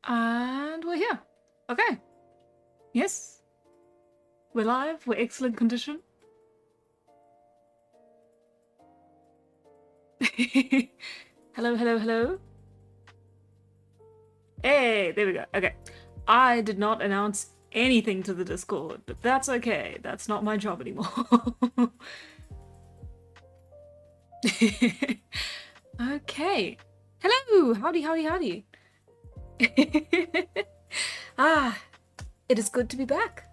And we're here. Okay. Yes. We're live. We're excellent condition. Hello, hello, hello. Hey, there we go. Okay. I did not announce anything to the Discord, but that's okay. That's not my job anymore. Okay. Hello. Howdy, howdy, howdy. Ah, it is good to be back.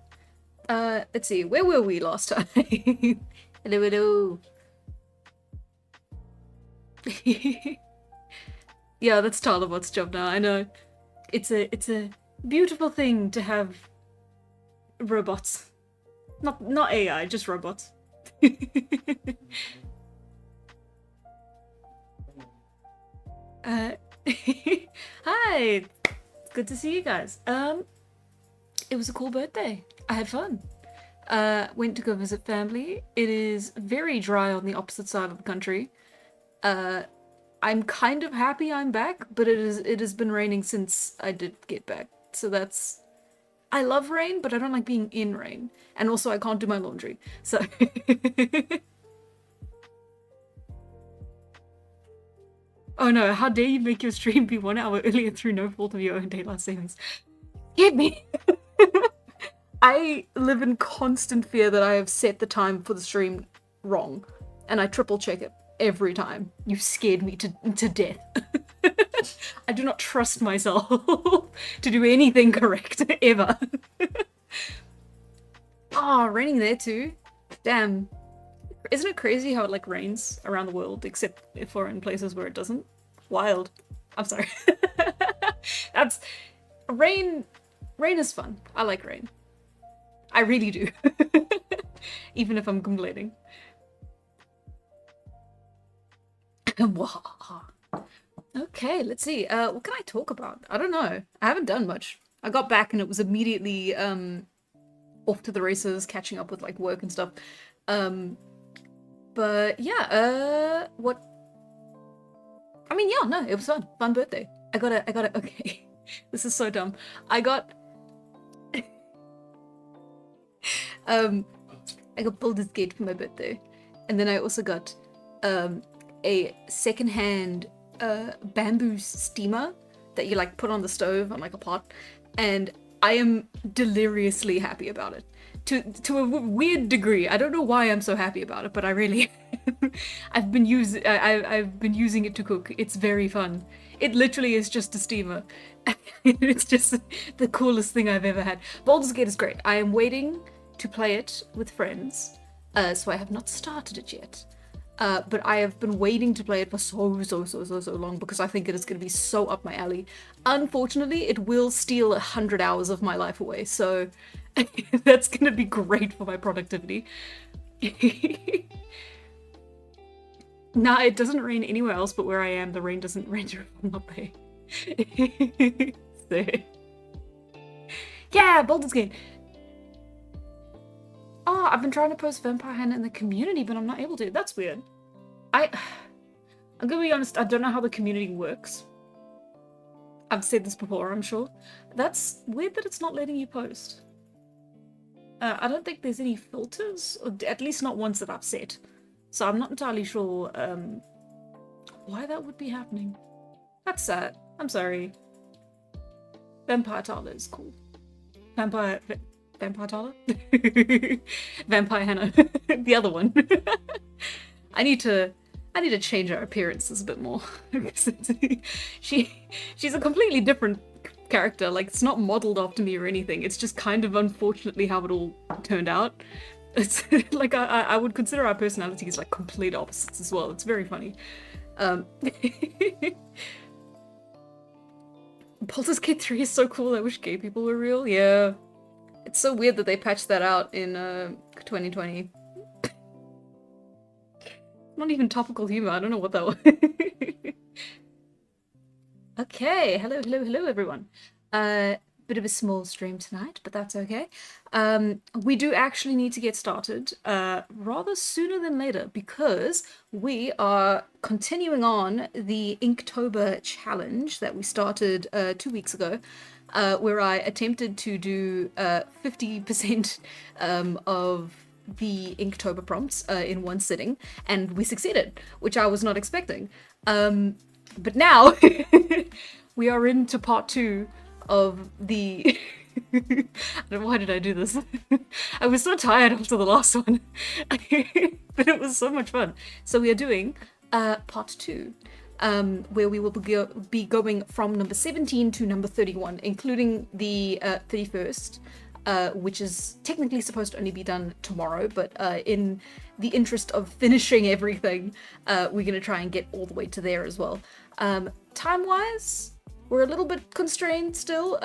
Let's see. Where were we last time? Hello, hello. Yeah, that's Talabot's job now. I know. It's a beautiful thing to have robots. Not AI, just robots. Hi. It's good to see you guys. It was a cool birthday. I had fun. Went to go visit family. It is very dry on the opposite side of the country. I'm kind of happy I'm back, but it has been raining since I did get back. So that's... I love rain, but I don't like being in rain. And also I can't do my laundry. So... Oh no, how dare you make your stream be 1 hour earlier through no fault of your own daylight savings. Get me! I live in constant fear that I have set the time for the stream wrong. And I triple check it every time. You scared me to death. I do not trust myself to do anything correct, ever. Oh, raining there too? Damn. Isn't it crazy how it like rains around the world, except for in places where it doesn't? Wild. I'm sorry. That's... Rain is fun. I like rain. I really do. Even if I'm complaining. Okay, let's see. What can I talk about? I don't know. I haven't done much. I got back and it was immediately off to the races, catching up with like work and stuff. But yeah, what? I mean, yeah, no, it was fun. Fun birthday. I got it. Okay, this is so dumb. I got Baldur's Gate for my birthday, and then I also got a secondhand bamboo steamer that you like put on the stove on like a pot, and I am deliriously happy about it. To a weird degree. I don't know why I'm so happy about it, but I really I've been using it to cook. It's very fun. It literally is just a steamer. It's just the coolest thing I've ever had. Baldur's Gate is great. I am waiting to play it with friends, so I have not started it yet. But I have been waiting to play it for so long because I think it is going to be so up my alley. Unfortunately, it will steal 100 hours of my life away, so that's going to be great for my productivity. Nah, it doesn't rain anywhere else but where I am. The rain doesn't rain if I'm not there. So. Yeah, Baldur's Gate. Oh, I've been trying to post Vampire Hannah in the community, but I'm not able to. That's weird. I'm gonna be honest, I don't know how the community works. I've said this before, I'm sure. That's weird that it's not letting you post. I don't think there's any filters, or at least not ones that I've set. So I'm not entirely sure why that would be happening. That's sad. I'm sorry. Vampire Tala is cool. Vampire Tala? Vampire Hannah. The other one. I need to change her appearances a bit more. She's a completely different character. Like, it's not modeled after me or anything. It's just kind of unfortunately how it all turned out. It's like I would consider our personalities like complete opposites as well. It's very funny. Baldur's Gate 3 is so cool. I wish gay people were real. Yeah. It's so weird that they patched that out in 2020. Not even topical humor. I don't know what that was. Okay, hello everyone. bit of a small stream tonight, but that's okay. We do actually need to get started rather sooner than later because we are continuing on the Inktober challenge that we started 2 weeks ago, where I attempted to do 50% of the Inktober prompts in one sitting, and we succeeded, which I was not expecting. But now we are into part 2 of the I don't know, why did I do this? I was so tired after the last one. But it was so much fun. So we are doing part 2, where we will be going from number 17 to number 31, including the 31st, which is technically supposed to only be done tomorrow, but in the interest of finishing everything, we're going to try and get all the way to there as well. Time-wise, we're a little bit constrained still.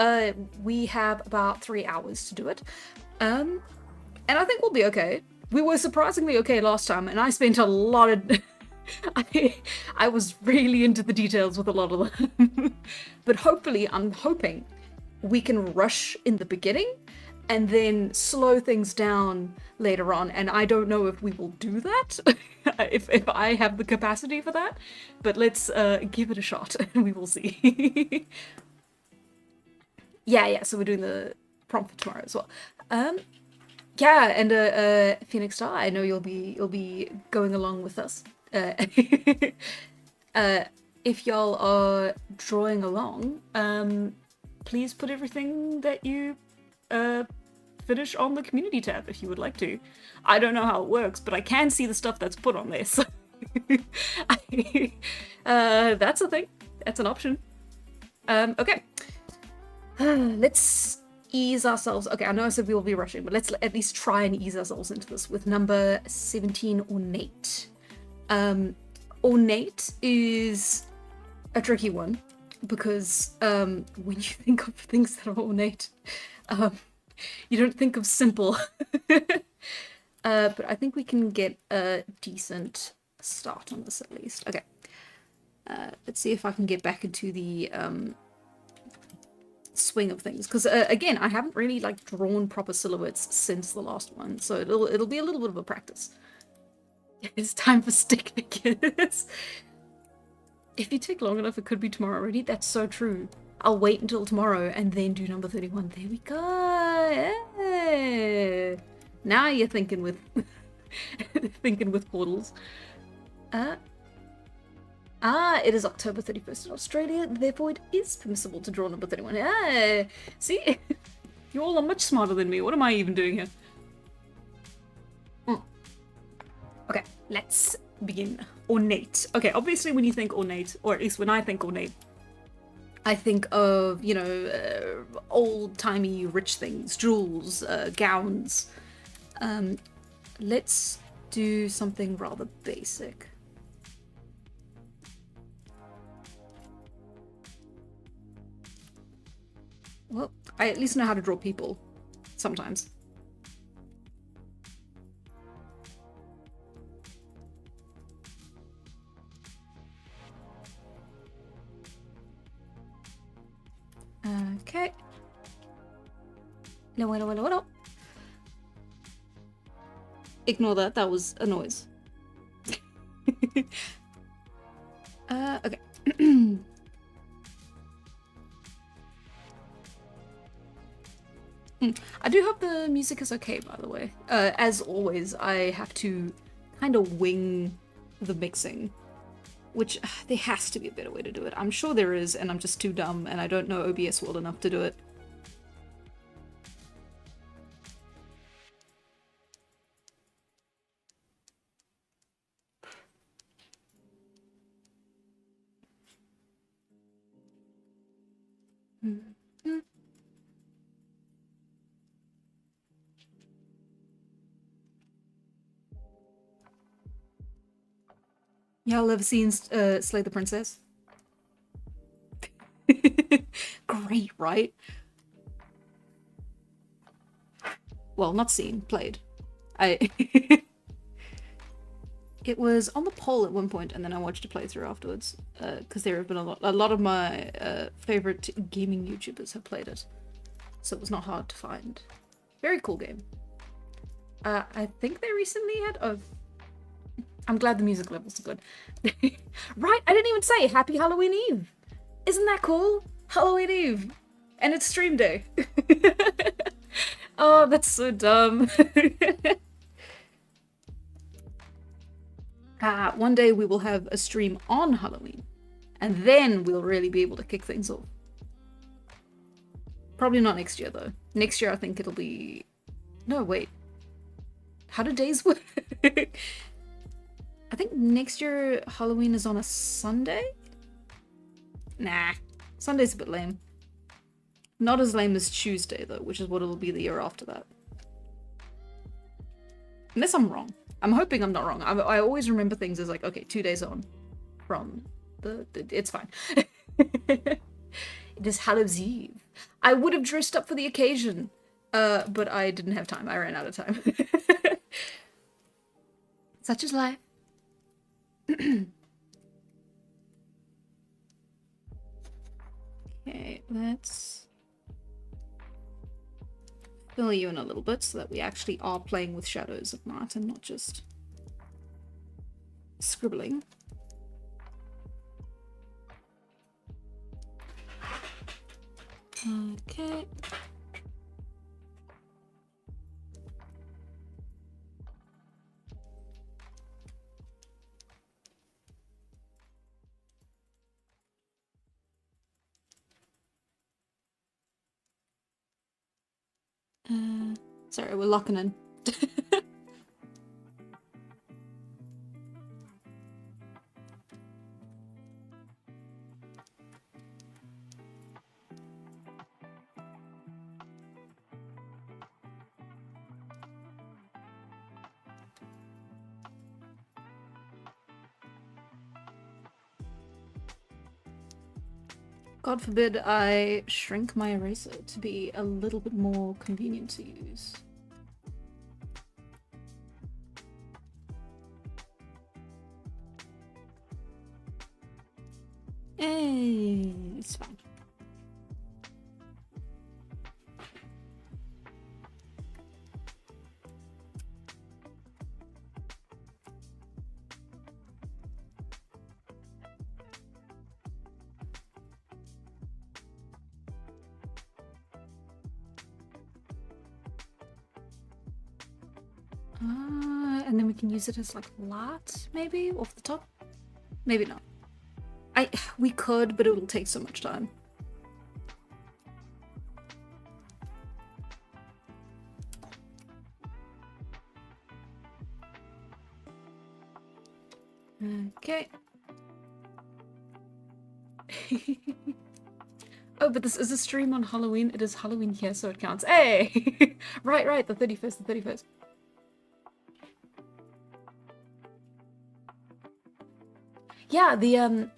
We have about 3 hours to do it. And I think we'll be okay. We were surprisingly okay last time, and I spent a lot of... I was really into the details with a lot of them. But hopefully, I'm hoping we can rush in the beginning and then slow things down later on. And I don't know if we will do that, if I have the capacity for that. But let's give it a shot and we will see. Yeah, so we're doing the prompt for tomorrow as well. Yeah, and Phoenix Star, I know you'll be going along with us. If y'all are drawing along, please put everything that you finish on the community tab if you would like to. I don't know how it works, but I can see the stuff that's put on there, so that's a thing. That's an option. Okay. Let's ease ourselves. Okay, I know I said we will be rushing, but let's at least try and ease ourselves into this with number 17, Ornate. Ornate is a tricky one because when you think of things that are ornate, you don't think of simple. But I think we can get a decent start on this at least. Okay. Let's see if I can get back into the swing of things, because again, I haven't really like drawn proper silhouettes since the last one, so it'll be a little bit of a practice. It's time for stick figures. If you take long enough, it could be tomorrow already. That's so true. I'll wait until tomorrow and then do number 31. There we go. Yeah. Now you're thinking with thinking with portals. It is October 31st in Australia, therefore it is permissible to draw number 31. Yeah. See? You all are much smarter than me. What am I even doing here? Okay, let's begin. Ornate. Okay, obviously when you think ornate, or at least when I think ornate, I think of, you know, old-timey rich things, jewels, gowns. Let's do something rather basic. Well, I at least know how to draw people, sometimes. Okay. No. Ignore that, that was a noise. Okay. I do hope the music is okay, by the way. As always, I have to kind of wing the mixing, which there has to be a better way to do it. I'm sure there is, and I'm just too dumb, and I don't know OBS well enough to do it. Y'all ever seen Slay the Princess? Great, right? Well, not seen, played. It was on the poll at one point, and then I watched a playthrough afterwards, because there have been a lot of my favorite gaming YouTubers have played it. so it was not hard to find. Very cool game. I think they recently had. Oh, I'm glad the music levels are good. Right, I didn't even say Happy Halloween Eve. Isn't that cool? Halloween Eve, and it's stream day. Oh, that's so dumb. One day we will have a stream on Halloween, and then we'll really be able to kick things off. Probably not next year, though. Next year, I think it'll be... No, wait. How do days work? I think next year Halloween is on a Sunday? Nah. Sunday's a bit lame. Not as lame as Tuesday, though, which is what it'll be the year after that. Unless I'm wrong. I'm hoping I'm not wrong. I always remember things as like, okay, 2 days on from the it's fine. It is Hallows Eve. I would have dressed up for the occasion, but I didn't have time. I ran out of time. Such is life. Okay, let's fill you in a little bit so that we actually are playing with shadows at night and not just scribbling. Okay. Sorry, we're locking in. God forbid I shrink my eraser to be a little bit more convenient to use. Hey, it's fine. And then we can use it as like light, maybe off the top. Maybe not. We could, but it will take so much time. Okay. Oh, but this is a stream on Halloween. It is Halloween here, so it counts. Hey! Right, the 31st, the 31st. Yeah, the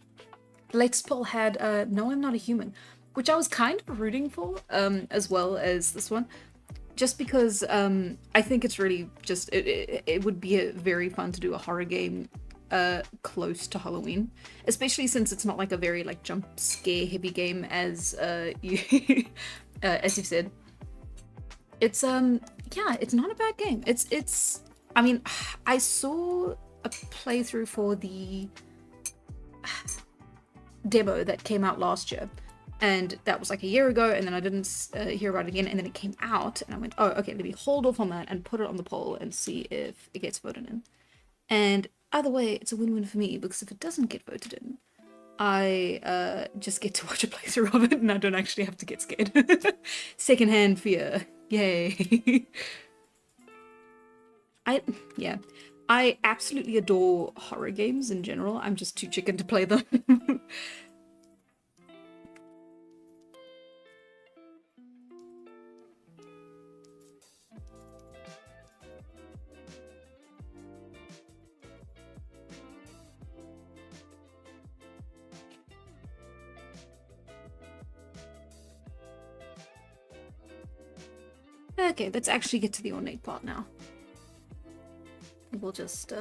latest poll had No, I'm Not a Human, which I was kind of rooting for, as well as this one. Just because I think it's really just, it would be very fun to do a horror game close to Halloween, especially since it's not like a very like jump scare heavy game as you as you've said. It's yeah, it's not a bad game. It's I mean, I saw a playthrough for the demo that came out last year, and that was like a year ago, and then I didn't hear about it again, and then it came out and I went, oh okay, let me hold off on that and put it on the poll and see if it gets voted in. And either way, it's a win-win for me, because if it doesn't get voted in, I just get to watch a playthrough of it and I don't actually have to get scared. Secondhand fear. Yay. I absolutely adore horror games in general. I'm just too chicken to play them. Okay, let's actually get to the ornate part now. We'll just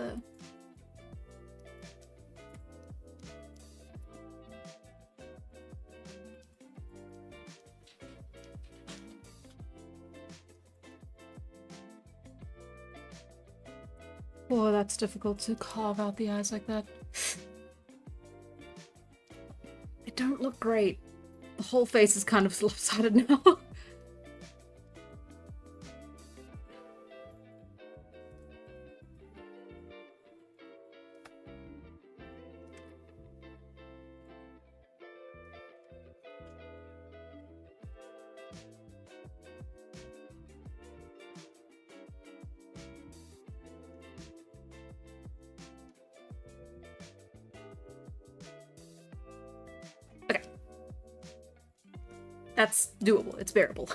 Oh, that's difficult to carve out the eyes like that. They don't look great. The whole face is kind of lopsided now. Okay. That's doable. It's bearable.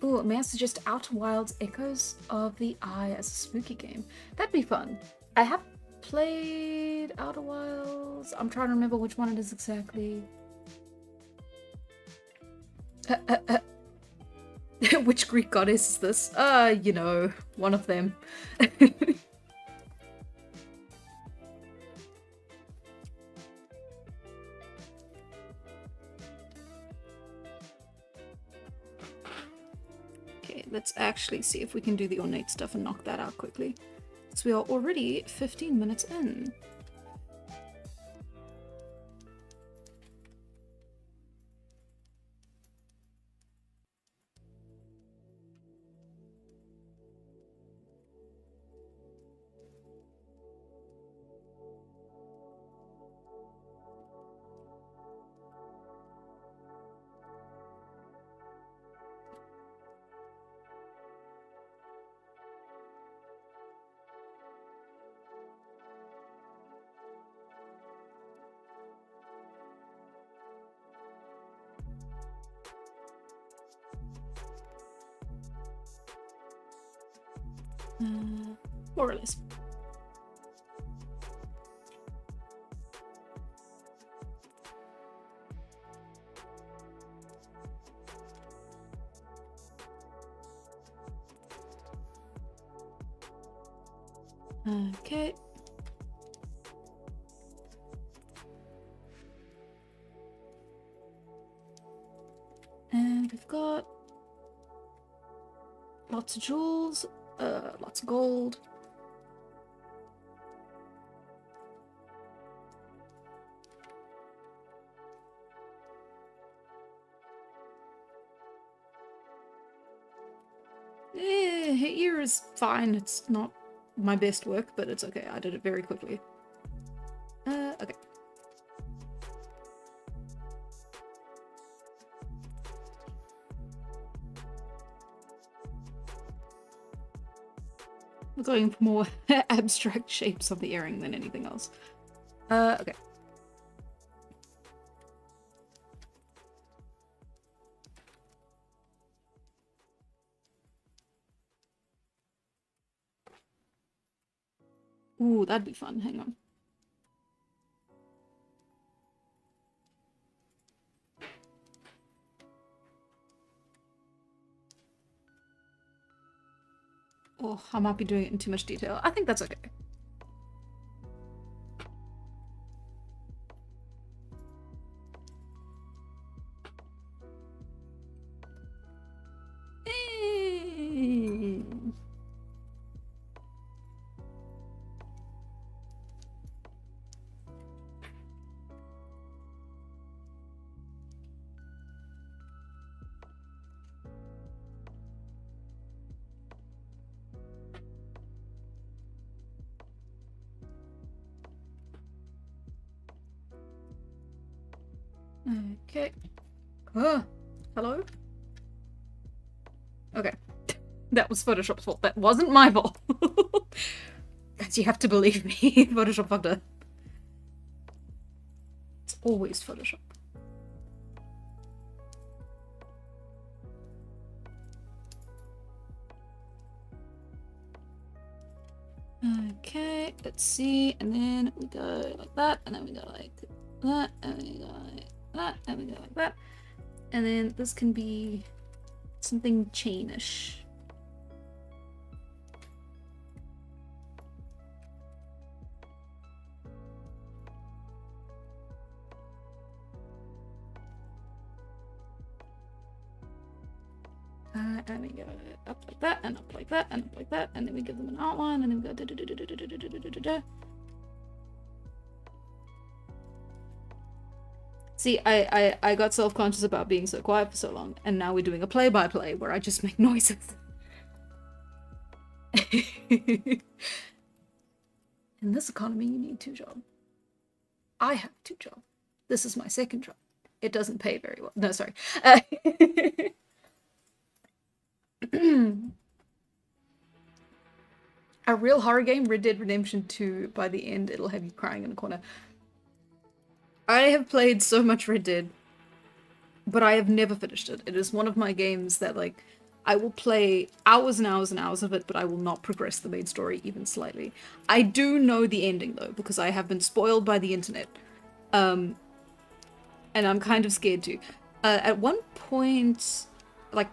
Ooh, may I suggest Outer Wilds Echoes of the Eye as a spooky game? That'd be fun. I have played Outer Wilds. I'm trying to remember which one it is exactly. Which Greek goddess is this? You know, one of them. Okay, let's actually see if we can do the ornate stuff and knock that out quickly. So we are already 15 minutes in. More or less. Okay. And we've got lots of jewels, lots of gold. Her ear is fine. It's not my best work, but it's okay. I did it very quickly. Okay. We're going for more abstract shapes of the earring than anything else. Okay. Ooh, that'd be fun. Hang on. Oh, I might be doing it in too much detail. I think that's okay. Okay. Hello? Okay. That was Photoshop's fault. That wasn't my fault. Guys, you have to believe me. Photoshop fucked up. It's always Photoshop. Okay, let's see. And then we go like that, and then we go like that, and then we go like that, and we go like that. And then this can be something chainish. and we go up like that, and up like that, and up like that, and then we give them an outline, and then we go da da da da da da da da da da. See, I got self-conscious about being so quiet for so long, and now we're doing a play-by-play where I just make noises. In this economy, you need 2 jobs. I have 2 jobs. This is my 2nd job. It doesn't pay very well. No, sorry. A real horror game, Red Dead Redemption 2, by the end, it'll have you crying in a corner. I have played so much Red Dead, but I have never finished it. It is one of my games that, like, I will play hours and hours and hours of it, but I will not progress the main story even slightly. I do know the ending, though, because I have been spoiled by the internet. And I'm kind of scared to. At one point, like,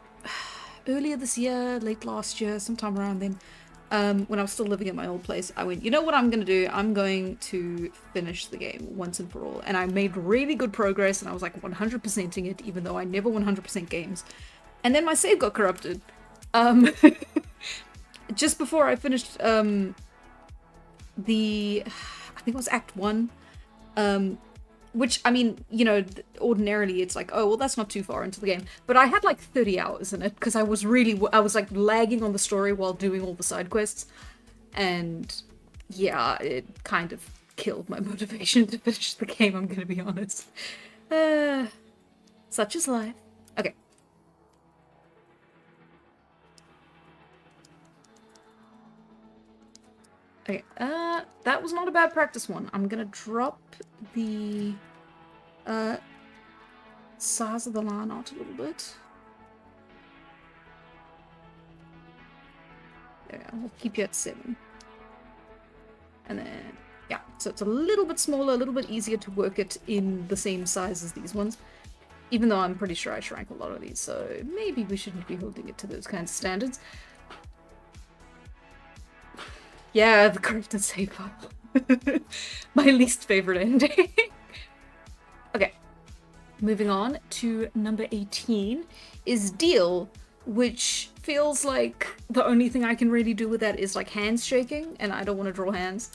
earlier this year, late last year, sometime around then, when I was still living at my old place, I went, you know what I'm going to do? I'm going to finish the game once and for all. And I made really good progress, and I was like 100%ing it, even though I never 100% games. And then my save got corrupted. Just before I finished I think it was Act 1. Which, I mean, you know, ordinarily it's like, oh, well, that's not too far into the game. But I had like 30 hours in it because I was like lagging on the story while doing all the side quests. And yeah, it kind of killed my motivation to finish the game, I'm gonna be honest. Such is life. Okay. Okay, that was not a bad practice one. I'm gonna drop the size of the line out a little bit. There, we'll keep you at 7. And then, yeah, so it's a little bit smaller, a little bit easier to work it in the same size as these ones. Even though I'm pretty sure I shrank a lot of these, so maybe we shouldn't be holding it to those kinds of standards. Yeah, the corrupted save file. My least favorite ending. Okay. Moving on to number 18 is Deal, which feels like the only thing I can really do with that is like hands shaking, and I don't want to draw hands.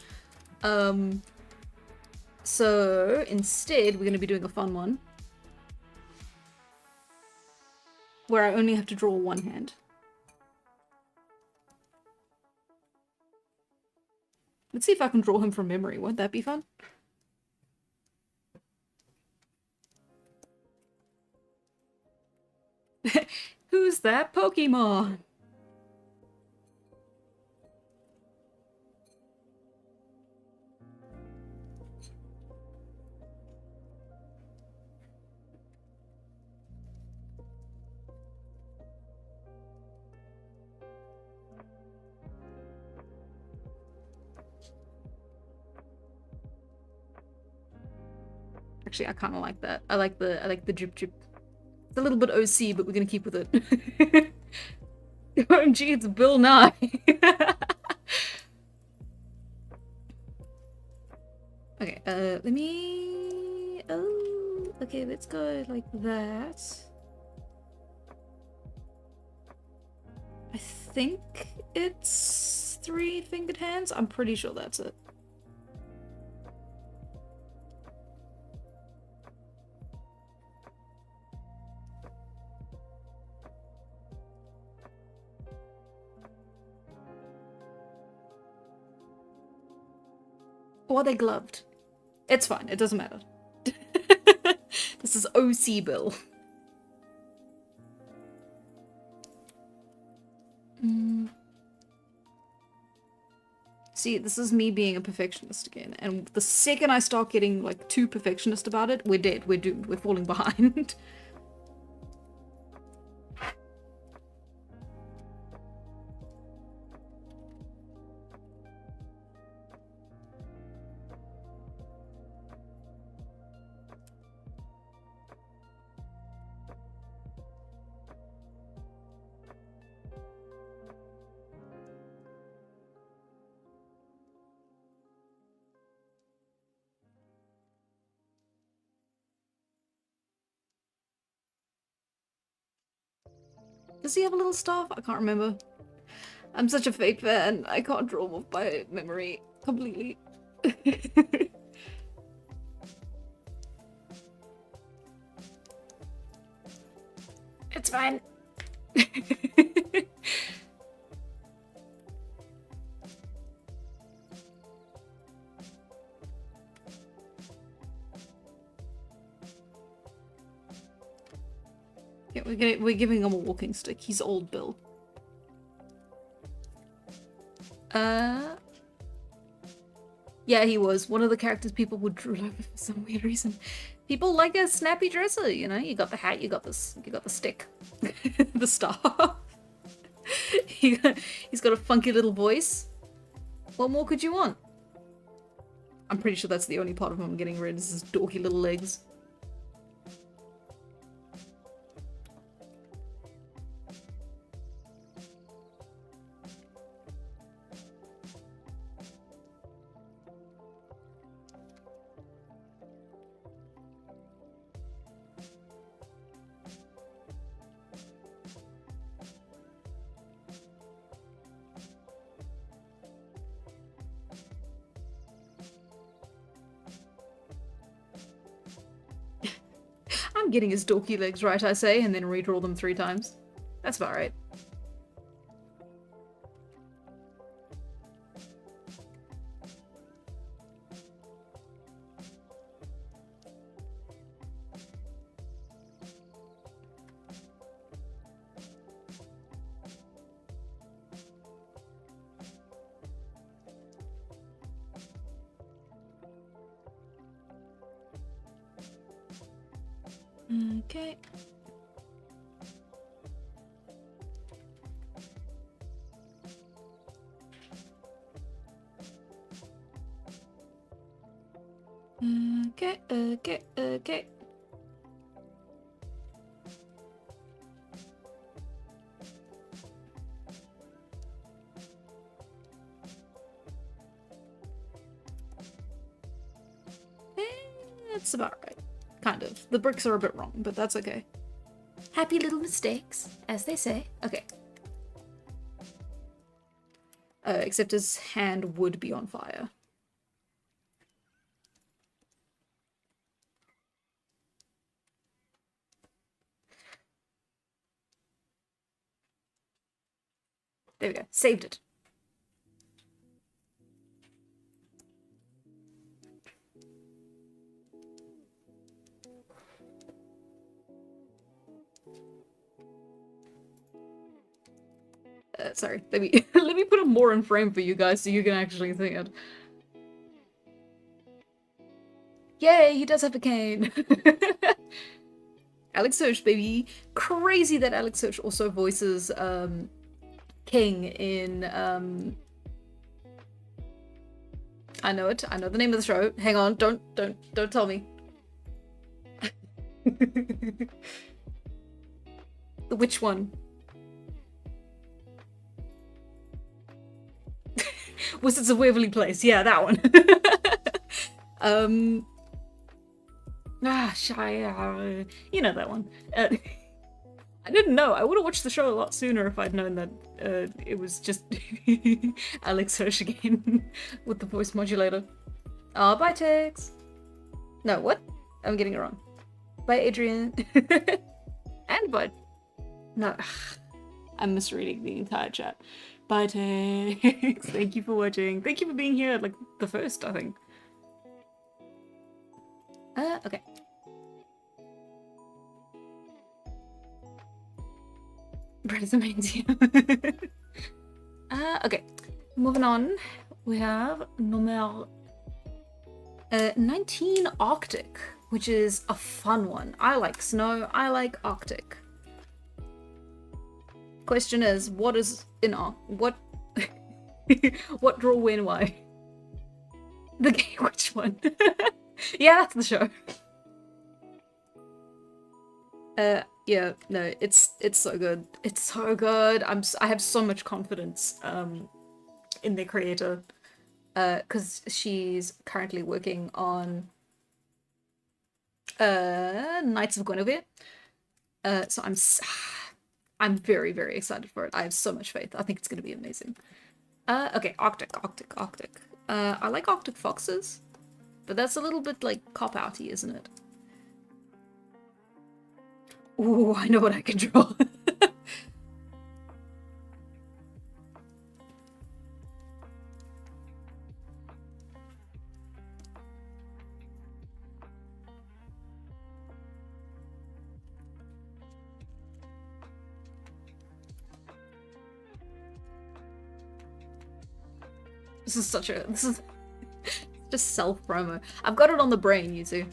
So instead, we're going to be doing a fun one where I only have to draw one hand. Let's see if I can draw him from memory. Won't that be fun? Who's that Pokemon? Actually, I kind of like that. I like the drip drip. It's a little bit OC, but we're gonna keep with it. OMG, it's Bill Nye. Okay, let me... Oh, okay, let's go like that. I think it's 3-fingered hands. I'm pretty sure that's it. Or are they gloved? It's fine, it doesn't matter. This is OC Bill. See, this is me being a perfectionist again, and the second I start getting like too perfectionist about it, we're dead, we're doomed, we're falling behind. Does he have a little staff? I can't remember. I'm such a fake fan. I can't draw him off by memory completely. It's fine. Yeah, we're giving him a walking stick. He's old Bill. Yeah, he was one of the characters people would drool over for some weird reason. People like a snappy dresser, you know. You got the hat, you got the stick, the staff. He's got a funky little voice. What more could you want? I'm pretty sure that's the only part of him I'm getting rid of, is his dorky little legs. I'm getting his dorky legs right, I say, and then redraw them 3 times. That's about right. Okay. Okay. That's about right. Kind of. The bricks are a bit wrong, but that's okay. Happy little mistakes, as they say. Okay. Except his hand would be on fire. There we go. Saved it. Sorry. Let me let me put him more in frame for you guys so you can actually see it. Yay, he does have a cane. Alex Soch, baby. Crazy that Alex Soch also voices King in I know it. I know the name of the show. Hang on, don't tell me. Which one? Wizards of Waverly Place. Yeah, that one. You know that one. I didn't know. I would have watched the show a lot sooner if I'd known that it was just Alex Hirsch again with the voice modulator. Oh, bye, Tex. No, what? I'm getting it wrong. Bye, Adrian. And Bud. No, I'm misreading the entire chat. Bye, Tex. Thank you for watching. Thank you for being here, like, the first, I think. Okay. Bread is amazing. Okay. Moving on. We have number 19 Arctic, which is a fun one. I like snow. I like Arctic. Question is, what is in what what draw when why? The game, which one? Yeah, that's the show. Yeah, no, it's so good. It's so good. I have so much confidence in the creator, because she's currently working on Knights of Guinevere. So I'm very, very excited for it. I have so much faith. I think it's going to be amazing. Okay, Arctic. I like Arctic foxes, but that's a little bit like cop-outy, isn't it? Ooh, I know what I can draw. This is just self-promo. I've got it on the brain, you two.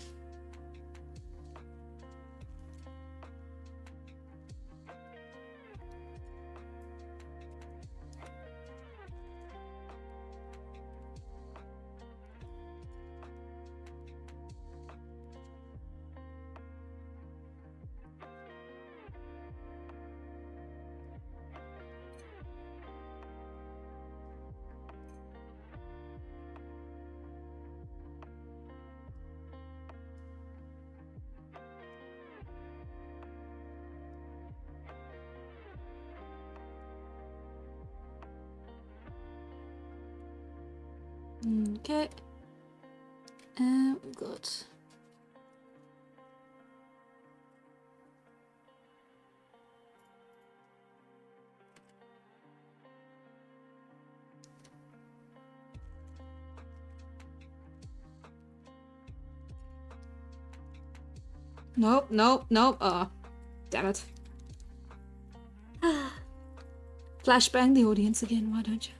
Okay. We've got... Nope. Damn it. Flashbang the audience again, why don't you?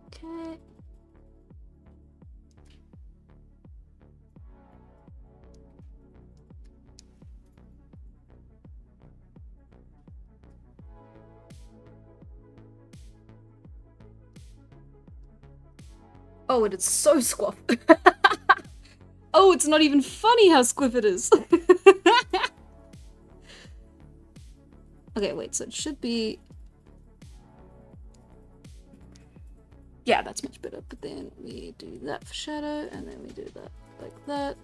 Okay. Oh, and it's so squaff. Oh, it's not even funny how squiff it is. Okay, wait, so it should be... Yeah, that's much better, but then we do that for shadow, and then we do that like that.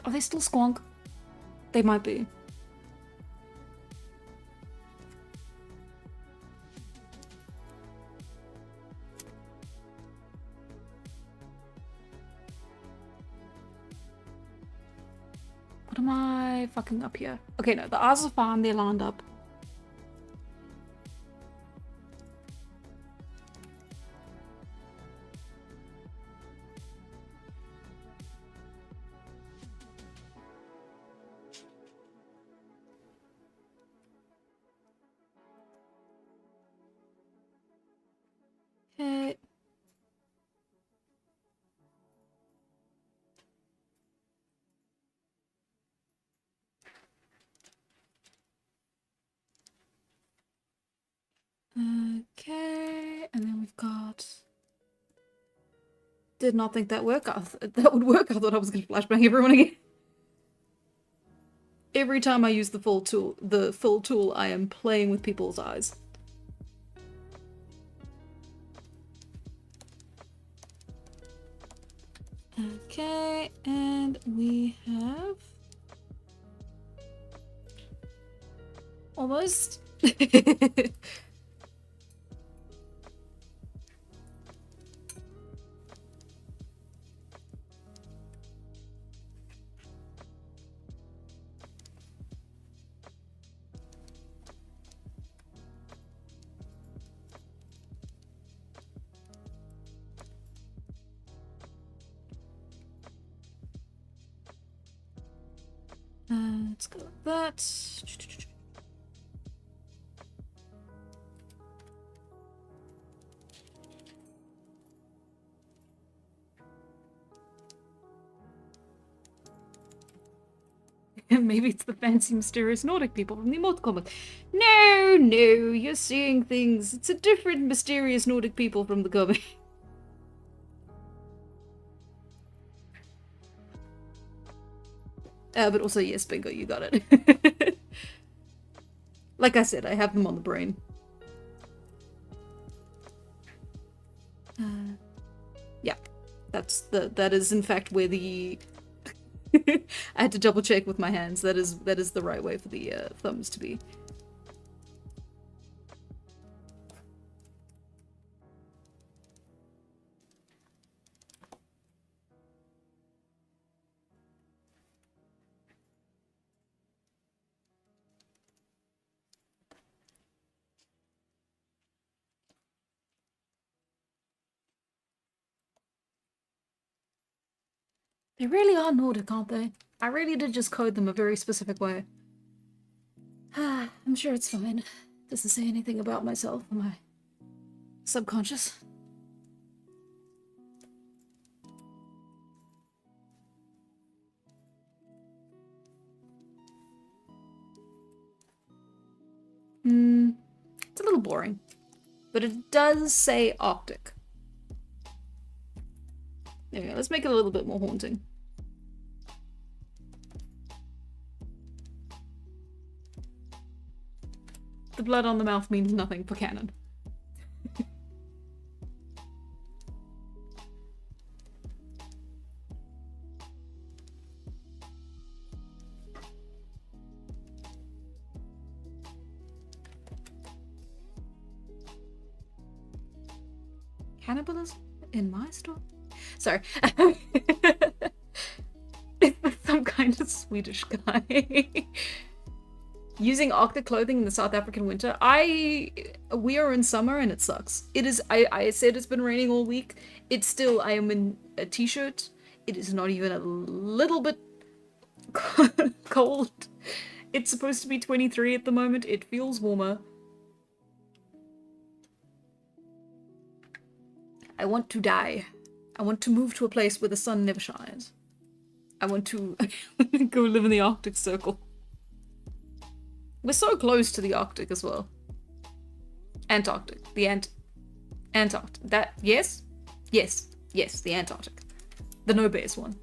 Are they still squonk? They might be. What am I fucking up here? Okay, no, the R's are fine, they're lined up. Okay. Okay, and then we've got... Did not think that would work. I thought I was going to flashbang everyone again. Every time I use the full tool, I am playing with people's eyes. Okay, and we have... Almost. Let's go like that. Maybe it's the fancy, mysterious Nordic people from the Immortal Comic. No, no, you're seeing things. It's a different, mysterious Nordic people from the comic. But also, yes, bingo, you got it. Like I said, I have them on the brain. Yeah, that is in fact where the I had to double check with my hands. That is the right way for the thumbs to be. They really are Nordic, aren't they? I really did just code them a very specific way. I'm sure it's fine. Doesn't say anything about myself or my subconscious. It's a little boring. But it does say Arctic. There we go. Let's make it a little bit more haunting. The blood on the mouth means nothing for canon. Cannibalism in my store? Sorry. It's some kind of Swedish guy. Using Arctic clothing in the South African winter. We are in summer and it sucks. It is, I said it's been raining all week. It's still, I am in a t-shirt. It is not even a little bit cold. It's supposed to be 23 at the moment. It feels warmer. I want to die. I want to move to a place where the sun never shines. I want to go live in the Arctic Circle. We're so close to the Arctic as well. Antarctic. Antarctic. That, yes? Yes. Yes, the Antarctic. The no bears one.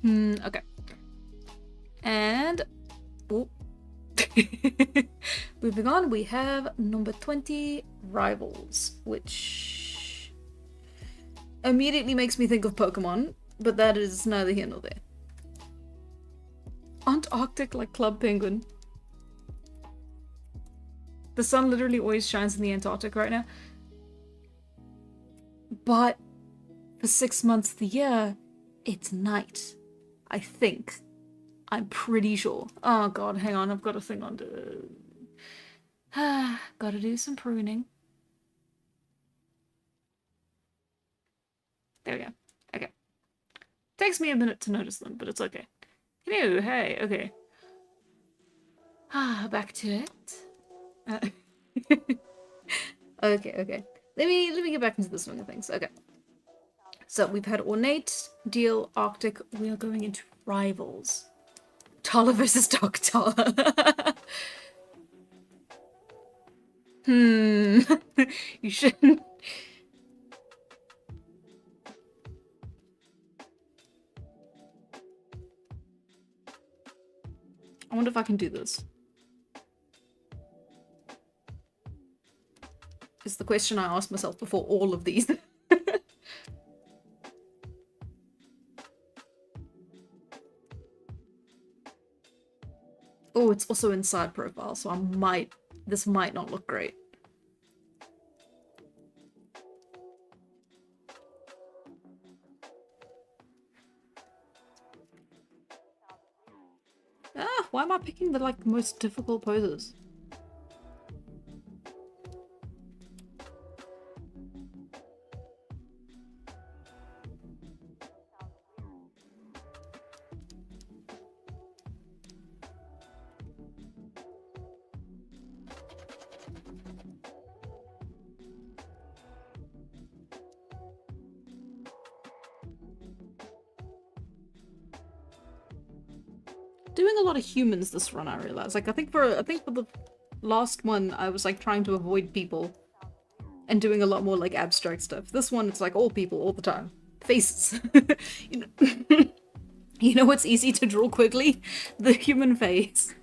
Okay. And... oh. Moving on, we have number 20, Rivals, which immediately makes me think of Pokemon, but that is neither here nor there. Aren't Arctic like Club Penguin? The sun literally always shines in the Antarctic right now. But for 6 months of the year, it's night. I think. I'm pretty sure. Oh god, hang on, I've got a thing on to... gotta do some pruning. There we go. Okay. Takes me a minute to notice them, but it's okay. Ew, hey, okay. Back to it. Okay. Let me get back into the swing of things. Okay. So we've had Ornate, Deal, Arctic. We are going into Rivals. Tala versus Dark Tala. You shouldn't. I wonder if I can do this. It's the question I asked myself before all of these. Oh, it's also in side profile, so this might not look great. Why am I picking the most difficult poses? doing a lot of humans this run, I realized. Like, I think for the last one, I was like trying to avoid people and doing a lot more like abstract stuff. This one, it's like all people all the time. Faces. you know, you know what's easy to draw quickly? The human face.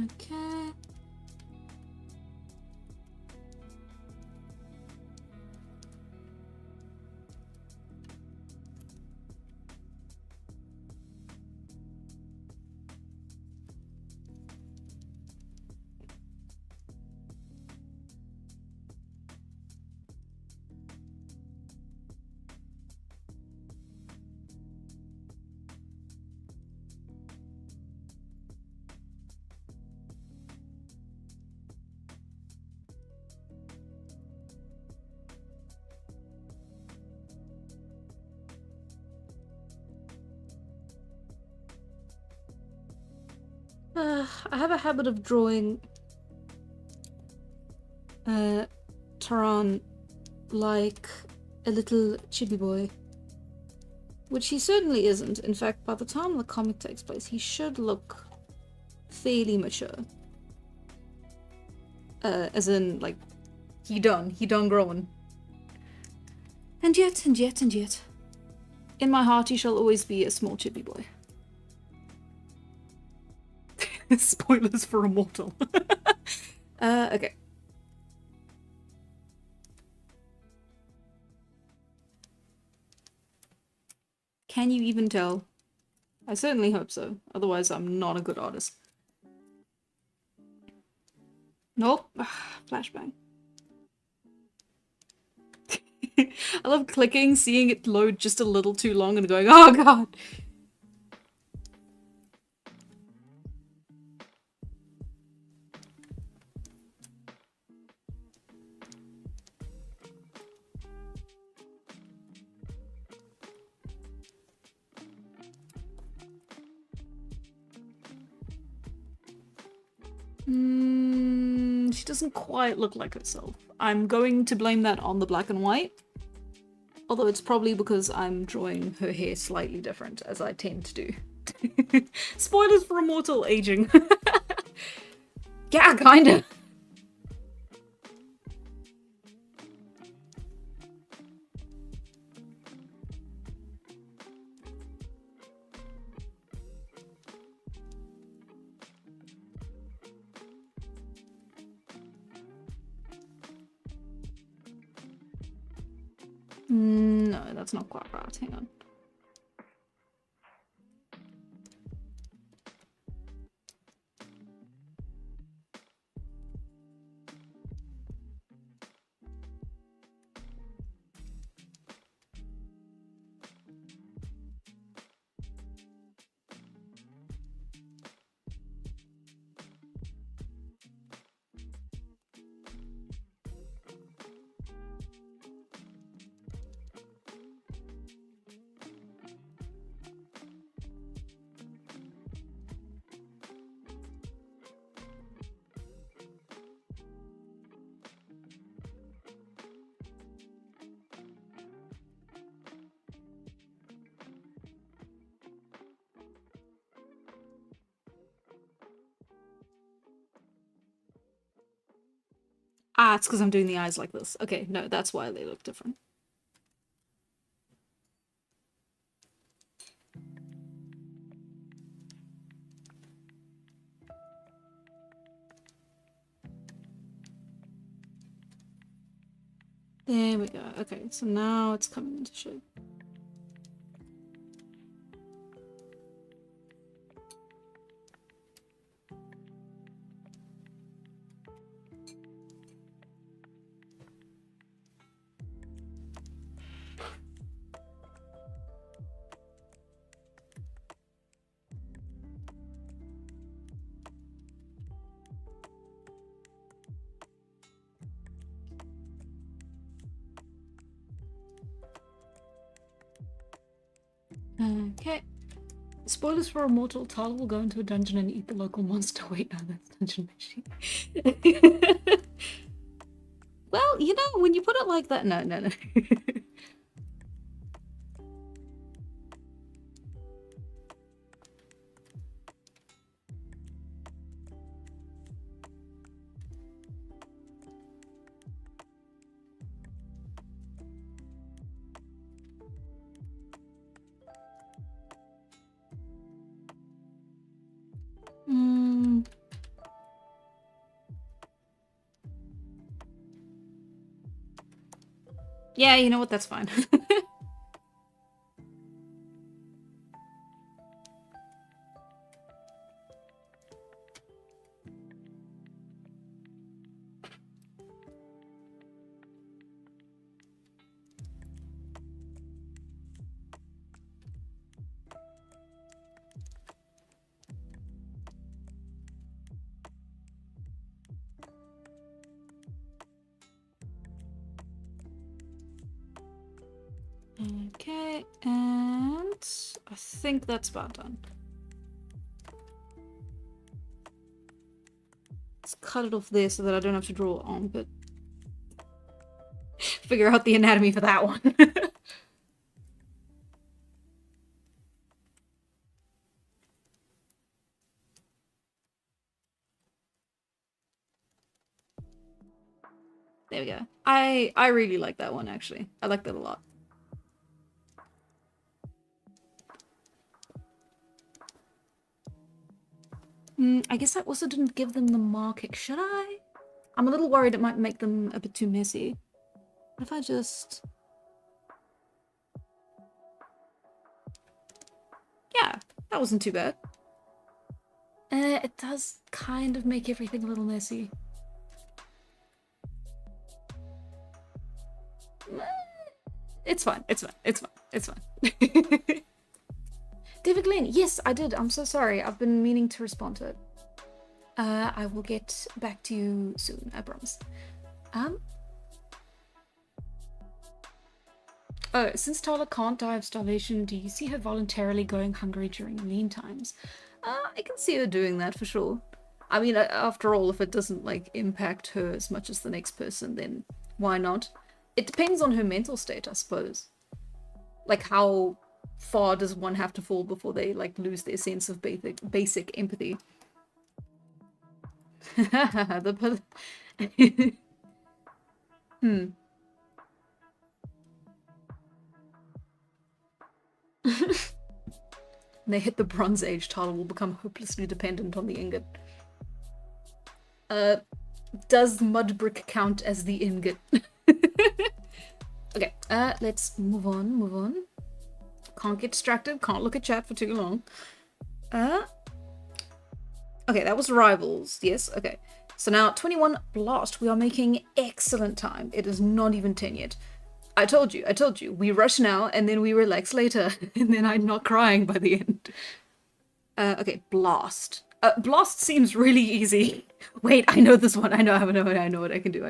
Okay. I have a habit of drawing Taran like a little chibi boy. Which he certainly isn't. In fact, by the time the comic takes place, he should look fairly mature. As in, like, he done grown. And yet, in my heart he shall always be a small chibi boy. Spoilers for Immortal. Okay. Can you even tell? I certainly hope so. Otherwise, I'm not a good artist. Nope. Flashbang. I love clicking, seeing it load just a little too long and going, oh god! She doesn't quite look like herself. I'm going to blame that on the black and white. Although it's probably because I'm drawing her hair slightly different, as I tend to do. Spoilers for Immortal aging. Yeah, kinda. No, that's not quite right. Hang on. Ah, it's because I'm doing the eyes like this. Okay, no, that's why they look different. There we go. Okay, so now it's coming into shape. Okay. Spoilers for Immortal. Tala will go into a dungeon and eat the local monster. Wait, no, that's Dungeon Machine. Well, you know, when you put it like that, no. Yeah, you know what? That's fine. Okay, and I think that's about done. Let's cut it off there so that I don't have to draw an armpit. Figure out the anatomy for that one. There we go. I really like that one, actually. I like that a lot. I guess I also didn't give them the marking. Should I? I'm a little worried it might make them a bit too messy. What if I just... Yeah, that wasn't too bad. It does kind of make everything a little messy. It's fine. It's fine. It's fine. It's fine. David Glenn, yes, I did. I'm so sorry. I've been meaning to respond to it. I will get back to you soon, I promise. Oh, since Tala can't die of starvation, do you see her voluntarily going hungry during lean times? I can see her doing that for sure. I mean, after all, if it doesn't, like, impact her as much as the next person, then why not? It depends on her mental state, I suppose. Like, how far does one have to fall before they, like, lose their sense of basic empathy? When they hit the Bronze Age, Tala will become hopelessly dependent on the ingot. Does mud brick count as the ingot? Okay, let's move on. Can't get distracted, can't look at chat for too long. Okay, that was Rivals, yes, okay. So now 21 Blast, we are making excellent time. It is not even 10 yet. I told you, we rush now and then we relax later, and then I'm not crying by the end. Okay, Blast. Blast seems really easy. Wait, I know this one. I know what I can do.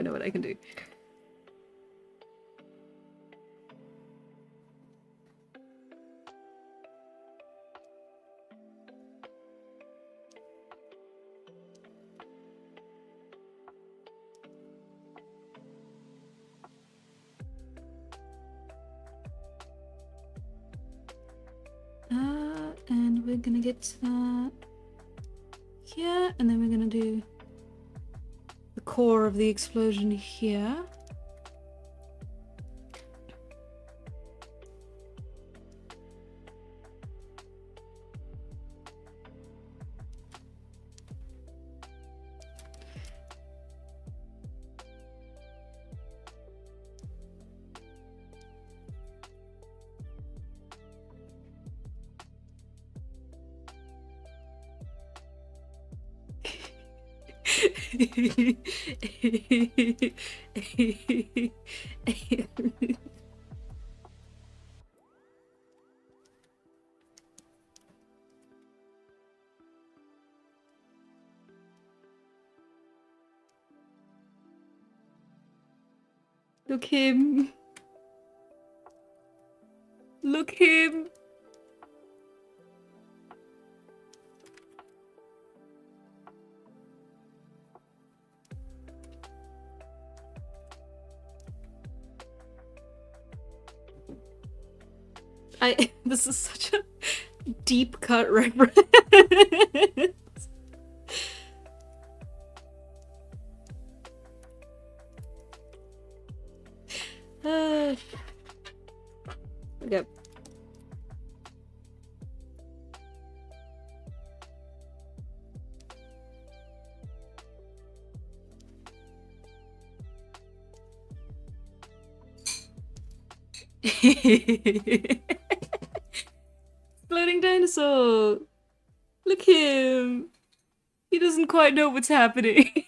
And we're gonna get here, and then we're gonna do the core of the explosion here. Look him. Look him. This is such a deep cut reference. Okay. Floating dinosaur. Look him. He doesn't quite know what's happening.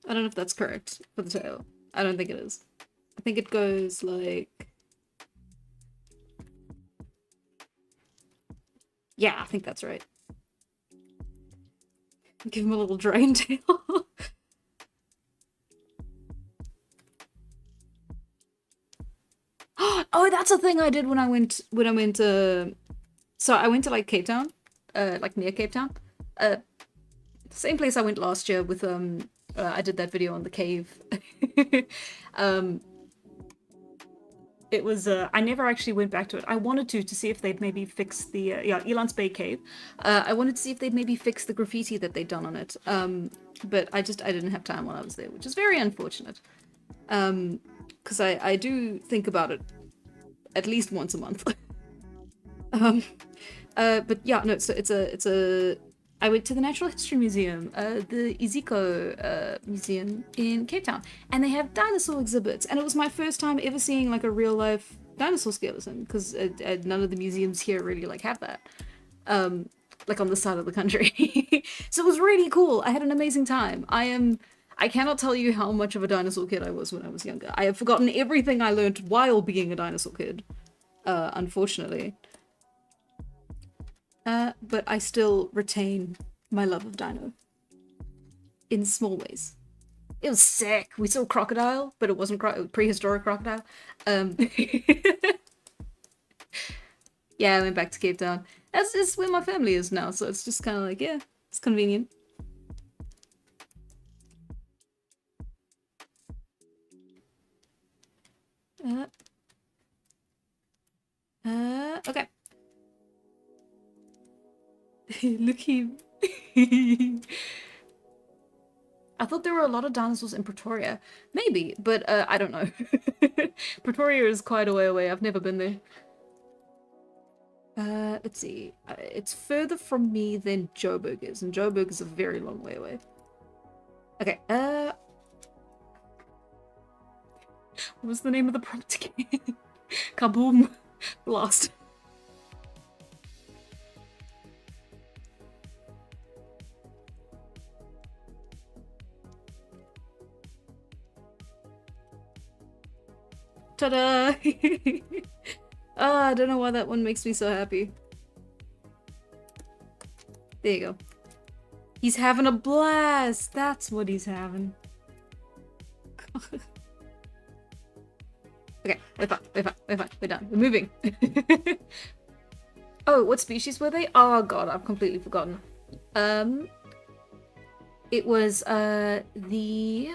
I don't know if that's correct for the tail. I don't think it is. I think it goes like... Yeah, I think that's right. Give him a little dragon tail. Oh, that's a thing I did when I went so I went to like Cape Town, like near Cape Town. Same place I went last year with I did that video on the cave. It was I never actually went back to it. I wanted to see if they'd maybe fix the yeah, Elan's Bay Cave. I wanted to see if they'd maybe fix the graffiti that they'd done on it. But I didn't have time while I was there, which is very unfortunate. Because I do think about it at least once a month. But yeah, no, so it's a I went to the Natural History Museum, the Iziko Museum in Cape Town, and they have dinosaur exhibits, and it was my first time ever seeing like a real life dinosaur skeleton, because none of the museums here really like have that, like on the side of the country. So it was really cool. I had an amazing time. I cannot tell you how much of a dinosaur kid I was when I was younger. I have forgotten everything I learned while being a dinosaur kid, unfortunately. But I still retain my love of dino. In small ways. It was sick. We saw crocodile, but it wasn't prehistoric crocodile. Yeah, I went back to Cape Town. It's where my family is now, so it's just kind of like, yeah, it's convenient. Okay. Look him. I thought there were a lot of dinosaurs in Pretoria. Maybe, but I don't know. Pretoria is quite a way away. I've never been there. Let's see. It's further from me than Joburg is, and Joburg is a very long way away. Okay, what was the name of the prompt again? Kaboom. Lost. Ta-da! I don't know why that one makes me so happy. There you go. He's having a blast! That's what he's having. Okay, we're fine, we're done. We're moving. Oh, what species were they? Oh god, I've completely forgotten. It was, the...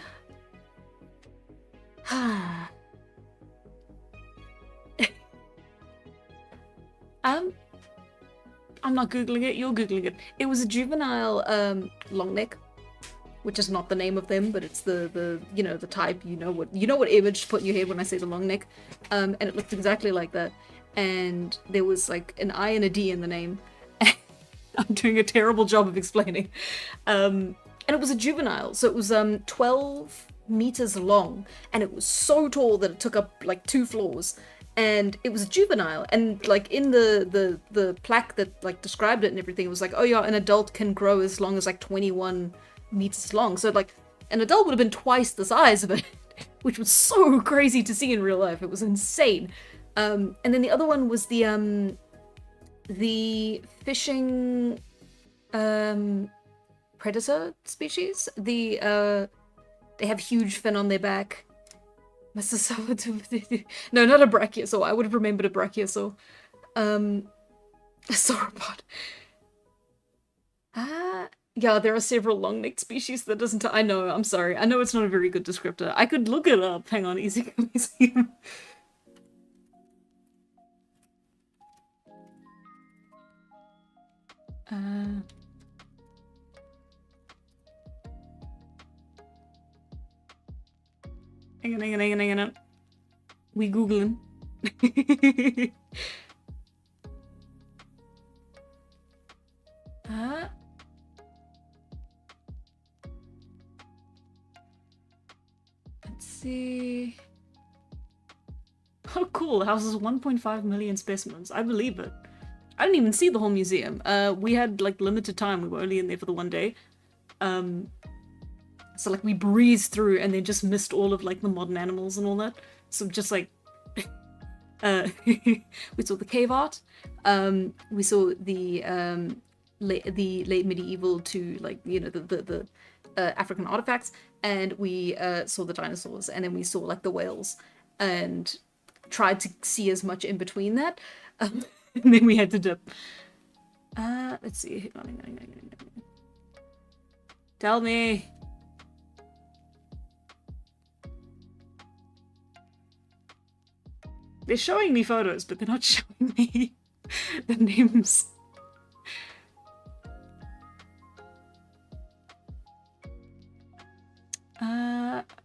I'm not googling it, you're googling it. It was a juvenile longneck, which is not the name of them, but it's the you know, the type. You know what image to put in your head when I say the longneck. And it looked exactly like that. And there was like an I and a D in the name. I'm doing a terrible job of explaining. And it was a juvenile, so it was 12 meters long, and it was so tall that it took up like 2 floors. and it was juvenile, and like in the plaque that like described it and everything, it was like, oh yeah, an adult can grow as long as like 21 meters long, so like an adult would have been twice the size of it, which was so crazy to see in real life. It was insane. And then the other one was the fishing predator species. They have huge fin on their back. No, not a brachiosaur. I would have remembered a brachiosaur. A sauropod. Yeah, there are several long-necked species that doesn't. I know. I'm sorry. I know it's not a very good descriptor. I could look it up. Hang on, easy. Hang on. We googling. Let's see. Oh, cool. Houses 1.5 million specimens. I believe it. I didn't even see the whole museum. We had like limited time. We were only in there for the one day. So like we breezed through and then just missed all of like the modern animals and all that. So just like we saw the cave art. We saw the late medieval to like, you know, the African artifacts, and we saw the dinosaurs, and then we saw like the whales, and tried to see as much in between that. And then we had to dip. Let's see. Tell me. They're showing me photos, but they're not showing me the names.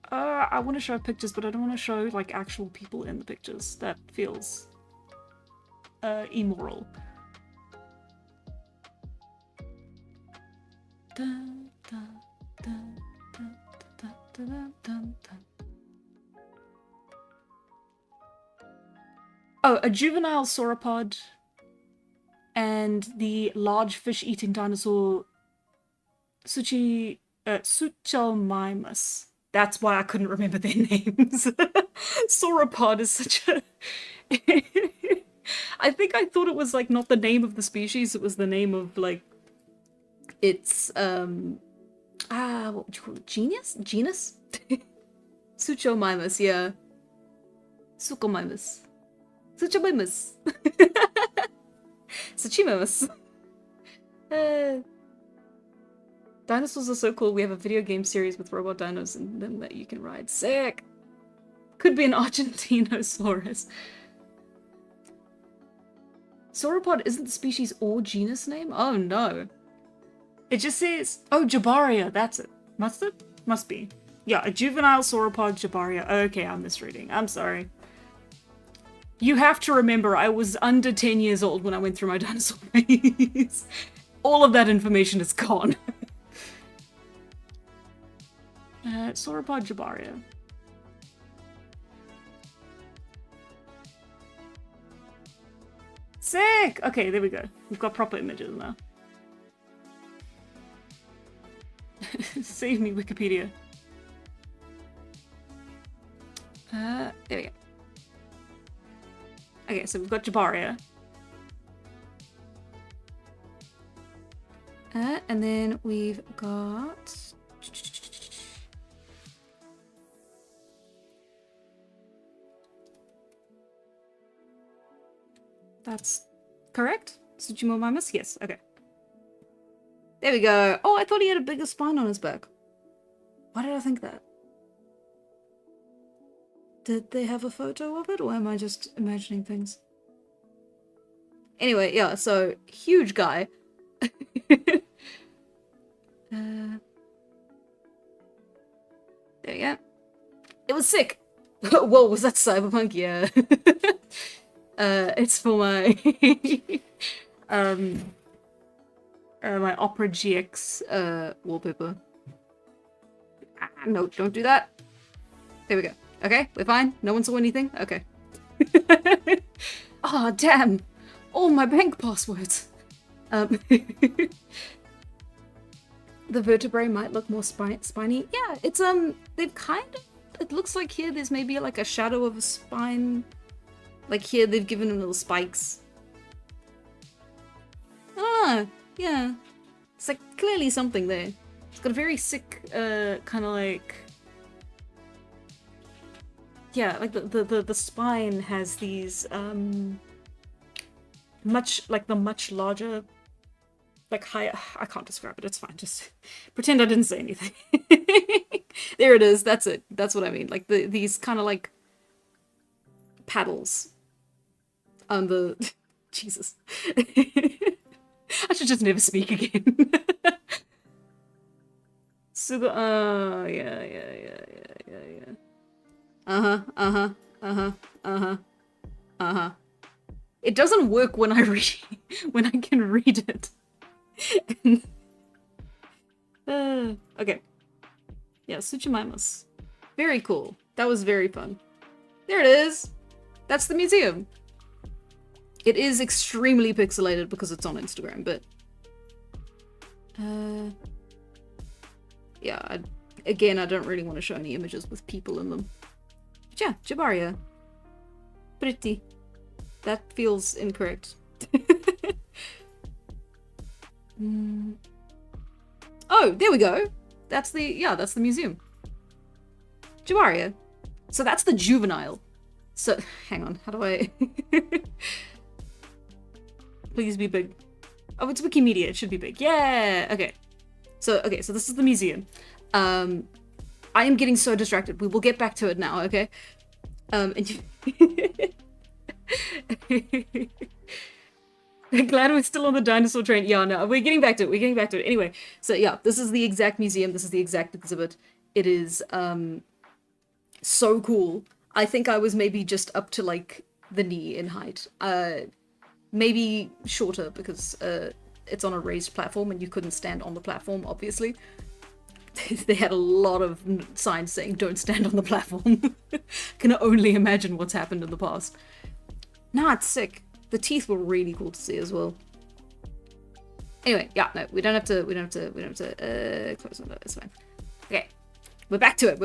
I want to show pictures, but I don't want to show like actual people in the pictures. That feels immoral. Dun, dun, dun, dun, dun, dun, dun, dun. Oh, a juvenile sauropod and the large fish-eating dinosaur Suchomimus. That's why I couldn't remember their names. Sauropod is such a... I think I thought it was like not the name of the species, it was the name of like its what would you call it? Genus? Suchomimus, yeah. Suchomimus. Suchomimus. Suchomimus. Dinosaurs are so cool. We have a video game series with robot dinos and them that you can ride. Sick! Could be an Argentinosaurus. Sauropod isn't the species or genus name? Oh no. It just says... Oh, Jabaria, that's it. Must it? Must be. Yeah, a juvenile sauropod Jabaria. Okay, I'm misreading. I'm sorry. You have to remember, I was under 10 years old when I went through my dinosaur phase. All of that information is gone. Sauropod Jabaria. Sick! Okay, there we go. We've got proper images now. Save me, Wikipedia. There we go. Okay, so we've got Jabaria. And then we've got... That's correct? Suchomimus? Yes, okay. There we go. Oh, I thought he had a bigger spine on his back. Why did I think that? Did they have a photo of it, or am I just imagining things? Anyway, yeah, so, huge guy. There we go. It was sick! Whoa, was that cyberpunk? Yeah. It's for my... my Opera GX, wallpaper. No, don't do that. There we go. Okay, we're fine? No one saw anything? Okay. Oh, damn. All my bank passwords. The vertebrae might look more spiny. Yeah, it's, they've kind of, it looks like here there's maybe like a shadow of a spine. Like here they've given them little spikes. Ah, yeah. It's like clearly something there. It's got a very sick, kind of like... Yeah, like the spine has these, much larger, like higher... I can't describe it, it's fine, just pretend I didn't say anything. There it is, that's it. That's what I mean. Like these kind of like paddles on the... Jesus. I should just never speak again. So the... yeah. It doesn't work when I read... when I can read it. Okay. Yeah, Tsuchimamas. Very cool. That was very fun. There it is! That's the museum. It is extremely pixelated because it's on Instagram, but... yeah, again, I don't really want to show any images with people in them. But yeah, Jabaria. Pretty. That feels incorrect. Oh, there we go. That's the, yeah, that's the museum. Jabaria. So that's the juvenile. So, hang on, how do I... Please be big. Oh, it's Wikimedia, it should be big. Yeah, okay. So this is the museum. I am getting so distracted. We will get back to it now, okay? And you... Glad we're still on the dinosaur train. Yeah, no, we're getting back to it. Anyway, so yeah, this is the exact museum. This is the exact exhibit. It is, so cool. I think I was maybe just up to, like, the knee in height. Maybe shorter because, it's on a raised platform and you couldn't stand on the platform, obviously. They had a lot of signs saying, don't stand on the platform. Can only imagine what's happened in the past. Nah, it's sick. The teeth were really cool to see as well. Anyway, yeah, no, we don't have to close on that, it's fine. Okay, we're back to it.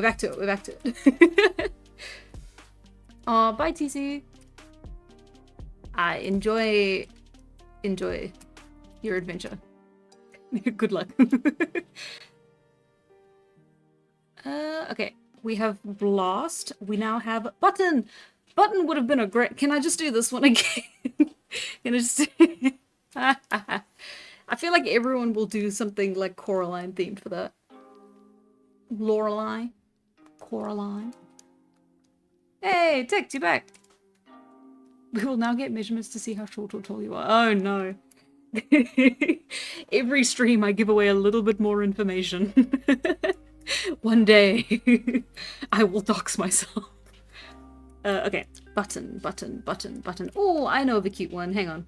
Aw, bye, TC. Enjoy your adventure. Good luck. Okay, we have Blast. We now have Button. Button would have been a great... Can I just do this one again? Can I just... I feel like everyone will do something like Coraline themed for that. Lorelei. Coraline. Hey, Tick, you back. We will now get measurements to see how short or tall you are. Oh no. Every stream I give away a little bit more information. One day I will dox myself. Okay. Button. Oh, I know of a cute one. Hang on.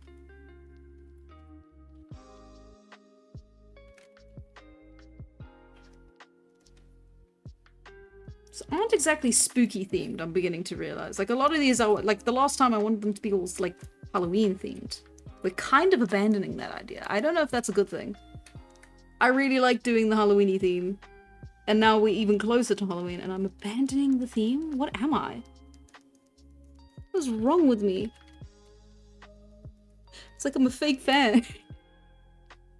So aren't exactly spooky themed, I'm beginning to realize. Like, a lot of these are, like, the last time I wanted them to be all, like, Halloween themed. We're kind of abandoning that idea. I don't know if that's a good thing. I really like doing the Halloween-y theme. And now we're even closer to Halloween, and I'm abandoning the theme? What am I? What's wrong with me? It's like I'm a fake fan.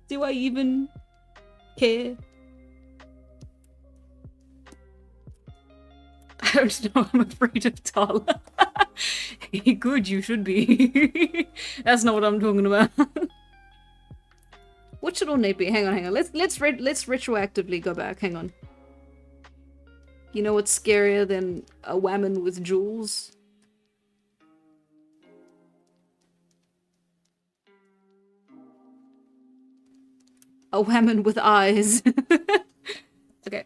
Do I even care? I don't know, I'm afraid of Tala. Good, you should be. That's not what I'm talking about. What should ornate be? Hang on. Let's retroactively go back. Hang on. You know what's scarier than a woman with jewels? A woman with eyes. Okay.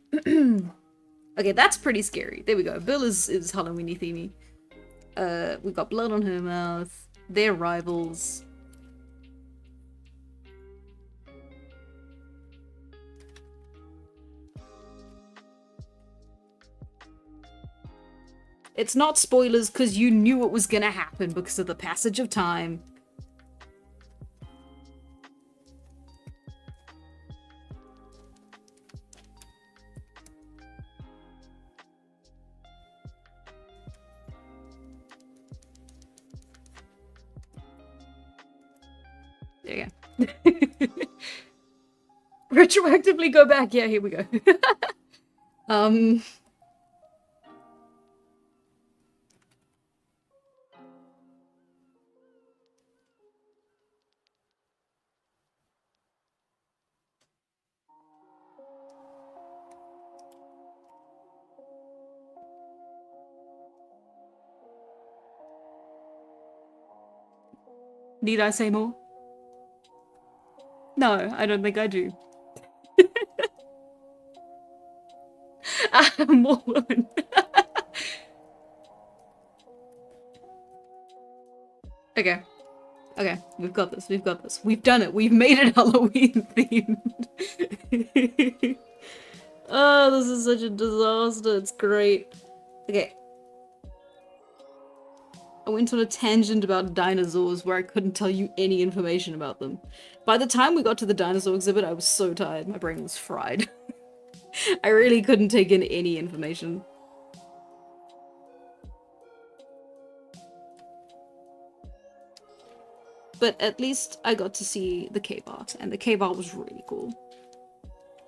Okay, that's pretty scary. There we go. Bill is Halloween-y themey. We've got blood on her mouth. They're rivals. It's not spoilers because you knew it was gonna happen because of the passage of time. There you go. Retroactively go back. Yeah, here we go. Need I say more? No, I don't think I do. More women. Okay. Okay, we've got this, we've got this. We've done it, we've made it Halloween themed. Oh, this is such a disaster, it's great. Okay. I went on a tangent about dinosaurs where I couldn't tell you any information about them. By the time we got to the dinosaur exhibit, I was so tired, my brain was fried. I really couldn't take in any information. But at least I got to see the cave art, and the cave art was really cool.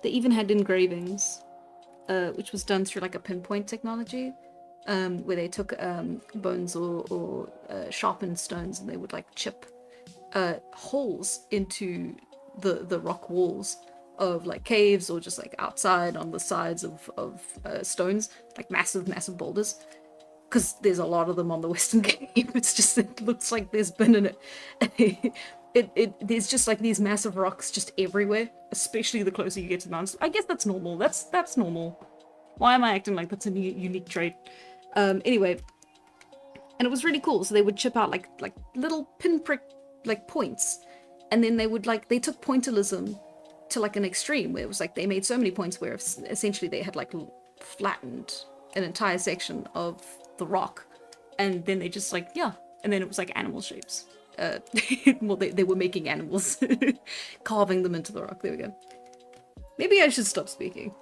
They even had engravings, which was done through like a pinpoint technology, where they took bones or sharpened stones and they would like chip holes into the rock walls of like caves or just like outside on the sides of stones, like massive boulders. Because there's a lot of them on the Western Cape. It's just, it looks like there's been there's just like these massive rocks just everywhere, especially the closer you get to the mountains. I guess that's normal. That's normal. Why am I acting like that's a unique trait? Anyway, and it was really cool. So they would chip out like little pinprick like points, and then they would they took pointillism to like an extreme where it was like they made so many points where essentially they had like flattened an entire section of the rock, and then they just and then it was like animal shapes. Well, they were making animals, carving them into the rock. There we go. Maybe I should stop speaking.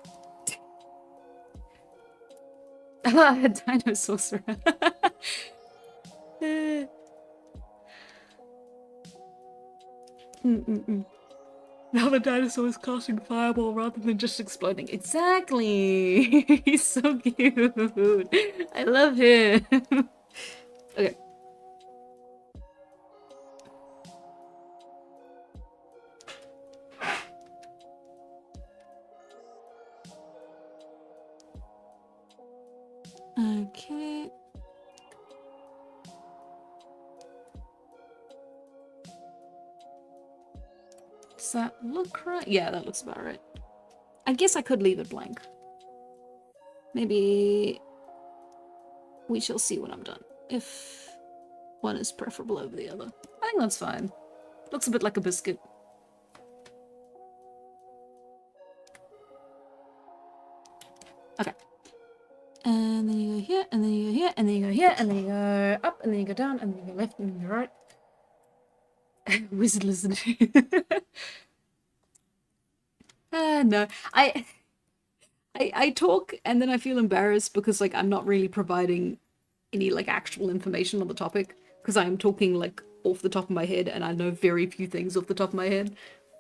Dino sorcerer. Now the dinosaur is casting fireball rather than just exploding. Exactly! He's so cute! I love him! Okay. Okay. Does that look right? Yeah, that looks about right. I guess I could leave it blank. Maybe we shall see when I'm done. If one is preferable over the other. I think that's fine. Looks a bit like a biscuit. Okay. And then you go here, and then you go here, and then you go here, and then you go up, and then you go down, and then you go left, and then you go right. Wizard lizard. No. I talk and then I feel embarrassed because I'm not really providing any actual information on the topic because I am talking off the top of my head and I know very few things off the top of my head.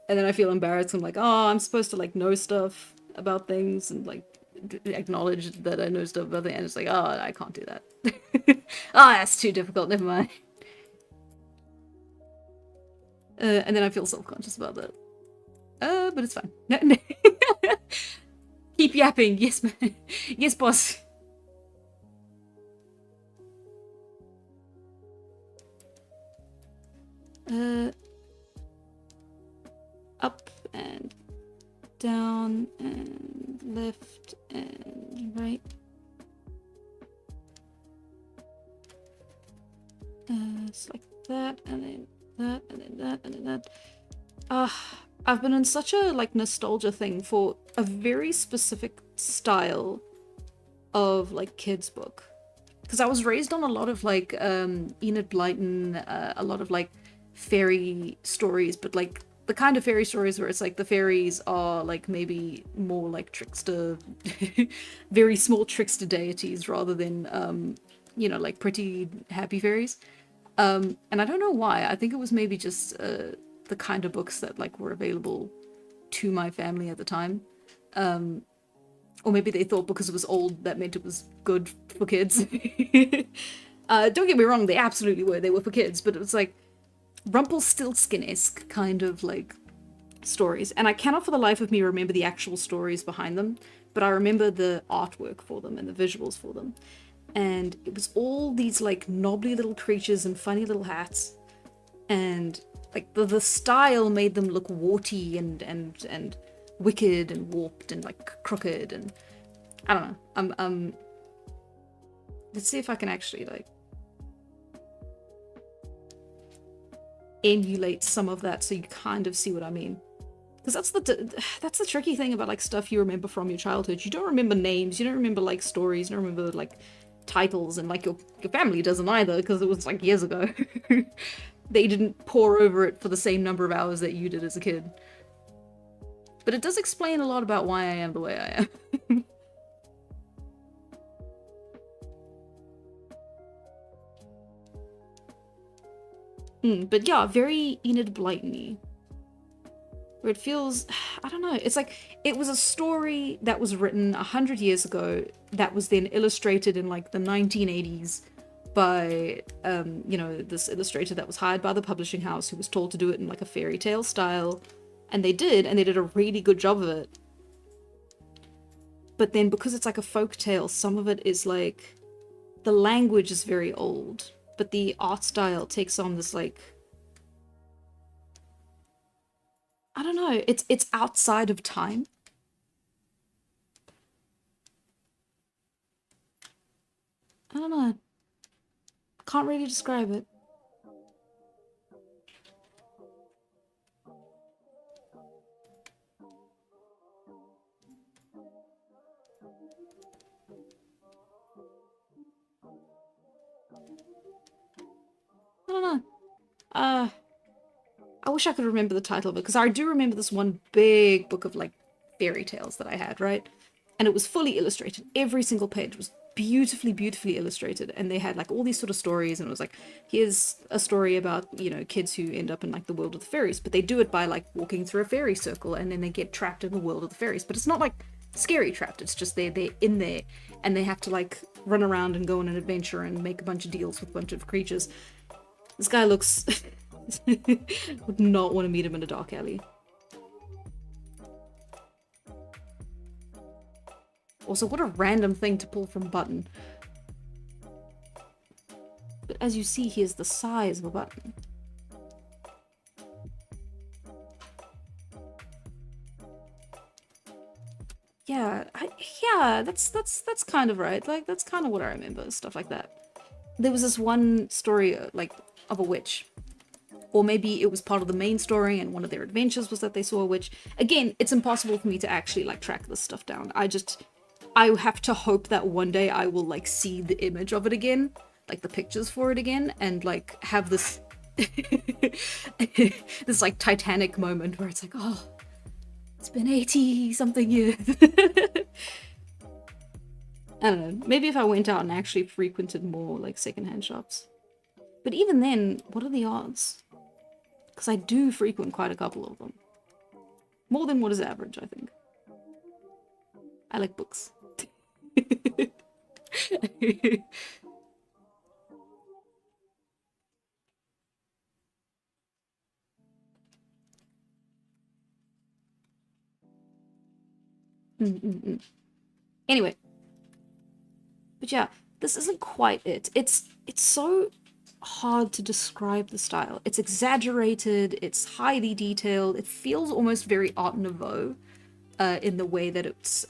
And then I feel embarrassed. I'm like, oh, I'm supposed to know stuff about things and acknowledge that I know stuff about it. And it's like, oh, I can't do that. Oh, that's too difficult. Never mind. And then I feel self-conscious about that. But it's fine. No. Keep yapping. Yes, man. Yes, boss. Up and down and left and right. It's like that and then that and then that and then that. I've been in such a nostalgia thing for a very specific style of kids book. because I was raised on a lot of like Enid Blyton, a lot of like fairy stories, but like the kind of fairy stories where it's like the fairies are like maybe more like trickster, very small trickster deities rather than you know, like pretty happy fairies. And I don't know why. I think it was maybe just the kind of books that like were available to my family at the time. Or maybe they thought because it was old that meant it was good for kids. Don't get me wrong, they absolutely were. They were for kids, but it was like Rumpelstiltskin-esque kind of like stories. And I cannot for the life of me remember the actual stories behind them, but I remember the artwork for them and the visuals for them. And it was all these like knobbly little creatures and funny little hats. And like the style made them look warty and wicked and warped and like crooked, and I don't know. Let's see if I can actually like emulate some of that so you kind of see what I mean. Because that's the tricky thing about like stuff you remember from your childhood. You don't remember names, you don't remember like stories, you don't remember like titles, and like your family doesn't either because it was like years ago. They didn't pore over it for the same number of hours that you did as a kid. But it does explain a lot about why I am the way I am. But yeah, very Enid Blyton-y. Where it feels, I don't know, it's like it was a story that was written 100 years ago that was then illustrated in like the 1980s by, you know, this illustrator that was hired by the publishing house who was told to do it in like a fairy tale style. And they did a really good job of it. But then because it's like a folk tale, some of it is like, the language is very old, but the art style takes on this like, I don't know, it's outside of time. I don't know. Can't really describe it. I don't know. I wish I could remember the title of it, because I do remember this one big book of like fairy tales that I had, right? And it was fully illustrated. Every single page was beautifully, beautifully illustrated. And they had like all these sort of stories, and it was like, here's a story about, you know, kids who end up in like the world of the fairies, but they do it by like walking through a fairy circle and then they get trapped in the world of the fairies. But it's not like scary trapped, it's just they're in there and they have to like run around and go on an adventure and make a bunch of deals with a bunch of creatures. This guy looks would not want to meet him in a dark alley. Also, what a random thing to pull from button. But as you see, here's the size of a button. Yeah, yeah, that's kind of right. Like, that's kind of what I remember, stuff like that. There was this one story, like, of a witch. Or maybe it was part of the main story and one of their adventures was that they saw a witch. Again, it's impossible for me to actually, like, track this stuff down. I have to hope that one day I will, like, see the image of it again, like, the pictures for it again, and, like, have this, this, like, Titanic moment where it's like, oh, it's been 80-something years. I don't know, maybe if I went out and actually frequented more, like, secondhand shops. But even then, what are the odds? Because I do frequent quite a couple of them. More than what is average, I think. I like books. Anyway. But yeah, this isn't quite it. It's so hard to describe the style. It's exaggerated, it's highly detailed, it feels almost very Art Nouveau in the way that it's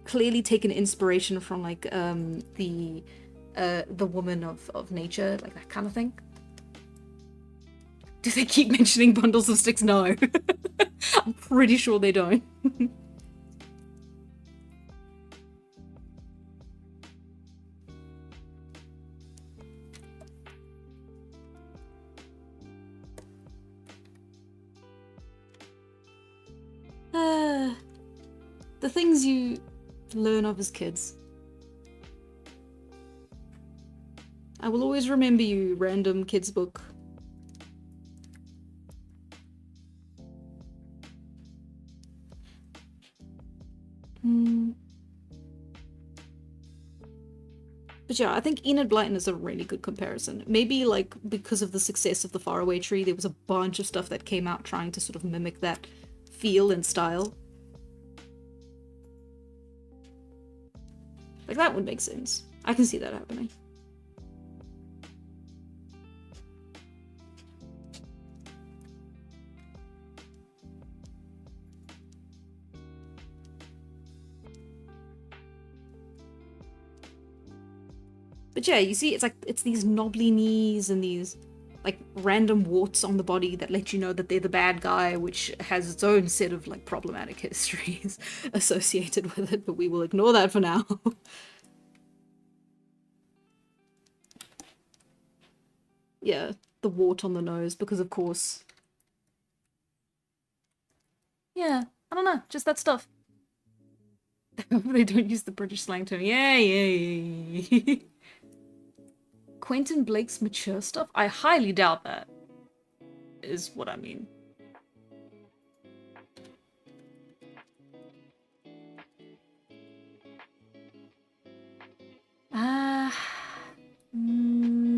clearly taken inspiration from like the woman of nature, like that kind of thing. Do they keep mentioning bundles of sticks? No. I'm pretty sure they don't. The things you learn of as kids. I will always remember you, random kids book. But yeah, I think Enid Blyton is a really good comparison. Maybe like because of the success of the Faraway Tree, there was a bunch of stuff that came out trying to sort of mimic that feel and style. Like that would make sense. I can see that happening. But yeah, you see, it's like, it's these knobbly knees and these like random warts on the body that let you know that they're the bad guy, which has its own set of like problematic histories associated with it, but we will ignore that for now. Yeah, the wart on the nose, because of course. Yeah, I don't know, just that stuff. They don't use the British slang term. Yeah. Quentin Blake's mature stuff? I highly doubt that, is what I mean.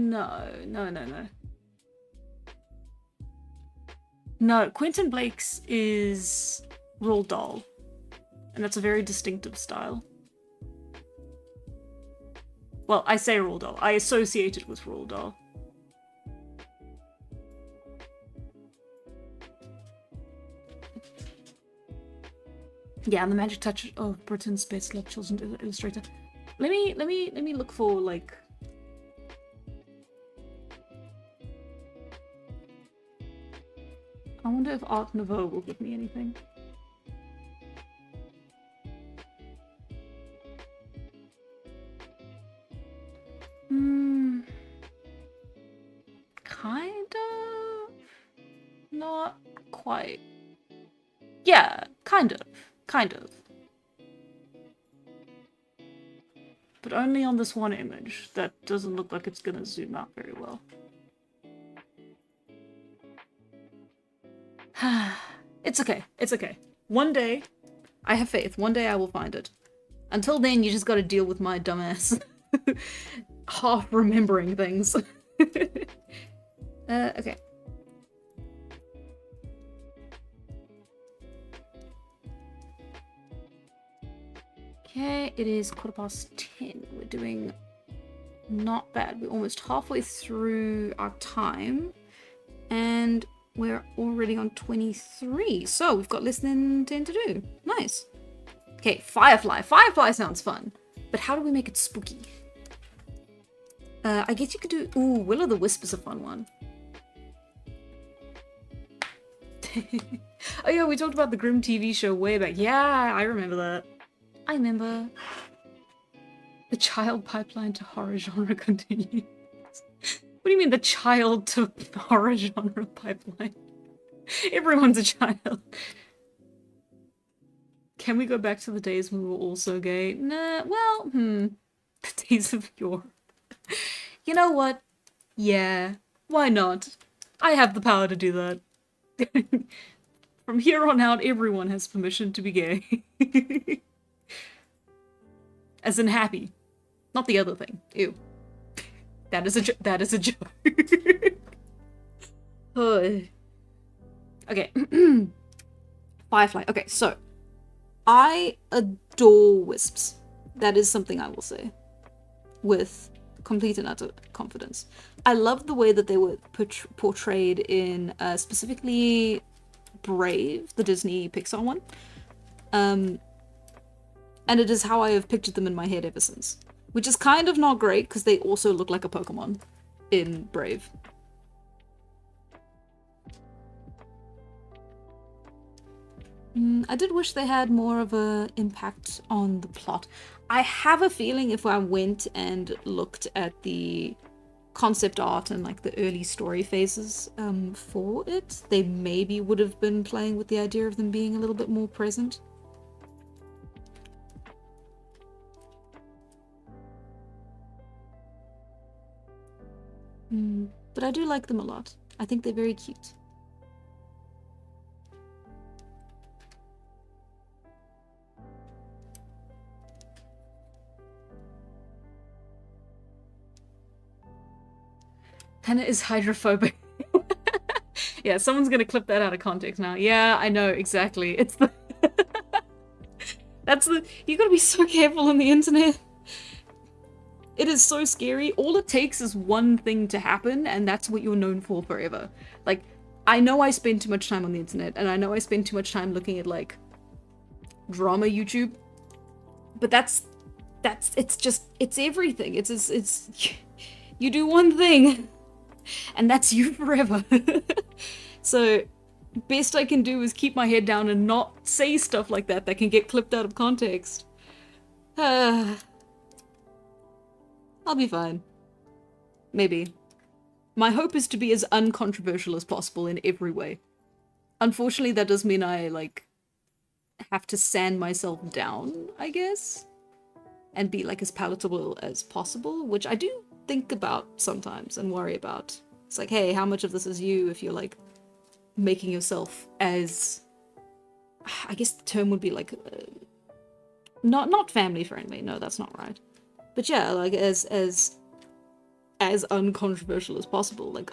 No. No, Quentin Blake's is Roald Dahl, and that's a very distinctive style. Well, I say Roald Dahl. I associate it with Roald Dahl. Yeah, and the magic touch of Britain's best loved children's illustrator. Let me look for like. I wonder if Art Nouveau will give me anything. Kind of? Not quite. Yeah, kind of. But only on this one image that doesn't look like it's gonna zoom out very well. It's okay. One day, I have faith, one day I will find it. Until then, you just gotta deal with my dumbass half remembering things. Okay. Okay, it is 10:15. We're doing not bad. We're almost halfway through our time, and we're already on 23, so we've got less than 10 to do. Nice. Okay, Firefly. Firefly sounds fun, but how do we make it spooky? I guess you could do... Ooh, Will o' the Wisp is a fun one. Oh yeah, we talked about the Grimm TV show way back. Yeah, I remember that. I remember. The child pipeline to horror genre continues. What do you mean the child to horror genre pipeline? Everyone's a child. Can we go back to the days when we were all so gay? Nah, well, The days of yore. You know what? Yeah, why not? I have the power to do that. From here on out, everyone has permission to be gay. As in happy. Not the other thing. Ew. That is a joke. Okay. Firefly. Okay, so I adore wisps. That is something I will say with complete and utter confidence. I love the way that they were portrayed in specifically Brave, the Disney Pixar one. And it is how I have pictured them in my head ever since. Which is kind of not great, because they also look like a Pokemon in Brave. I did wish they had more of an impact on the plot. I have a feeling if I went and looked at the concept art and like the early story phases for it, they maybe would have been playing with the idea of them being a little bit more present. But I do like them a lot. I think they're very cute. Hannah is hydrophobic. Yeah, someone's gonna clip that out of context now. Yeah, I know, exactly. It's the... That's the... You gotta be so careful on the internet. It is so scary. All it takes is one thing to happen, and that's what you're known for forever. Like, I know I spend too much time on the internet, and I know I spend too much time looking at, like, drama YouTube. But it's just, it's everything. It's you do one thing, and that's you forever. So, best I can do is keep my head down and not say stuff like that can get clipped out of context. I'll be fine. Maybe. My hope is to be as uncontroversial as possible in every way. Unfortunately, that does mean I, like, have to sand myself down, I guess, and be, like, as palatable as possible, which I do think about sometimes and worry about. It's like, hey, how much of this is you if you're, like, making yourself as... I guess the term would be, like, not family-friendly. No, that's not right. But yeah, like, as uncontroversial as possible. Like,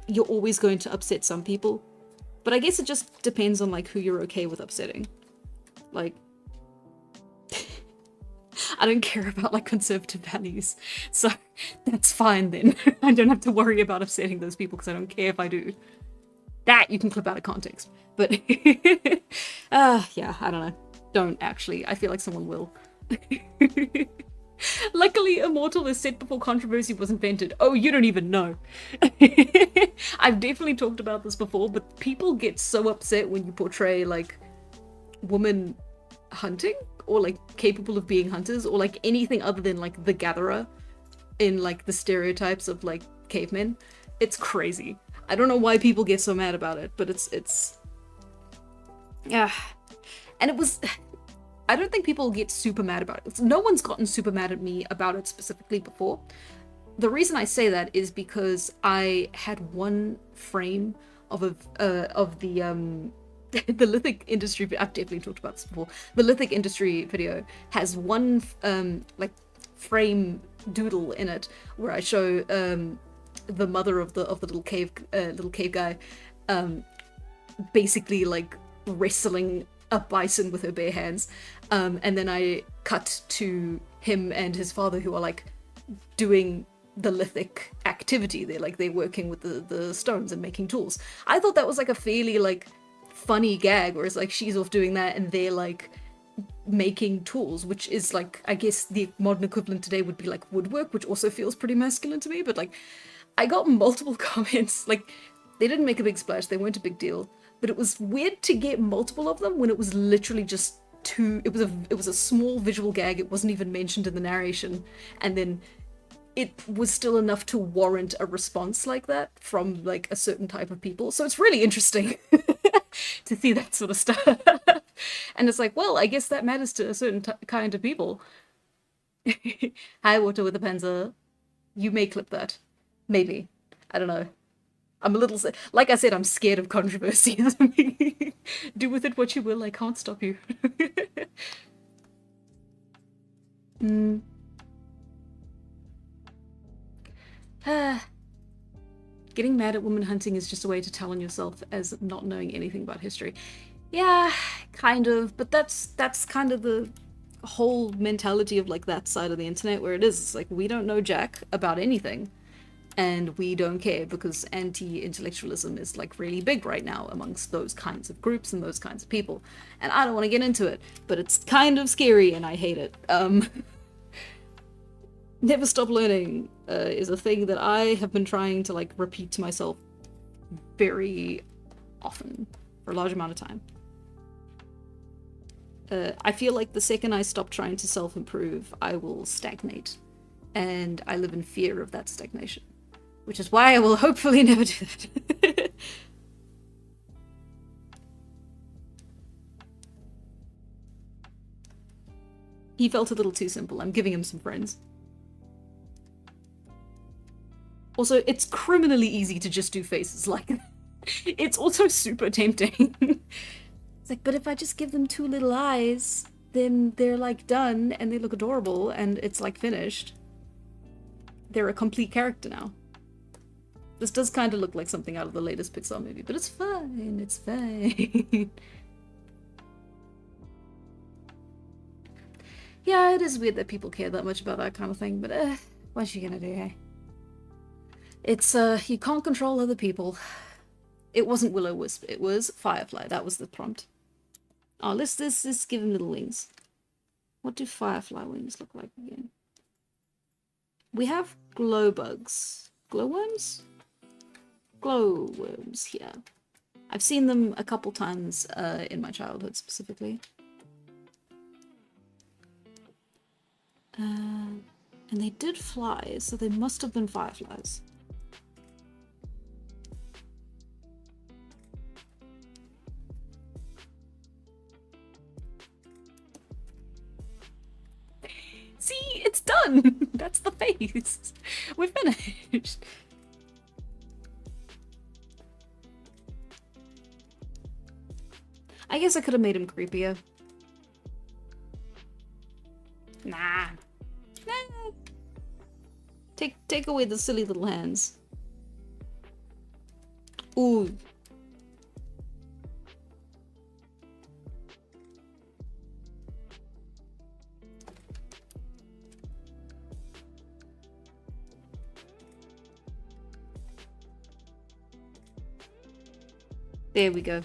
you're always going to upset some people. But I guess it just depends on, like, who you're okay with upsetting. Like, I don't care about, like, conservative values. So, that's fine then. I don't have to worry about upsetting those people because I don't care if I do. That you can clip out of context. But, yeah, I don't know. Don't, actually. I feel like someone will. Luckily, Immortal is set before controversy was invented. Oh, you don't even know. I've definitely talked about this before, but people get so upset when you portray, like, women hunting, or, like, capable of being hunters, or, like, anything other than, like, the gatherer in, like, the stereotypes of, like, cavemen. It's crazy. I don't know why people get so mad about it, but it's... Yeah. And it was... I don't think people get super mad about it. No one's gotten super mad at me about it specifically before. The reason I say that is because I had one frame of the the lithic industry. I've definitely talked about this before. The lithic industry video has one like frame doodle in it where I show the mother of the little cave guy basically like wrestling a bison with her bare hands, and then I cut to him and his father who are like doing the lithic activity. They're working with the stones and making tools. I thought that was like a fairly like funny gag, where it's like she's off doing that and they're like making tools, which is like, I guess the modern equivalent today would be like woodwork, which also feels pretty masculine to me. But like, I got multiple comments. Like, they didn't make a big splash, they weren't a big deal, but it was weird to get multiple of them when it was literally just two. It was a small visual gag. It wasn't even mentioned in the narration, and then it was still enough to warrant a response like that from like a certain type of people. So it's really interesting to see that sort of stuff. And it's like, well, I guess that matters to a certain kind of people. Hi, Water with a Panzer. You may clip that. Maybe. I don't know. I'm a little... Like I said, I'm scared of controversy. Do with it what you will. I can't stop you. Getting mad at women hunting is just a way to tell on yourself as not knowing anything about history. Yeah, kind of, but that's kind of the whole mentality of like that side of the internet, where it is, it's like, we don't know jack about anything, and we don't care because anti-intellectualism is like really big right now amongst those kinds of groups and those kinds of people, and I don't want to get into it, but it's kind of scary and I hate it. Never stop learning is a thing that I have been trying to like repeat to myself very often for a large amount of time. I feel like the second I stop trying to self-improve, I will stagnate, and I live in fear of that stagnation. Which is why I will hopefully never do that. He felt a little too simple. I'm giving him some friends. Also, it's criminally easy to just do faces like that. It's also super tempting. It's like, but if I just give them 2 little eyes, then they're like done and they look adorable and it's like finished. They're a complete character now. This does kind of look like something out of the latest Pixar movie, but it's fine. It's fine. Yeah, it is weird that people care that much about that kind of thing, but what's you gonna do, hey? It's, you can't control other people. It wasn't Will-O-Wisp, it was Firefly. That was the prompt. Oh, let's give him little wings. What do firefly wings look like again? We have glow bugs. Glowworms? Glowworms here. I've seen them a couple times in my childhood specifically. And they did fly, so they must have been fireflies. See, it's done! That's the face! We're finished! I guess I could have made him creepier. Nah. Nah. Take away the silly little hands. Ooh. There we go.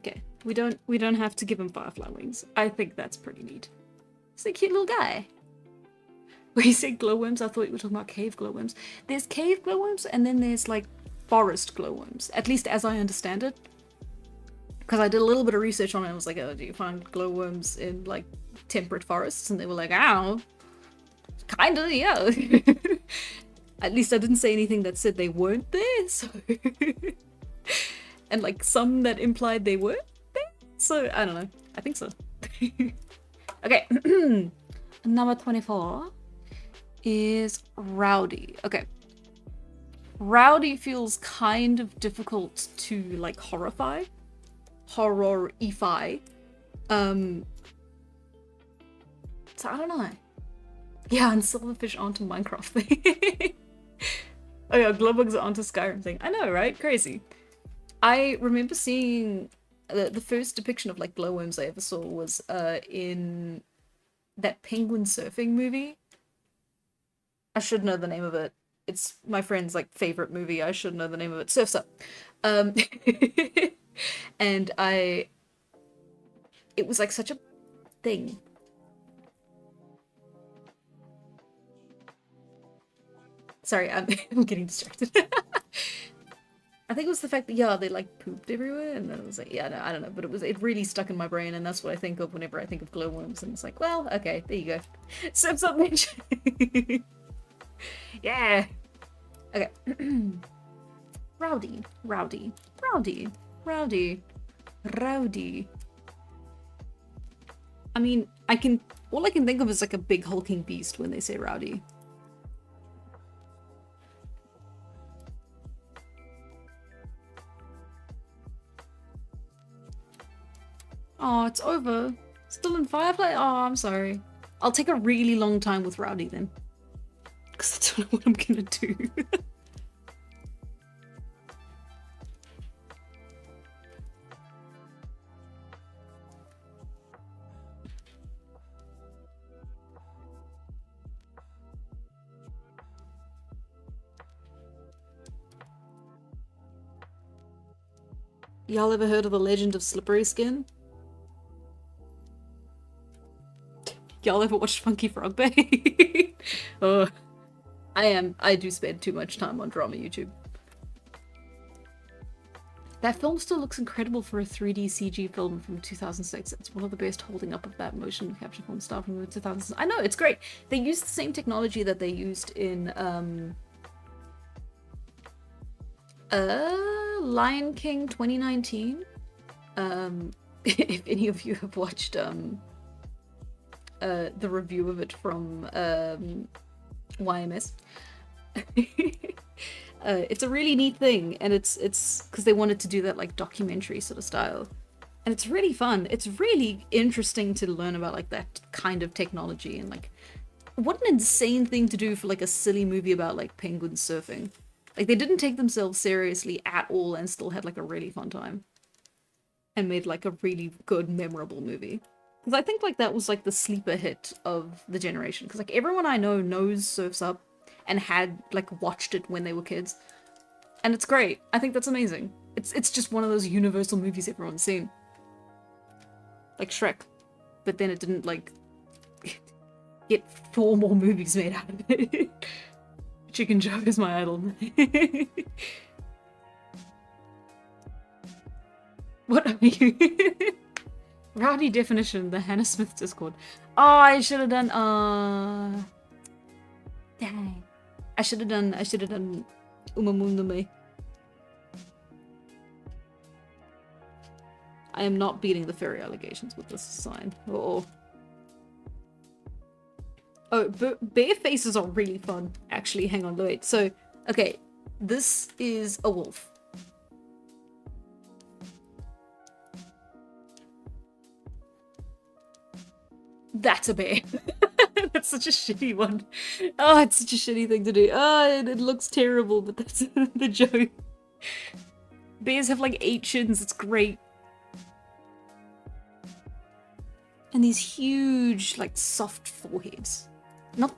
Okay, we don't have to give him firefly wings. I think that's pretty neat. He's a cute little guy. When you say glowworms, I thought you were talking about cave glowworms. There's cave glowworms, and then there's like forest glowworms. At least as I understand it. Because I did a little bit of research on it. I was like, oh, do you find glowworms in like temperate forests? And they were like, I don't know. Kinda, yeah. At least I didn't say anything that said they weren't there, so... And like some that implied they were there, so I don't know. I think so. Okay. Number 24 is Rowdy. Okay. Rowdy feels kind of difficult to like horrify. Horrorify. So I don't know. Yeah, and silverfish aren't a Minecraft thing. Oh yeah, glowbugs aren't a Skyrim thing. I know, right? Crazy. I remember seeing the first depiction of like glowworms I ever saw was in that penguin surfing movie. I should know the name of it. It's my friend's like favorite movie. I should know the name of it. Surf's Up. And it was like such a thing. Sorry, I'm getting distracted. I think it was the fact that, yeah, they like pooped everywhere, and then it was like, yeah, no, I don't know, but it really stuck in my brain, and that's what I think of whenever I think of glowworms, and it's like, well, okay, there you go. Surf's Up Ninja. Yeah. Okay. Rowdy, Rowdy, Rowdy, Rowdy, Rowdy. I mean, all I can think of is like a big hulking beast when they say Rowdy. Oh, it's over. Still in Firefly? Oh, I'm sorry. I'll take a really long time with Rowdy then. Because I don't know what I'm gonna do. Y'all ever heard of the legend of Slippery Skin? Y'all ever watched Funky Frog Bay? Oh, I do spend too much time on drama YouTube. That film still looks incredible for a 3D CG film from 2006. It's one of the best holding up of that motion capture film stuff from 2000. I know, it's great. They used the same technology that they used in Lion King 2019. If any of you have watched the review of it from YMS. It's a really neat thing, and it's because they wanted to do that like documentary sort of style, and it's really fun. It's really interesting to learn about like that kind of technology, and like what an insane thing to do for like a silly movie about like penguins surfing. Like they didn't take themselves seriously at all and still had like a really fun time and made like a really good memorable movie. Because I think like that was like the sleeper hit of the generation, because like everyone I know knows Surf's Up and had like watched it when they were kids, and it's great. I think that's amazing. It's just one of those universal movies everyone's seen, like Shrek, but then it didn't like get 4 more movies made out of it. Chicken Joe is my idol. What are you? Rowdy definition, the Hannah Smith Discord. Oh, I should have done dang. I should have done Umamundume. I am not beating the fairy allegations with this sign. Oh. Oh, bear faces are really fun. Actually, hang on, wait. So, okay, this is a wolf. That's a bear. That's such a shitty one. Oh, it's such a shitty thing to do. Oh, it looks terrible, but that's the joke. Bears have like 8 chins. It's great. And these huge, like, soft foreheads.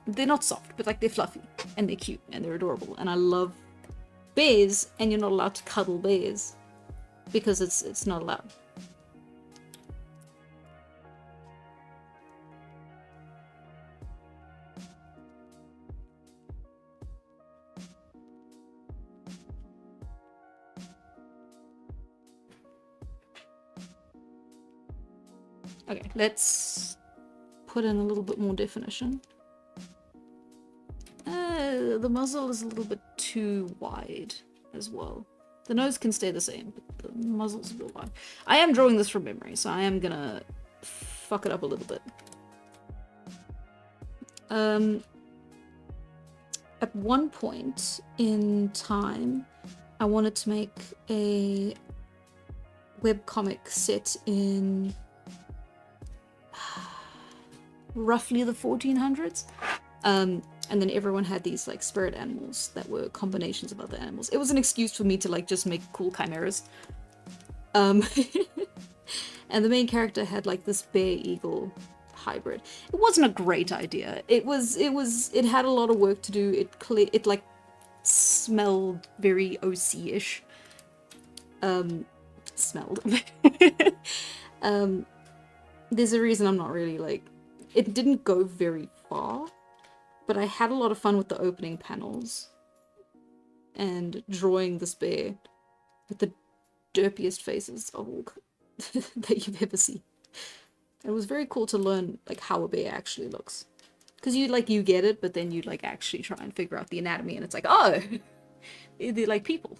They're not soft, but like they're fluffy and they're cute and they're adorable. And I love bears, and you're not allowed to cuddle bears because it's not allowed. Okay, let's put in a little bit more definition. The muzzle is a little bit too wide as well. The nose can stay the same, but the muzzle's a bit wide. I am drawing this from memory, so I am gonna fuck it up a little bit. At one point in time, I wanted to make a webcomic set in roughly the 1400s. And then everyone had these like spirit animals that were combinations of other animals. It was an excuse for me to like just make cool chimeras. And the main character had like this bear eagle hybrid. It wasn't a great idea. It had a lot of work to do. It like smelled very OC-ish. Smelled. There's a reason I'm not really like, it didn't go very far, but I had a lot of fun with the opening panels and drawing this bear with the derpiest faces of all that you've ever seen. It was very cool to learn like how a bear actually looks, because you get it, but then you like actually try and figure out the anatomy, and it's like, oh, they're like people.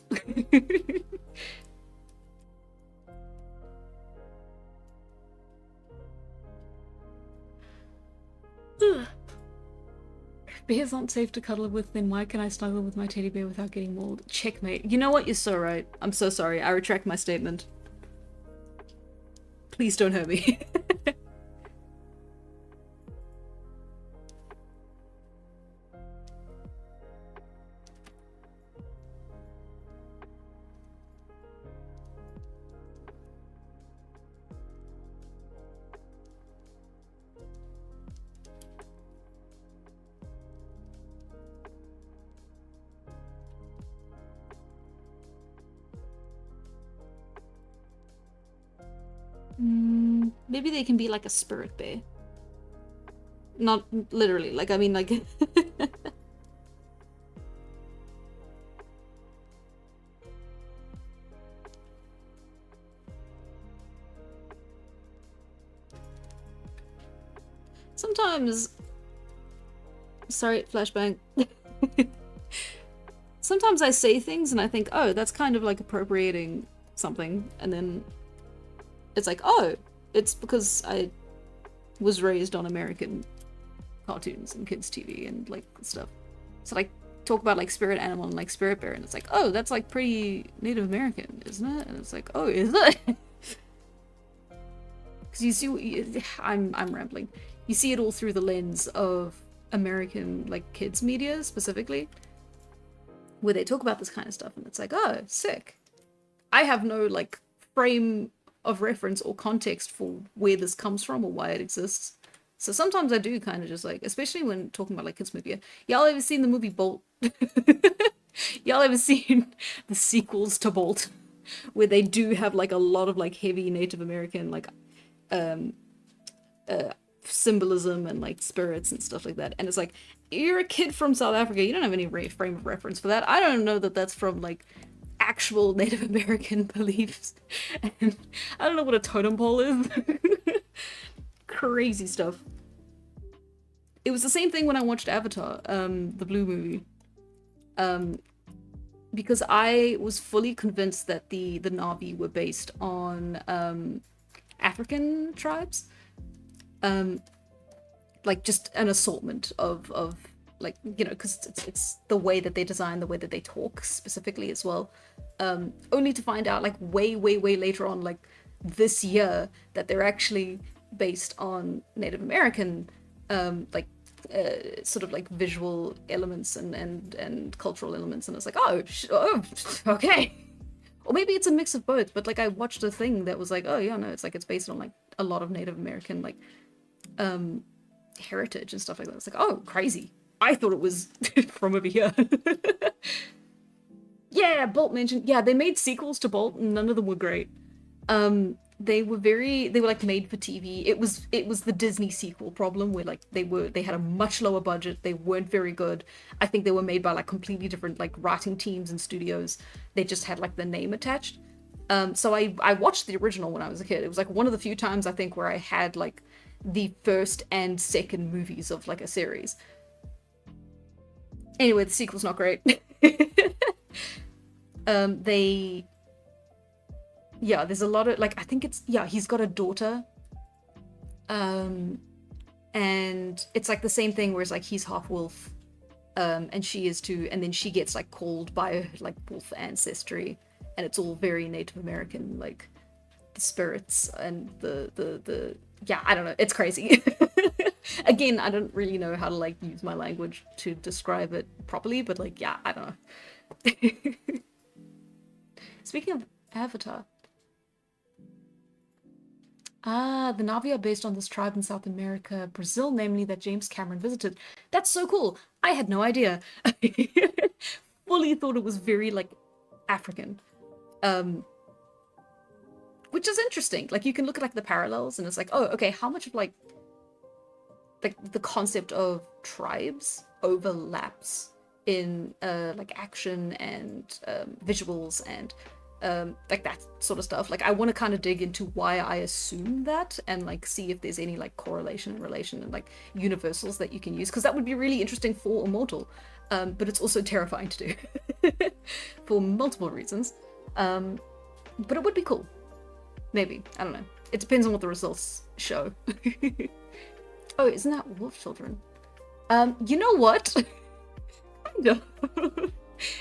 Bears aren't safe to cuddle with, then why can I snuggle with my teddy bear without getting mauled? Checkmate. You know what? You're so right. I'm so sorry. I retract my statement. Please don't hurt me. Maybe they can be like a spirit bear. Not literally, like, I mean, like... sometimes, sorry, flashbang. Sometimes I say things and I think, oh, that's kind of like appropriating something, and then it's like, oh, it's because I was raised on American cartoons and kids TV and like stuff. So like talk about like spirit animal and like spirit bear, and it's like, oh, that's like pretty Native American, isn't it? And it's like, oh, is it? Because you see, I'm rambling. You see it all through the lens of American like kids media specifically, where they talk about this kind of stuff, and it's like, oh, sick. I have no like frame of reference or context for where this comes from or why it exists. So sometimes I do kind of just like, especially when talking about like kids media. Y'all ever seen the movie Bolt? Y'all ever seen the sequels to Bolt, where they do have like a lot of like heavy Native American like symbolism and like spirits and stuff like that? And it's like, you're a kid from South Africa, you don't have any frame of reference for that. I don't know that that's from like actual Native American beliefs, and I don't know what a totem pole is. Crazy stuff. It was the same thing when I watched Avatar, the Blue movie, because I was fully convinced that the Na'vi were based on African tribes, like just an assortment of like, you know, because it's the way that they design, the way that they talk specifically as well, only to find out like way later on, like this year, that they're actually based on Native American sort of like visual elements and cultural elements. And it's like, oh, okay. Or maybe it's a mix of both, but like I watched a thing that was like, oh yeah, no, it's like it's based on like a lot of Native American like heritage and stuff like that. It's like, oh, crazy. I thought it was from over here. Yeah, Bolt mentioned, yeah, they made sequels to Bolt and none of them were great. They were like made for TV. It was the Disney sequel problem, where like they had a much lower budget. They weren't very good. I think they were made by like completely different like writing teams and studios. They just had like the name attached. So I watched the original when I was a kid. It was like one of the few times I think where I had like the first and second movies of like a series. Anyway, the sequel's not great. Yeah, there's a lot of like, I think it's, yeah, he's got a daughter, and it's like the same thing where it's like he's half wolf, and she is too, and then she gets like called by like wolf ancestry, and it's all very Native American, like the spirits and the yeah, I don't know, it's crazy. Again, I don't really know how to like use my language to describe it properly, but like, yeah, I don't know. Speaking of Avatar, the Na'vi are based on this tribe in South America, Brazil, namely, that James Cameron visited. That's so cool. I had no idea. Fully thought it was very like African. Which is interesting. Like you can look at like the parallels and it's like, oh, okay, how much of like the concept of tribes overlaps in like action and visuals and like that sort of stuff. Like I want to kind of dig into why I assume that and like see if there's any like correlation and relation and like universals that you can use, because that would be really interesting for Immortal, but it's also terrifying to do for multiple reasons, but it would be cool. Maybe, I don't know, it depends on what the results show. Oh, isn't that Wolf Children? You know what? Kind of.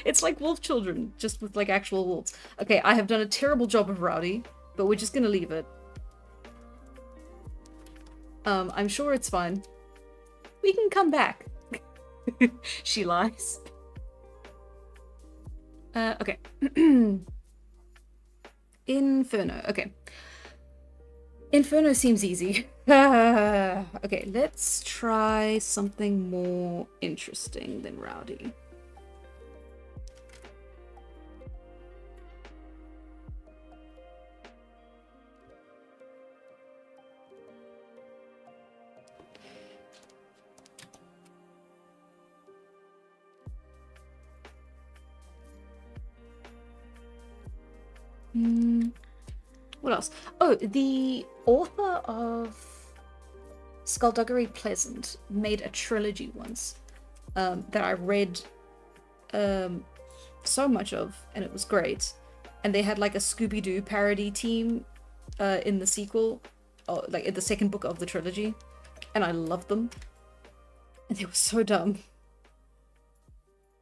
It's like Wolf Children, just with like actual wolves. Okay, I have done a terrible job of Rowdy, but we're just gonna leave it. I'm sure it's fine. We can come back. She lies. Okay. Inferno, okay. Inferno seems easy. Okay, let's try something more interesting than Rowdy. What else? Oh, the author of Skullduggery Pleasant made a trilogy once that I read so much of, and it was great. And they had like a Scooby-Doo parody team in the sequel, like in the second book of the trilogy, and I loved them. And they were so dumb.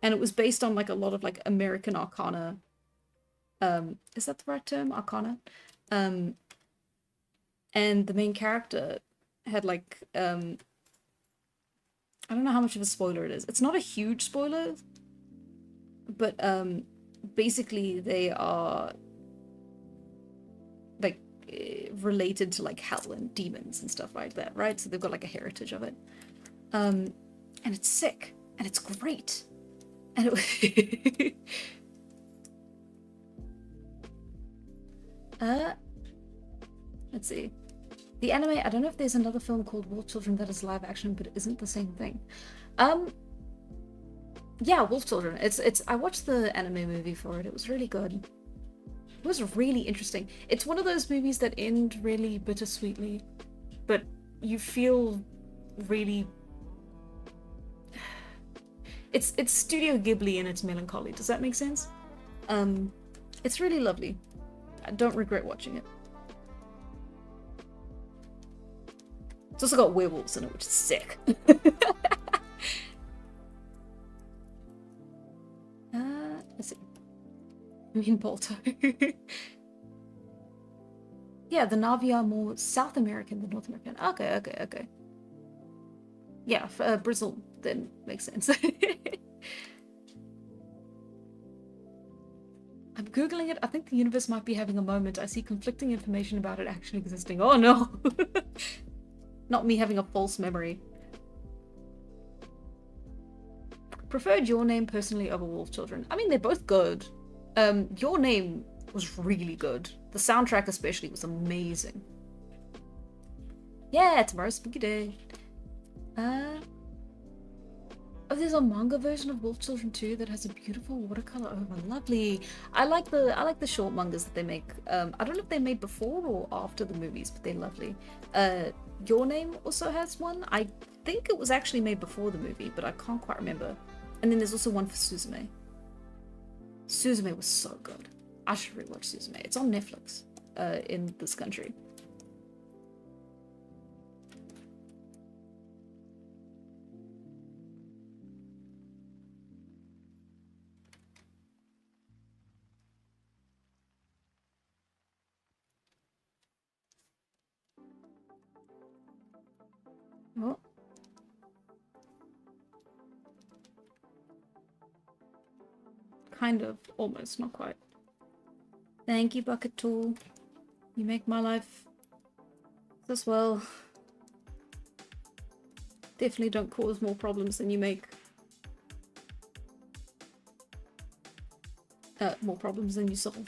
And it was based on like a lot of like American arcana. Is that the right term? Arcana? And the main character had like I don't know how much of a spoiler it is. It's not a huge spoiler, but basically they are like related to like hell and demons and stuff like that, right? So they've got like a heritage of it. And it's sick and it's great. And it let's see. The anime, I don't know if there's another film called Wolf Children that is live action, but it isn't the same thing. Yeah, Wolf Children. It's I watched the anime movie for it. It was really good. It was really interesting. It's one of those movies that end really bittersweetly, but you feel really it's Studio Ghibli in its melancholy. Does that make sense? It's really lovely. I don't regret watching it. It's also got werewolves in it, which is sick. Let's see. I mean, Balto. Yeah, the Na'vi are more South American than North American. Okay. Yeah, Brazil then makes sense. I'm Googling it. I think the universe might be having a moment. I see conflicting information about it actually existing. Oh no! Not me having a false memory. Preferred Your Name personally over Wolf Children. I mean, they're both good. Your Name was really good. The soundtrack especially was amazing. Yeah, tomorrow's spooky day. Oh, there's a manga version of Wolf Children too that has a beautiful watercolor over. Lovely. I like the short mangas that they make. I don't know if they're made before or after the movies, but they're lovely. Your Name also has one. I think it was actually made before the movie, but I can't quite remember. And then there's also one for Suzume. Suzume was so good. I should rewatch Suzume. It's on Netflix in this country. Oh. Kind of, almost, not quite. Thank you, Bucket Tool. You make my life as well. Definitely don't cause more problems than you make. More problems than you solve.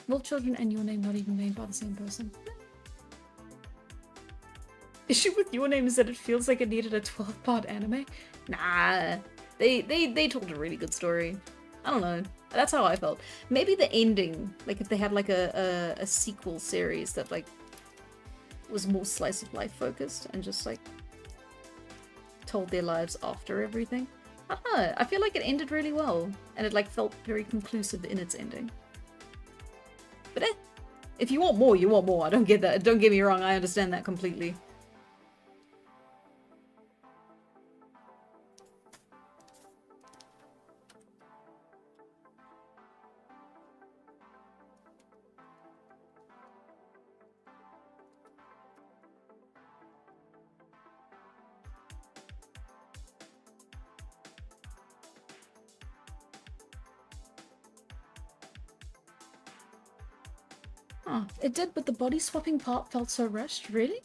Wolf Children and Your Name not even made by the same person. Issue with Your Name is that it feels like it needed a 12-part anime. Nah, they told a really good story. I don't know. That's how I felt. Maybe the ending, like if they had like a sequel series that like was more slice of life focused and just like told their lives after everything. I don't know. I feel like it ended really well and it like felt very conclusive in its ending. But if you want more, you want more. I don't get that. Don't get me wrong. I understand that completely. Huh, it did, but the body swapping part felt so rushed. Really?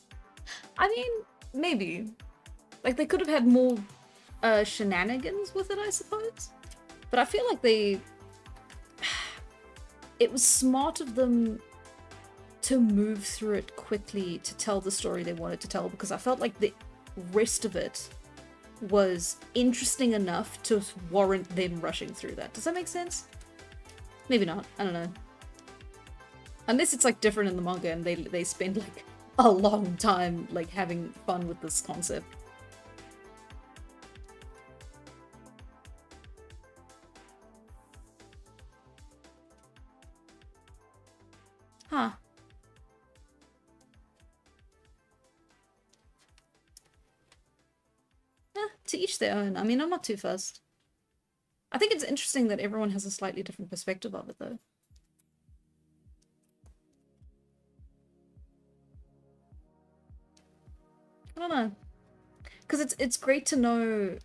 I mean, maybe. Like, they could have had more shenanigans with it, I suppose. But I feel like they... It was smart of them to move through it quickly to tell the story they wanted to tell, because I felt like the rest of it was interesting enough to warrant them rushing through that. Does that make sense? Maybe not. I don't know. Unless it's like different in the manga and they spend like a long time like having fun with this concept. Huh. To each their own. I mean, I'm not too fussed. I think it's interesting that everyone has a slightly different perspective of it, though. I don't know. Because it's great to know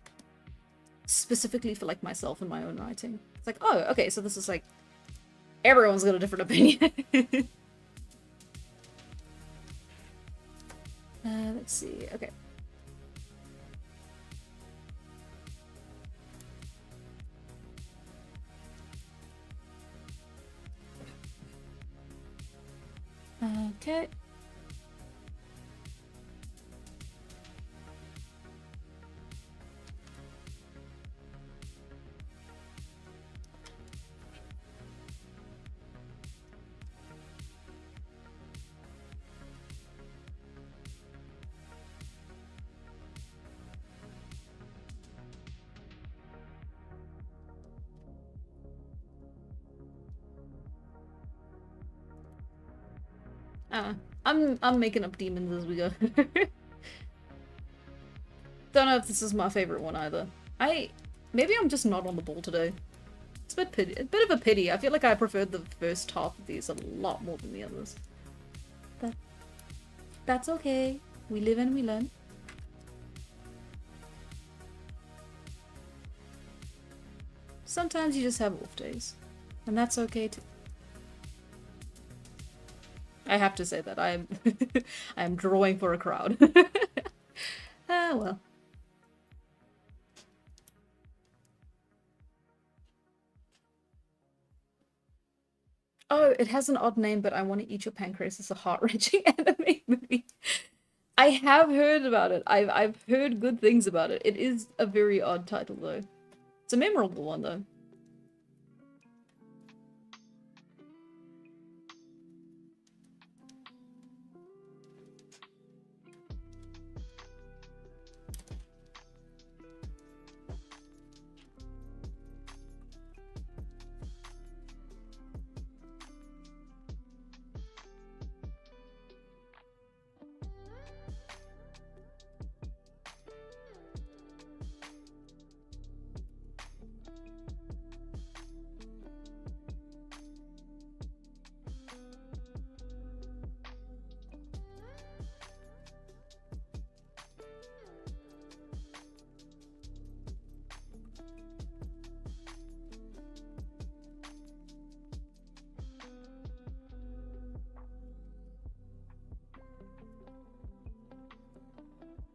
specifically for like myself and my own writing. It's like, oh, okay, so this is like everyone's got a different opinion. Let's see. Okay. Okay. I'm making up demons as we go. Don't know if this is my favorite one either. Maybe I'm just not on the ball today. It's a bit of a pity. I feel like I preferred the first half of these a lot more than the others. But that's okay. We live and we learn. Sometimes you just have off days. And that's okay too. I have to say that I am I am drawing for a crowd. Ah, well. Oh, it has an odd name, but I Want to Eat Your Pancreas is a heart-wrenching anime movie. I have heard about it. I've heard good things about it. It is a very odd title though. It's a memorable one though.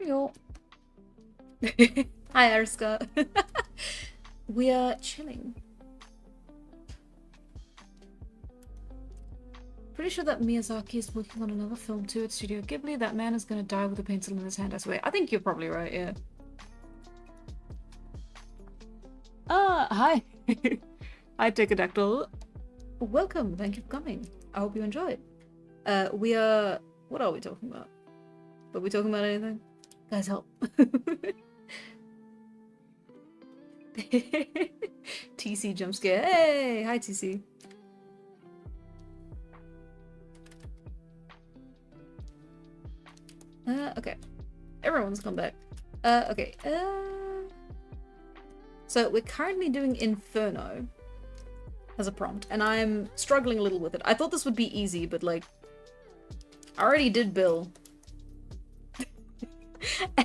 Yo. Hi, Ariska. We are chilling. Pretty sure that Miyazaki is working on another film too at Studio Ghibli. That man is gonna die with a pencil in his hand, I swear. I think you're probably right, yeah. Hi. Hi, Pterodactyl. Welcome, thank you for coming. I hope you enjoy it. We are... What are we talking about? Are we talking about anything? Guys, help. TC jump scare. Hey! Hi, TC. Okay. Everyone's come back. Okay. So we're currently doing Inferno as a prompt, and I'm struggling a little with it. I thought this would be easy, but like, I already did Bill.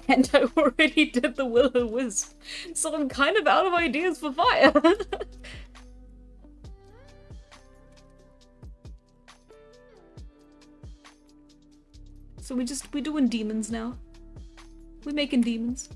And I already did the Will-O-Wisp, so I'm kind of out of ideas for fire. So we're doing demons now. We're making demons.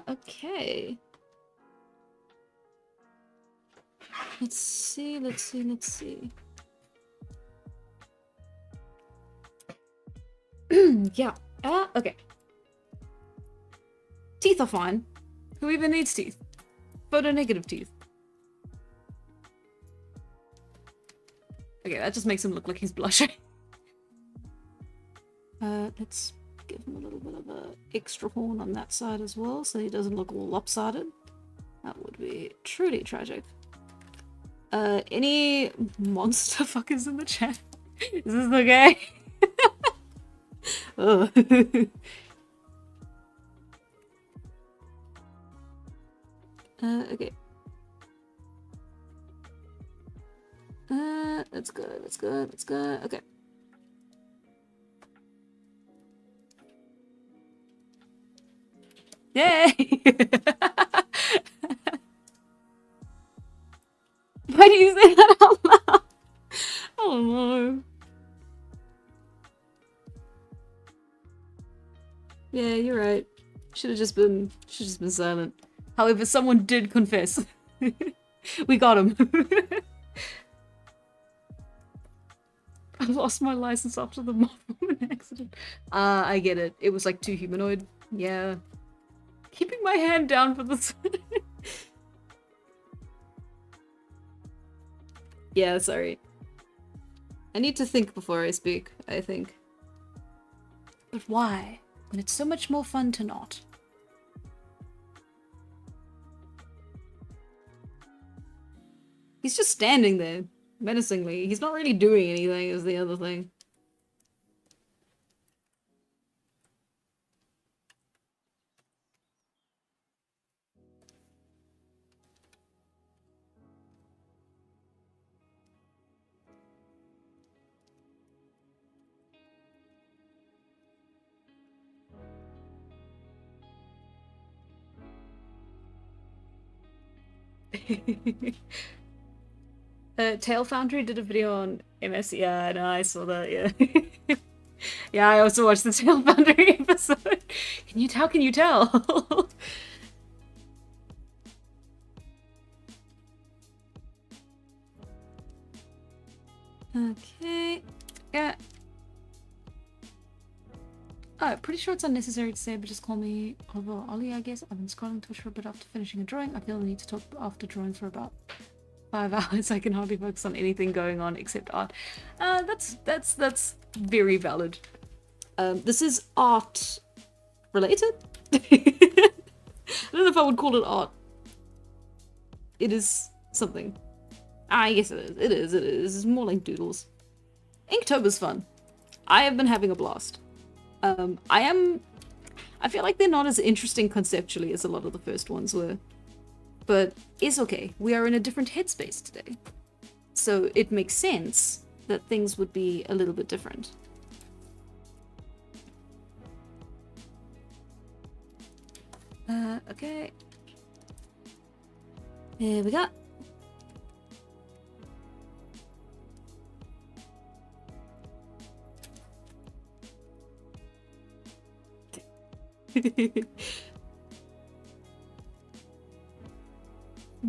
Okay. Let's see. Yeah. Okay. Teeth are fine. Who even needs teeth? Photonegative teeth. Okay, that just makes him look like he's blushing. Let's give him a little bit of a extra horn on that side as well, so he doesn't look all lopsided. That would be truly tragic. Any monster fuckers in the chat? Is this okay? Oh. Okay. That's good. Okay. Yay! Why do you say that out loud? I don't know. Yeah, you're right. Should have just been silent. However, someone did confess. We got him. I lost my license after the moth woman accident. I get it. It was like too humanoid. Yeah. Keeping my hand down for this. Yeah, sorry. I need to think before I speak, I think. But why? When it's so much more fun to not. He's just standing there, menacingly. He's not really doing anything, is the other thing. Tail Foundry did a video on MS. Yeah, no, I saw that, yeah. Yeah, I also watched the Tail Foundry episode. How can you tell? Okay. Yeah. Oh, pretty sure it's unnecessary to say, but just call me Oliver Ollie, I guess. I've been scrolling Twitch for a bit after finishing a drawing. I feel the need to talk after drawing for about 5 hours. I can hardly focus on anything going on except art. That's very valid. This is art related? I don't know if I would call it art. It is something. Yes, it is. It's more like doodles. Inktober's fun. I have been having a blast. I feel like they're not as interesting conceptually as a lot of the first ones were. But it's okay. We are in a different headspace today. So it makes sense that things would be a little bit different. Okay. Here we go.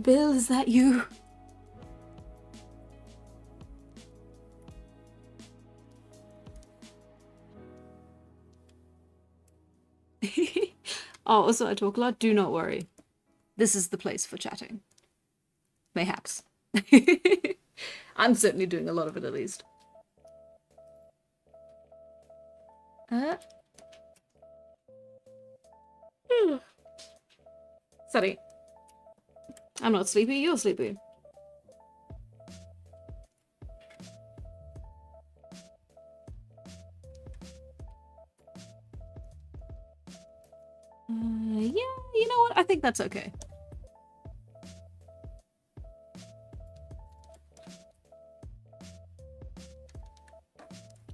Bill, is that you? Oh, also I talk a lot. Do not worry. This is the place for chatting. Mayhaps. I'm certainly doing a lot of it at least. Sorry. I'm not sleepy, you're sleepy. Yeah, you know what? I think that's okay.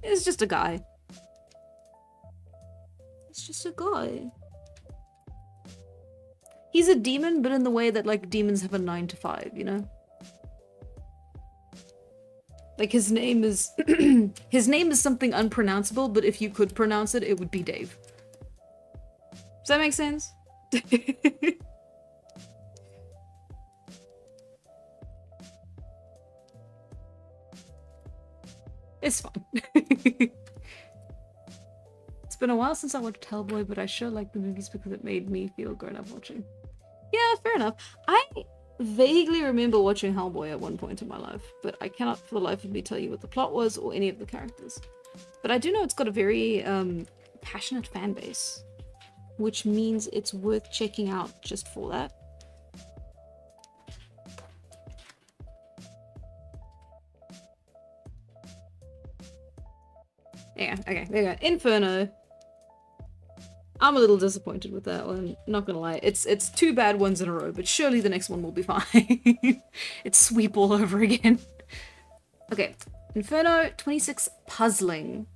It's just a guy. It's just a guy. He's a demon, but in the way that, like, demons have a 9 to 5, you know? Like, his name is... his name is something unpronounceable, but if you could pronounce it, it would be Dave. Does that make sense? It's fun. It's been a while since I watched Hellboy, but I sure like the movies because it made me feel grown up watching. Yeah, fair enough. I vaguely remember watching Hellboy at one point in my life, but I cannot for the life of me tell you what the plot was or any of the characters. But I do know it's got a very passionate fan base, which means it's worth checking out just for that. Yeah, okay, there you go. Inferno. I'm a little disappointed with that one, not gonna lie. It's 2 bad ones in a row, but surely the next one will be fine. It's sweep all over again. Okay, Inferno 26 puzzling,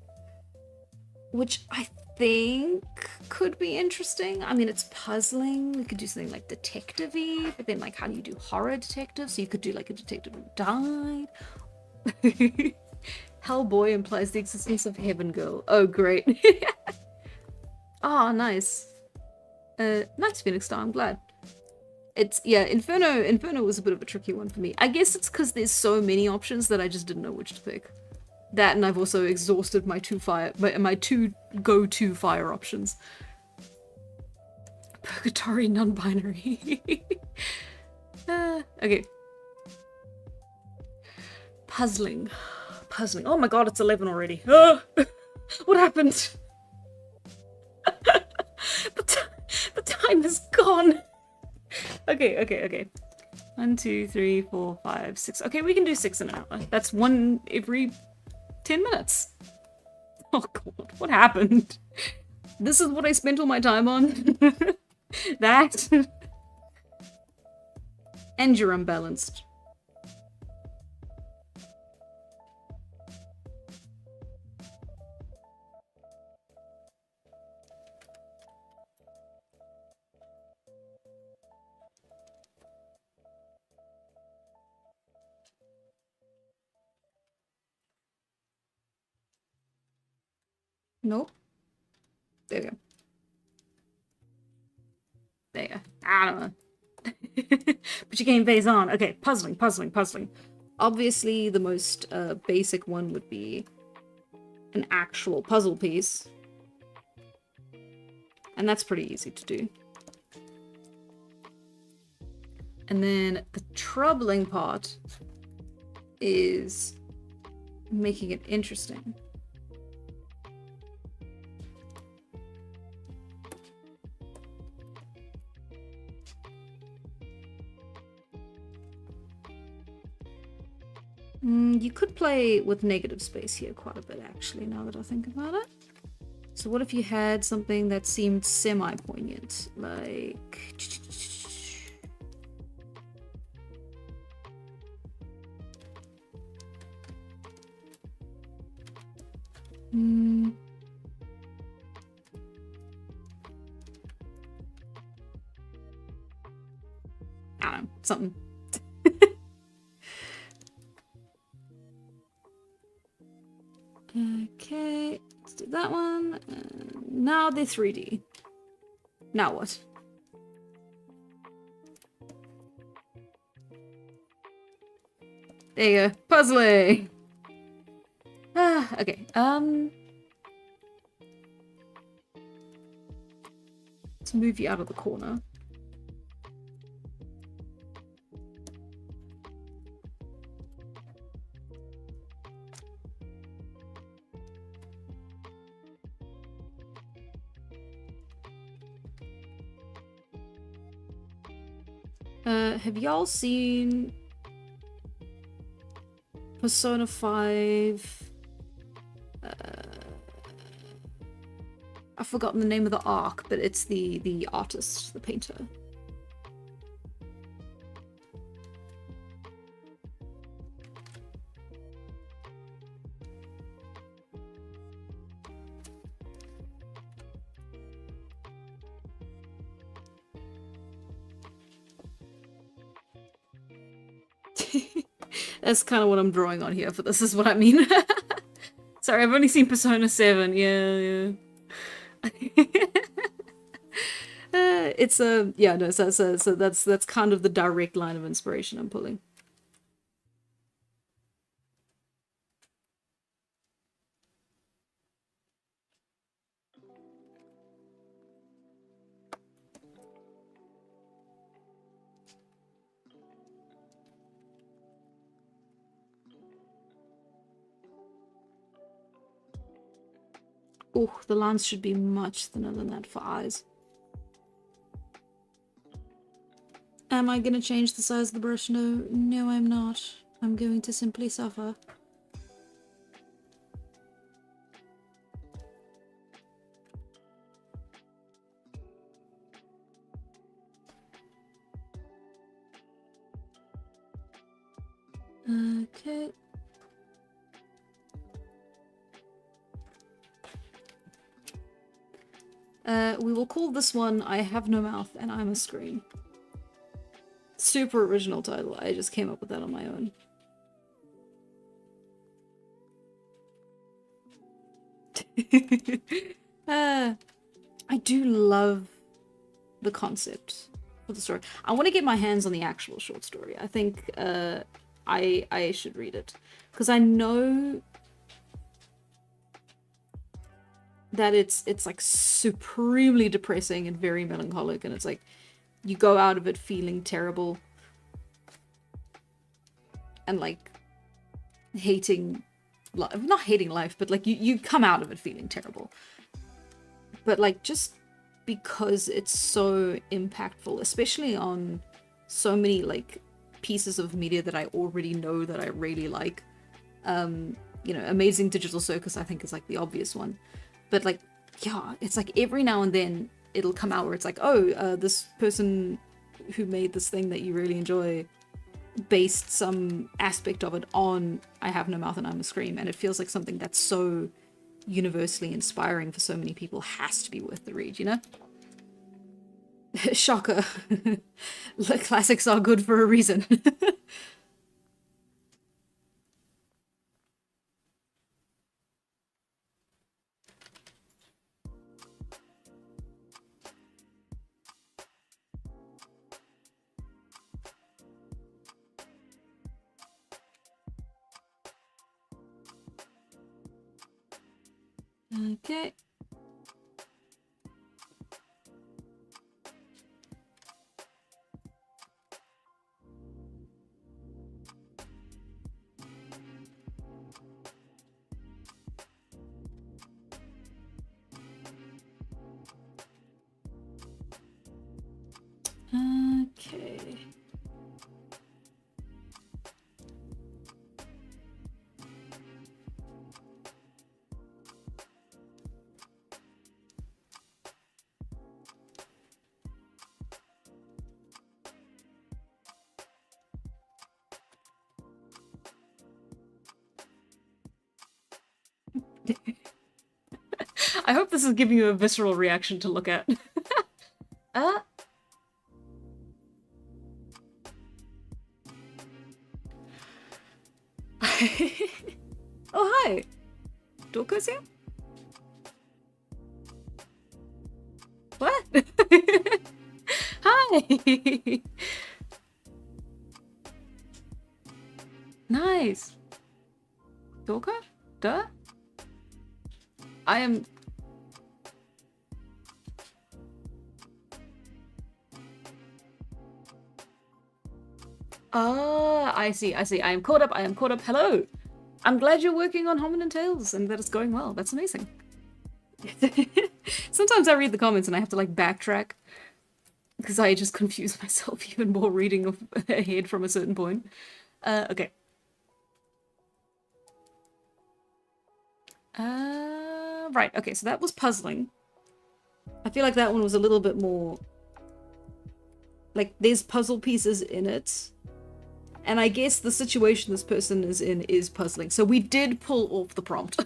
which I think could be interesting. I mean, it's puzzling. We could do something like detective-y, but then like how do you do horror detective? So you could do like a detective who died. Hellboy implies the existence of Heaven Girl. Oh, great. Ah, oh, nice. Nice Phoenix Star, I'm glad. It's, yeah, Inferno was a bit of a tricky one for me. I guess it's because there's so many options that I just didn't know which to pick. That, and I've also exhausted my my two go-to fire options. Purgatory, non-binary. Okay. Puzzling. Puzzling. Oh my god, it's 11 already. Oh, what happened? The time is gone. Okay. 1, 2, 3, 4, 5, 6. Okay, we can do 6 in an hour. That's 1 every 10 minutes. Oh god, what happened? This is what I spent all my time on? That? And you're unbalanced. Nope. There you go. There you go. I don't know. But your game phase on. Okay, puzzling. Obviously, the most basic one would be an actual puzzle piece. And that's pretty easy to do. And then the troubling part is making it interesting. You could play with negative space here quite a bit, actually, now that I think about it. So what if you had something that seemed semi-poignant, like... I don't know, something. Okay, let's do that one. Now they're 3D. Now what? There you go. Puzzling! Okay, let's move you out of the corner. Have y'all seen Persona 5? I've forgotten the name of the arc, but it's the artist, the painter. That's kind of what I'm drawing on here for this, is what I mean. Sorry, I've only seen Persona 7. Yeah. it's a yeah, no, so that's kind of the direct line of inspiration I'm pulling. Oh, the lines should be much thinner than that for eyes. Am I gonna change the size of the brush? No, no I'm not. I'm going to simply suffer. Okay. We will call this one I Have No Mouth and I'm a Screen. Super original title. I just came up with that on my own. I do love the concept of the story. I want to get my hands on the actual short story. I think I should read it because I know that it's like supremely depressing and very melancholic, and it's like you go out of it feeling terrible and like hating not hating life, but like you come out of it feeling terrible. But like just because it's so impactful, especially on so many like pieces of media that I already know that I really like. You know, Amazing Digital Circus I think is like the obvious one. But like, yeah, it's like every now and then it'll come out where it's like, oh, this person who made this thing that you really enjoy based some aspect of it on I Have No Mouth and I'm a Scream, and it feels like something that's so universally inspiring for so many people has to be worth the read, you know? Shocker. The classics are good for a reason. Okay. Okay. I hope this is giving you a visceral reaction to look at. Oh, hi. Dorko's here? What? Hi. Nice. Dorka? Duh? I am... Ah, I see. I am caught up. Hello. I'm glad you're working on Hominid Tales and that it's going well. That's amazing. Sometimes I read the comments and I have to like backtrack because I just confuse myself even more reading ahead from a certain point. Okay. Right. Okay, so that was puzzling. I feel like that one was a little bit more... like, there's puzzle pieces in it. And I guess the situation this person is in is puzzling. So we did pull off the prompt.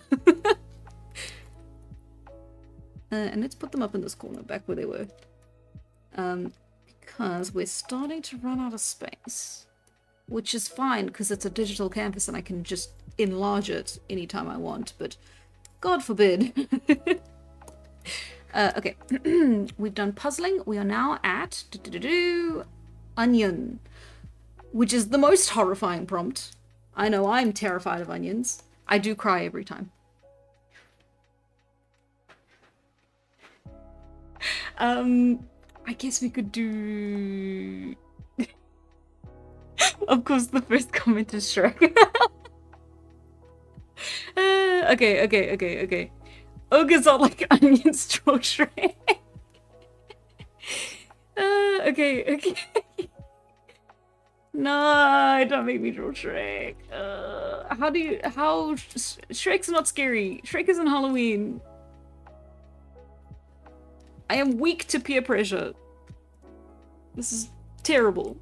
And let's put them up in this corner, back where they were. Because we're starting to run out of space. Which is fine, because it's a digital canvas and I can just enlarge it anytime I want. But God forbid. Okay, we've done puzzling. We are now at onion, which is the most horrifying prompt. I know I'm terrified of onions. I do cry every time. I guess we could do... Of course, the first comment is Shrek. Okay. Ogres are like onions, draw Shrek. Okay. No, don't make me draw Shrek. Shrek's not scary. Shrek isn't Halloween. I am weak to peer pressure. This is terrible.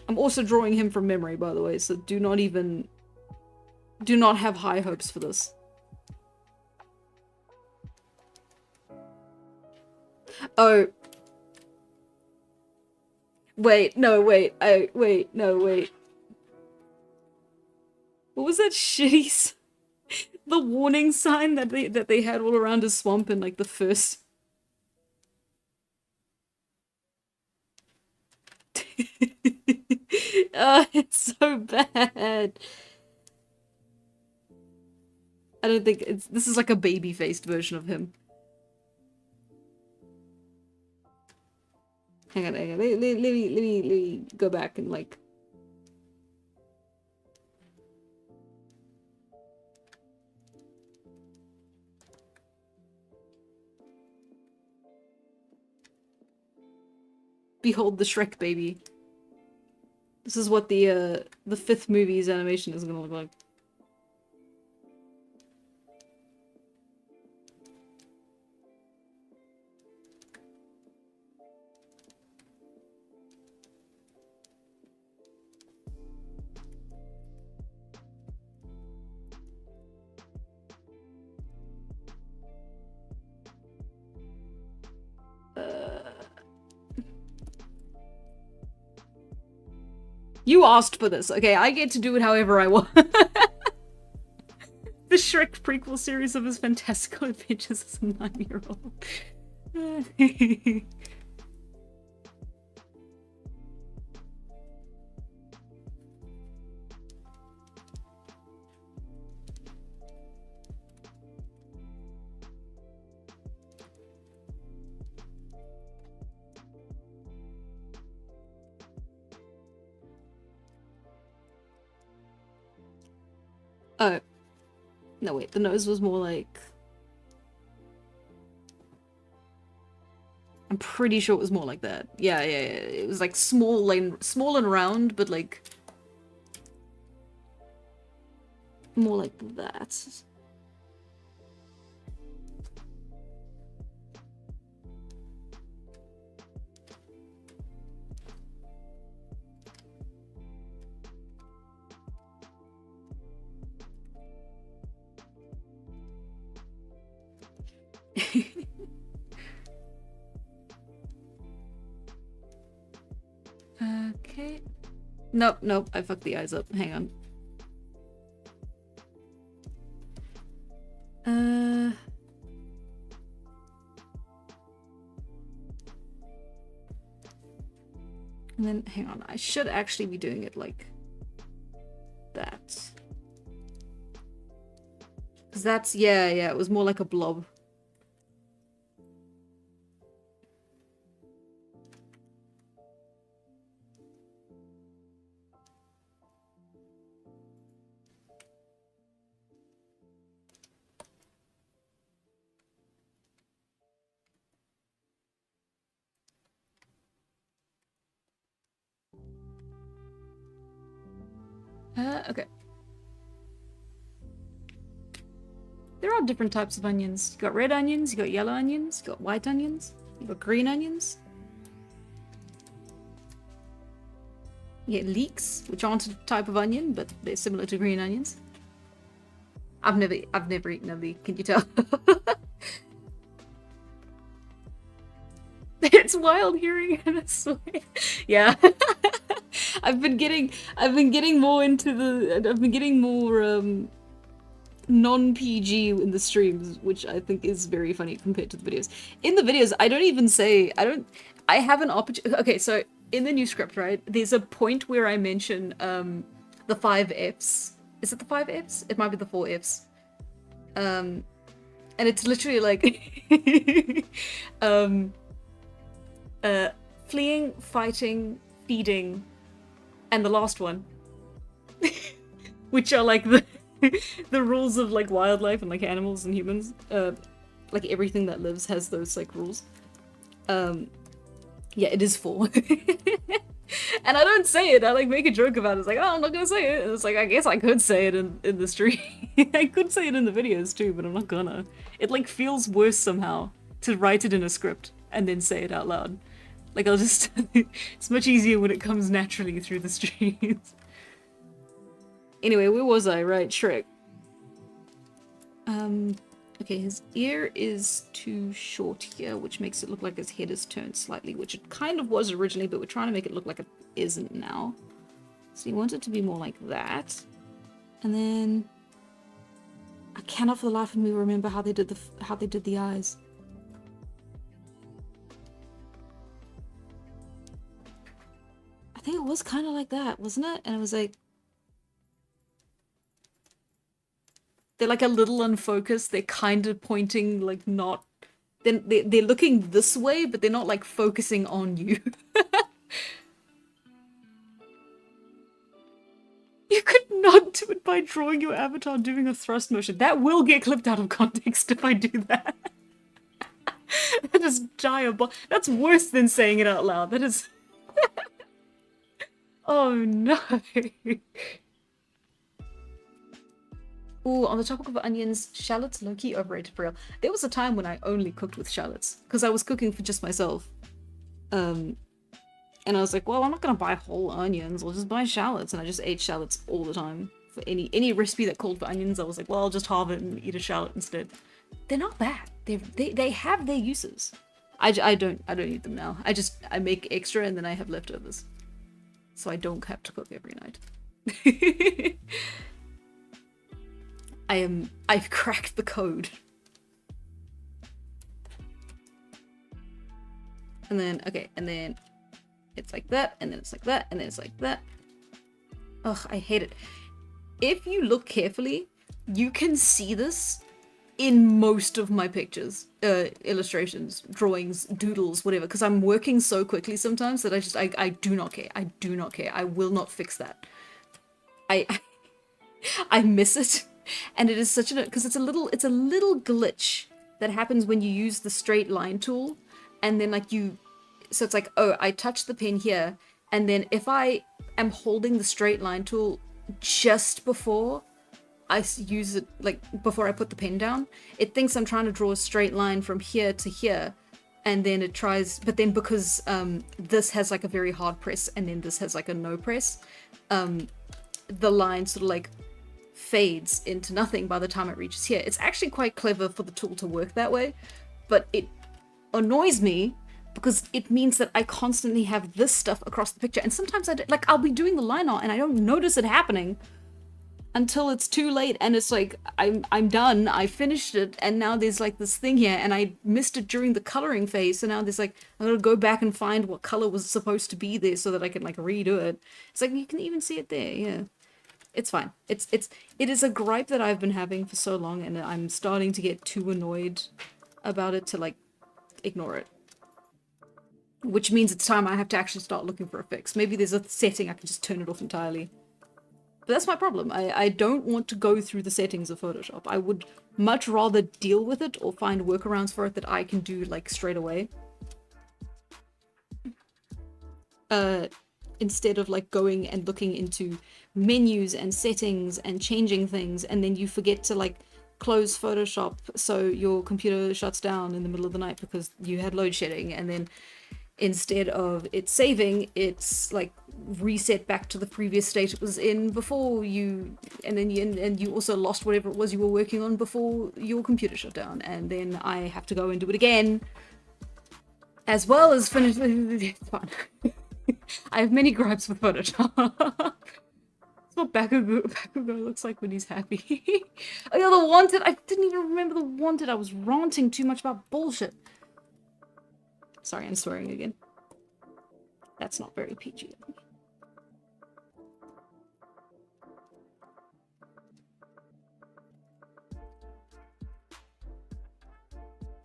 I'm also drawing him from memory, by the way, so do not have high hopes for this. Oh. Wait. What was that shitty the warning sign that they had all around a swamp in like the first... It's so bad. I don't think this is like a baby-faced version of him. Hang on. Let me go back and like... Behold the Shrek baby. This is what the fifth movie's animation is gonna look like. You asked for this, okay? I get to do it however I want. The Shrek prequel series of his fantastical adventures as a 9-year-old. Oh. No, wait, the nose was more like... I'm pretty sure it was more like that. Yeah. It was like small and round, but like... more like that. Okay. Nope, I fucked the eyes up. Hang on. And then, hang on, I should actually be doing it like that. Because that's, yeah, it was more like a blob. Okay. There are different types of onions. You got red onions, you got yellow onions, you got white onions, you got green onions. You get leeks, which aren't a type of onion, but they're similar to green onions. I've never eaten a leek, can you tell? It's wild hearing it, I swear. Yeah. I've been getting more into the... I've been getting more, non-PG in the streams, which I think is very funny compared to the videos. In the videos, I don't even say, I have an opportunity. Okay, so in the new script, right, there's a point where I mention the 5 Fs. Is it the 5 Fs? It might be the 4 Fs. And it's literally like fleeing, fighting, feeding, and the last one. Which are like the rules of like wildlife and like animals and humans. Like everything that lives has those like rules. Yeah, it is 4. And I don't say it. I like make a joke about it. It's like, oh, I'm not gonna say it. And it's like, I guess I could say it in the stream. I could say it in the videos too, but I'm not gonna. It like feels worse somehow to write it in a script and then say it out loud. Like I'll just, it's much easier when it comes naturally through the streams. Anyway, where was I? Right, Shrek. Okay, his ear is too short here, which makes it look like his head is turned slightly, which it kind of was originally, but we're trying to make it look like it isn't now. So you want it to be more like that. And then I cannot for the life of me remember how they did the eyes. I think it was kind of like that, wasn't it? And it was like they're like a little unfocused. They're kind of pointing like not. They're looking this way, but they're not like focusing on you. You could not do it by drawing your avatar doing a thrust motion. That will get clipped out of context if I do that. That is diabolical. That's worse than saying it out loud. That is. Oh no. Ooh, on the topic of onions, shallots low-key overrated for real. There was a time when I only cooked with shallots because I was cooking for just myself. And I was like, well, I'm not gonna buy whole onions. I'll just buy shallots, and I just ate shallots all the time. For any recipe that called for onions, I was like, well, I'll just halve it and eat a shallot instead. They're not bad. They have their uses. I don't eat them now. I make extra and then I have leftovers, so I don't have to cook every night. I've cracked the code. And then, okay, and then it's like that, and then it's like that, and then it's like that. Ugh, I hate it. If you look carefully, you can see this in most of my pictures, illustrations, drawings, doodles, whatever, because I'm working so quickly sometimes that I do not care. I do not care. I will not fix that. I miss it. And it is such a, because it's a little glitch that happens when you use the straight line tool, and then like so it's like, oh, I touch the pen here, and then if I am holding the straight line tool just before I use it, like before I put the pen down, it thinks I'm trying to draw a straight line from here to here, and then it tries, but then because this has like a very hard press and then this has like a no press, the line sort of like fades into nothing by the time it reaches here. It's actually quite clever for the tool to work that way, but it annoys me because it means that I constantly have this stuff across the picture, and sometimes I'll be doing the line art and I don't notice it happening until it's too late, and it's like I'm done, I finished it, and now there's like this thing here and I missed it during the coloring phase, so now there's like I gotta go back and find what color was supposed to be there so that I can like redo it. It's like you can even see it there. Yeah, it's fine. It is a gripe that I've been having for so long, and I'm starting to get too annoyed about it to like ignore it. Which means it's time I have to actually start looking for a fix. Maybe there's a setting I can just turn it off entirely. But that's my problem. I don't want to go through the settings of Photoshop. I would much rather deal with it or find workarounds for it that I can do like straight away. Instead of like going and looking into menus and settings and changing things, and then you forget to like close Photoshop so your computer shuts down in the middle of the night because you had load shedding, and then instead of it saving, it's like reset back to the previous state it was in before you, and then you also lost whatever it was you were working on before your computer shut down, and then I have to go and do it again as well as finish. It's fun. I have many gripes with Photoshop. That's what Bakugo looks like when he's happy. Oh yeah, the wanted. I didn't even remember the wanted. I was ranting too much about bullshit. Sorry, I'm swearing again. That's not very PG.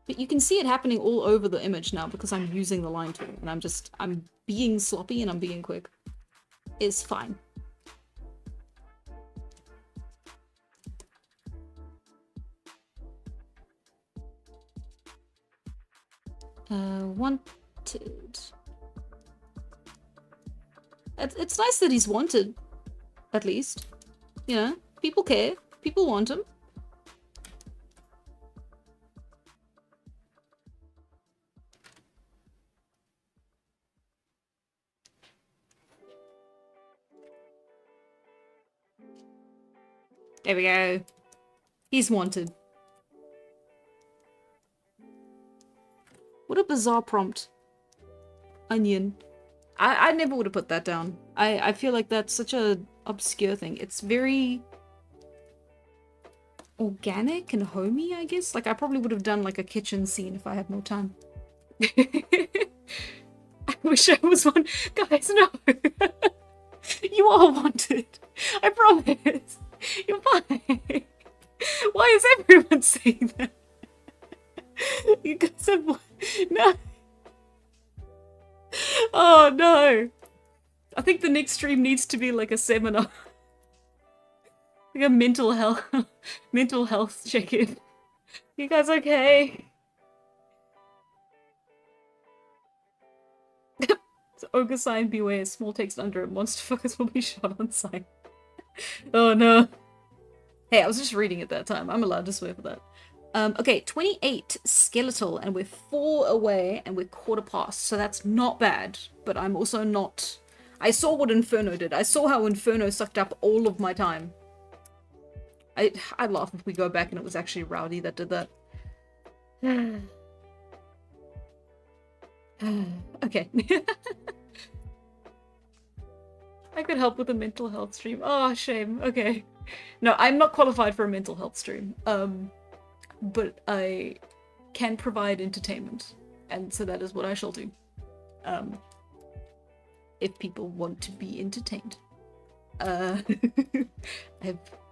But you can see it happening all over the image now because I'm using the line tool and I'm being sloppy and I'm being quick. It's fine. Wanted. It's nice that he's wanted, at least. You know, people care. People want him. There we go. He's wanted. What a bizarre prompt. Onion. I never would have put that down. I feel like that's such a obscure thing. It's very organic and homey, I guess. Like, I probably would have done like a kitchen scene if I had more time. I wish I was one. Guys, no. You are wanted. I promise. You're fine. Why is everyone saying that? You guys have... No. Oh, no. I think the next stream needs to be like a seminar. Like a mental health check-in. You guys okay? Ogre sign, beware. Small text under it. Monster focus will be shot on sight. Oh no. Hey, I was just reading it that time. I'm allowed to swear for that. Okay, 28 skeletal, and we're 4 away, and we're quarter past, so that's not bad. But I'm also not... I saw what Inferno did. I saw how Inferno sucked up all of my time. I'd laugh if we go back and it was actually Rowdy that did that. Okay. I could help with a mental health stream. Oh, shame. Okay. No, I'm not qualified for a mental health stream. But I can provide entertainment. And so that is what I shall do. If people want to be entertained. I've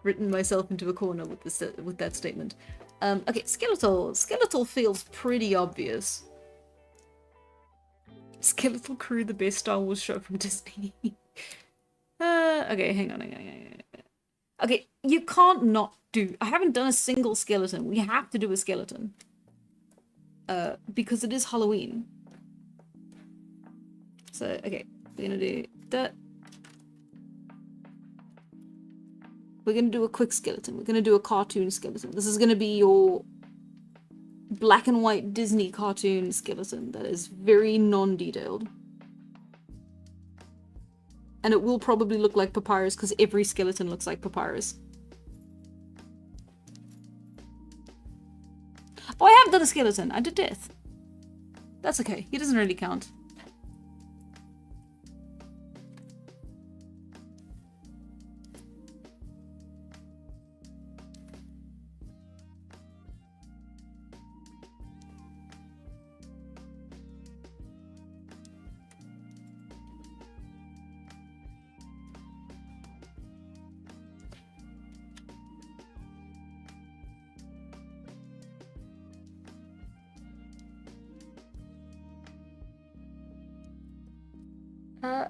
written myself into a corner with this with that statement. Okay, skeletal. Skeletal feels pretty obvious. Skeletal Crew, the best Star Wars show from Disney. Okay, hang on. Okay, you can't not do... I haven't done a single skeleton. We have to do a skeleton. Because it is Halloween. So, okay, we're gonna do that. We're gonna do a quick skeleton. We're gonna do a cartoon skeleton. This is gonna be your black and white Disney cartoon skeleton that is very non-detailed. And it will probably look like Papyrus because every skeleton looks like Papyrus. Oh, I have done a skeleton. I did Death. That's okay. He doesn't really count.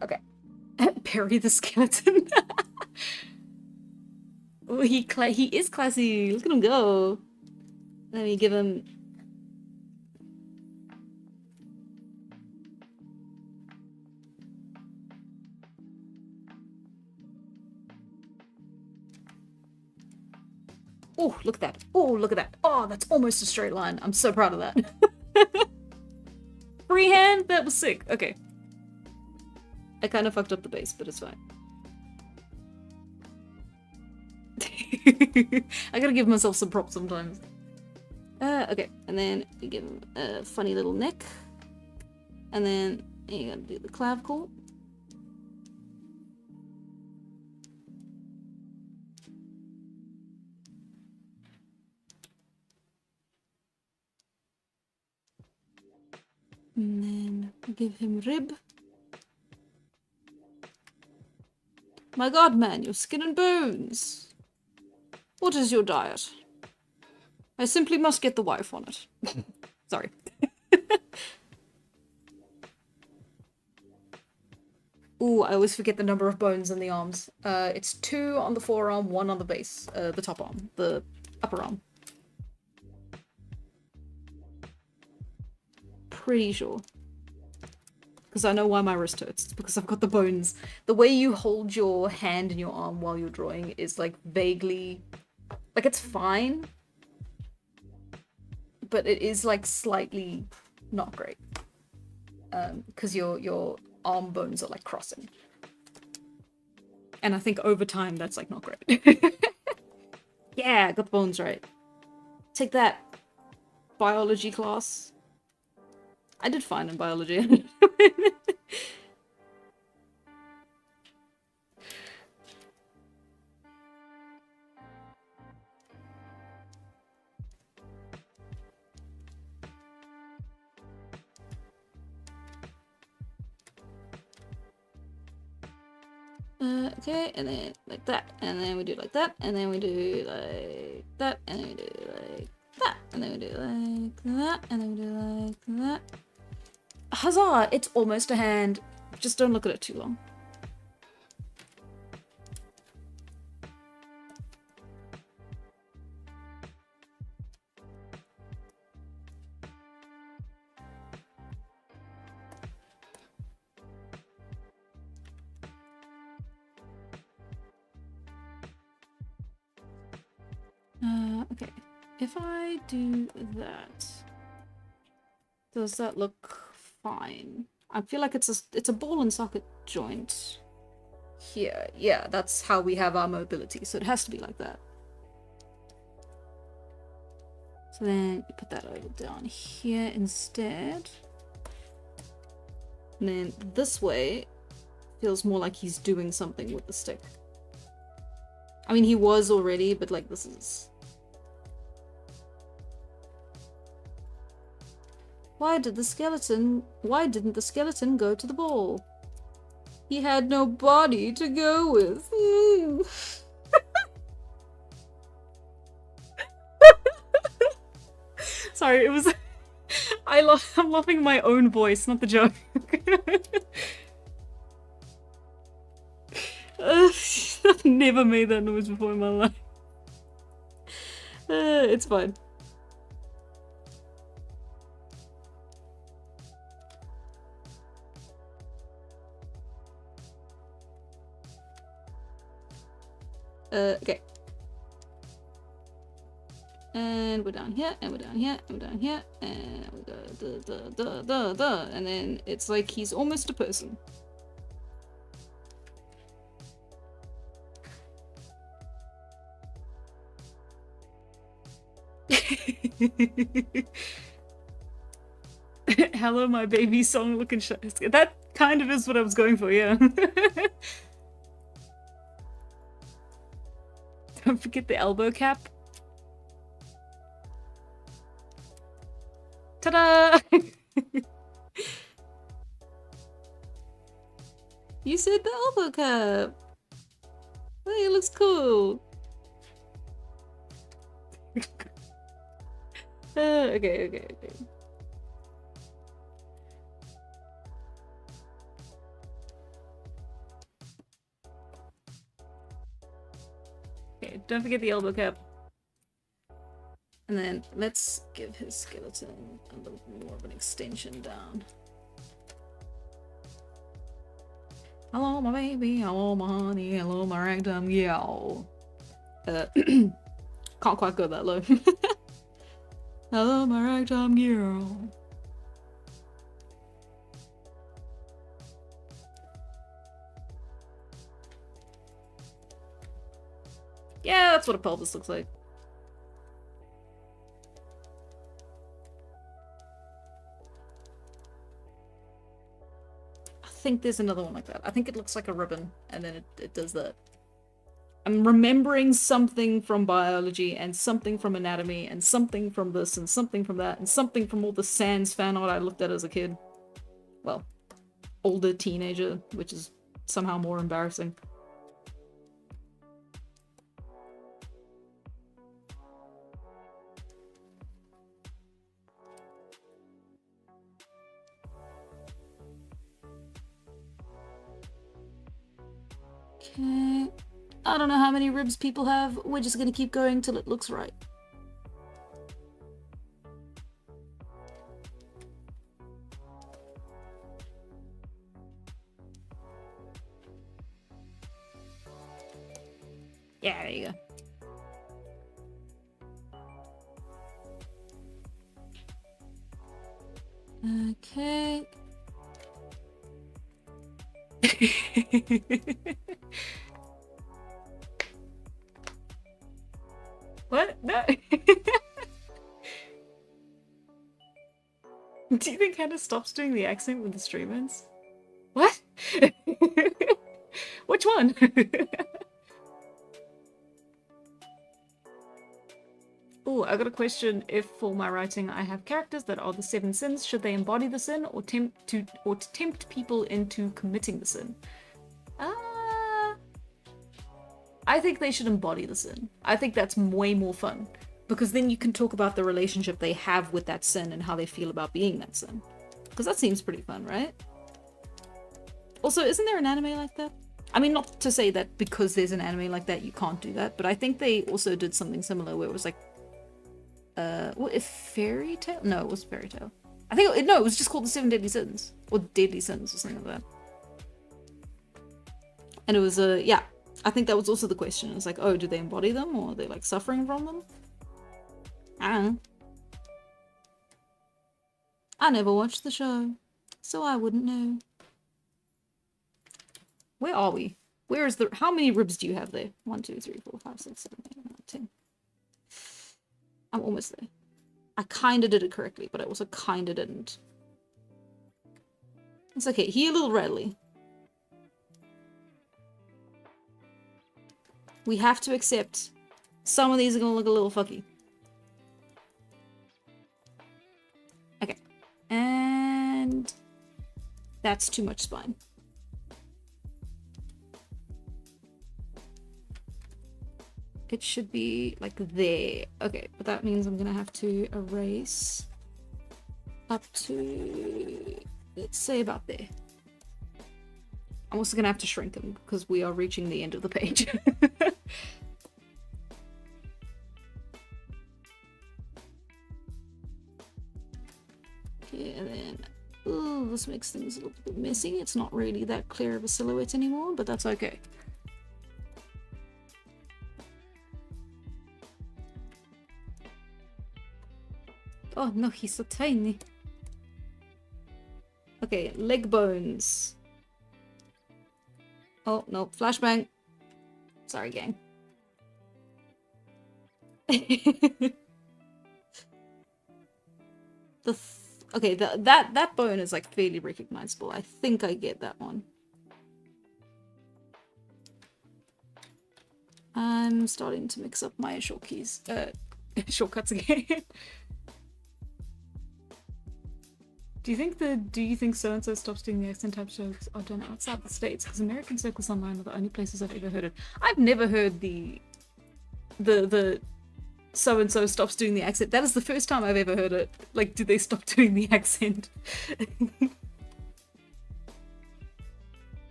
Okay. Perry the skeleton. Oh, he is classy. Look at him go. Let me give him... Oh, look at that. Oh, look at that. Oh, that's almost a straight line. I'm so proud of that. Freehand? That was sick. Okay. I kind of fucked up the base, but it's fine. I gotta give myself some props sometimes. Okay, and then you give him a funny little neck. And then you gotta do the clavicle. And then give him rib. My god, man, your skin and bones. What is your diet? I simply must get the wife on it. Sorry. Ooh, I always forget the number of bones in the arms. It's 2 on the forearm, 1 on the base. The top arm. The upper arm. Pretty sure. Because I know why my wrist hurts. It's because I've got the bones. The way you hold your hand in your arm while you're drawing is like vaguely... Like, it's fine. But it is like slightly not great. Because your arm bones are like crossing. And I think over time that's like not great. Yeah, got the bones right. Take that, biology class. I did fine in biology. Okay, and then like that, and then we do like that, and then we do like that, and then we do like that, and then we do like that, and then we do like that. Huzzah! It's almost a hand. Just don't look at it too long. Okay. If I do that, does that look fine? I feel like it's a ball and socket joint here. Yeah, that's how we have our mobility, so it has to be like that. So then you put that over down here instead. And then this way feels more like he's doing something with the stick. I mean, he was already, but like this is... Why didn't the skeleton go to the ball? He had no body to go with. Sorry, it was... I'm laughing at my own voice, not the joke. I've never made that noise before in my life. It's fine. Okay. And we're down here, and we're down here, and we're down here, and we go and then it's like he's almost a person. Hello, my baby song looking shit. That kind of is what I was going for, yeah. Don't forget the elbow cap. Ta-da! You said the elbow cap. Hey, it looks cool. Okay. Okay, don't forget the elbow cap. And then let's give his skeleton a little more of an extension down. Hello, my baby. Hello, my honey. Hello, my ragtime. Yeah. Can't quite go that low. Hello, my ragtime girl. Yeah, that's what a pelvis looks like. I think there's another one like that. I think it looks like a ribbon, and then it does that. I'm remembering something from biology, and something from anatomy, and something from this, and something from that, and something from all the Sans fan art I looked at as a kid. well, older teenager, which is somehow more embarrassing. Okay. I don't know how many ribs people have. We're just gonna keep going till it looks right. Yeah, there you go. Okay. What? No. Do you think Hannah stops doing the accent with the streamers? What? Which one? Oh, I got a question. If for my writing I have characters that are the 7 sins, should they embody the sin or tempt people into committing the sin? I think they should embody the sin. I think that's way more fun. Because then you can talk about the relationship they have with that sin and how they feel about being that sin. Because that seems pretty fun, right? Also, isn't there an anime like that? I mean, not to say that because there's an anime like that you can't do that, but I think they also did something similar where it was like, what, if Fairy Tail? No, it was Fairy Tail. I think, no, it was just called The 7 Deadly Sins. Or Deadly Sins or something like that. And it was, yeah, I think that was also the question. It's like, oh, do they embody them or are they like suffering from them? I don't know. I never watched the show, so I wouldn't know. Where are we? Where is the... How many ribs do you have there? 1, 2, 3, 4, 5, 6, 7, 8, 9, 10. I'm almost there. I kinda did it correctly, but I also kinda didn't. It's okay. He a little rattly. We have to accept some of these are gonna look a little fucky. Okay. And that's too much spine. It should be like there. Okay, but that means I'm gonna have to erase up to, let's say about there. I'm also gonna have to shrink them because we are reaching the end of the page. Okay, and then, ooh, this makes things a little bit messy. It's not really that clear of a silhouette anymore, but that's okay. Oh no, he's so tiny. Okay, leg bones. Oh no, flashbang. Sorry, gang. Okay, that bone is like fairly recognizable. I think I get that one. I'm starting to mix up my shortcuts again. Do you think so-and-so stops doing the accent type shows are done outside the States? Because American Circles Online are the only places I've ever heard it. I've never heard the so-and-so stops doing the accent. That is the first time I've ever heard it. Like, do they stop doing the accent?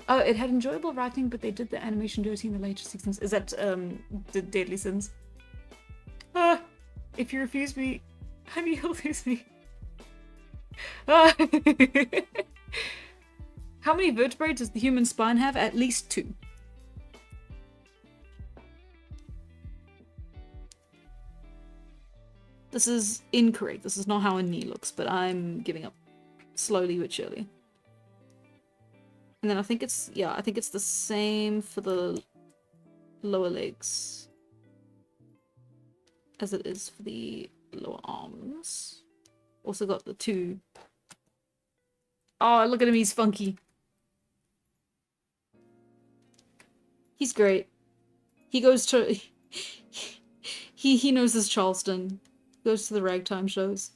Oh, it had enjoyable writing, but they did the animation dirty in the later seasons. Is that, the Deadly Sins? Ah, if you refuse me, honey, you'll lose me. Ah. How many vertebrae does the human spine have? At least 2. This is incorrect. This is not how a knee looks, but I'm giving up slowly but surely. And then I think it's, yeah, I think it's the same for the lower legs as it is for the lower arms. Also got the 2. Oh, look at him, he's funky. He's great. He goes to... He knows his Charleston. Goes to the ragtime shows.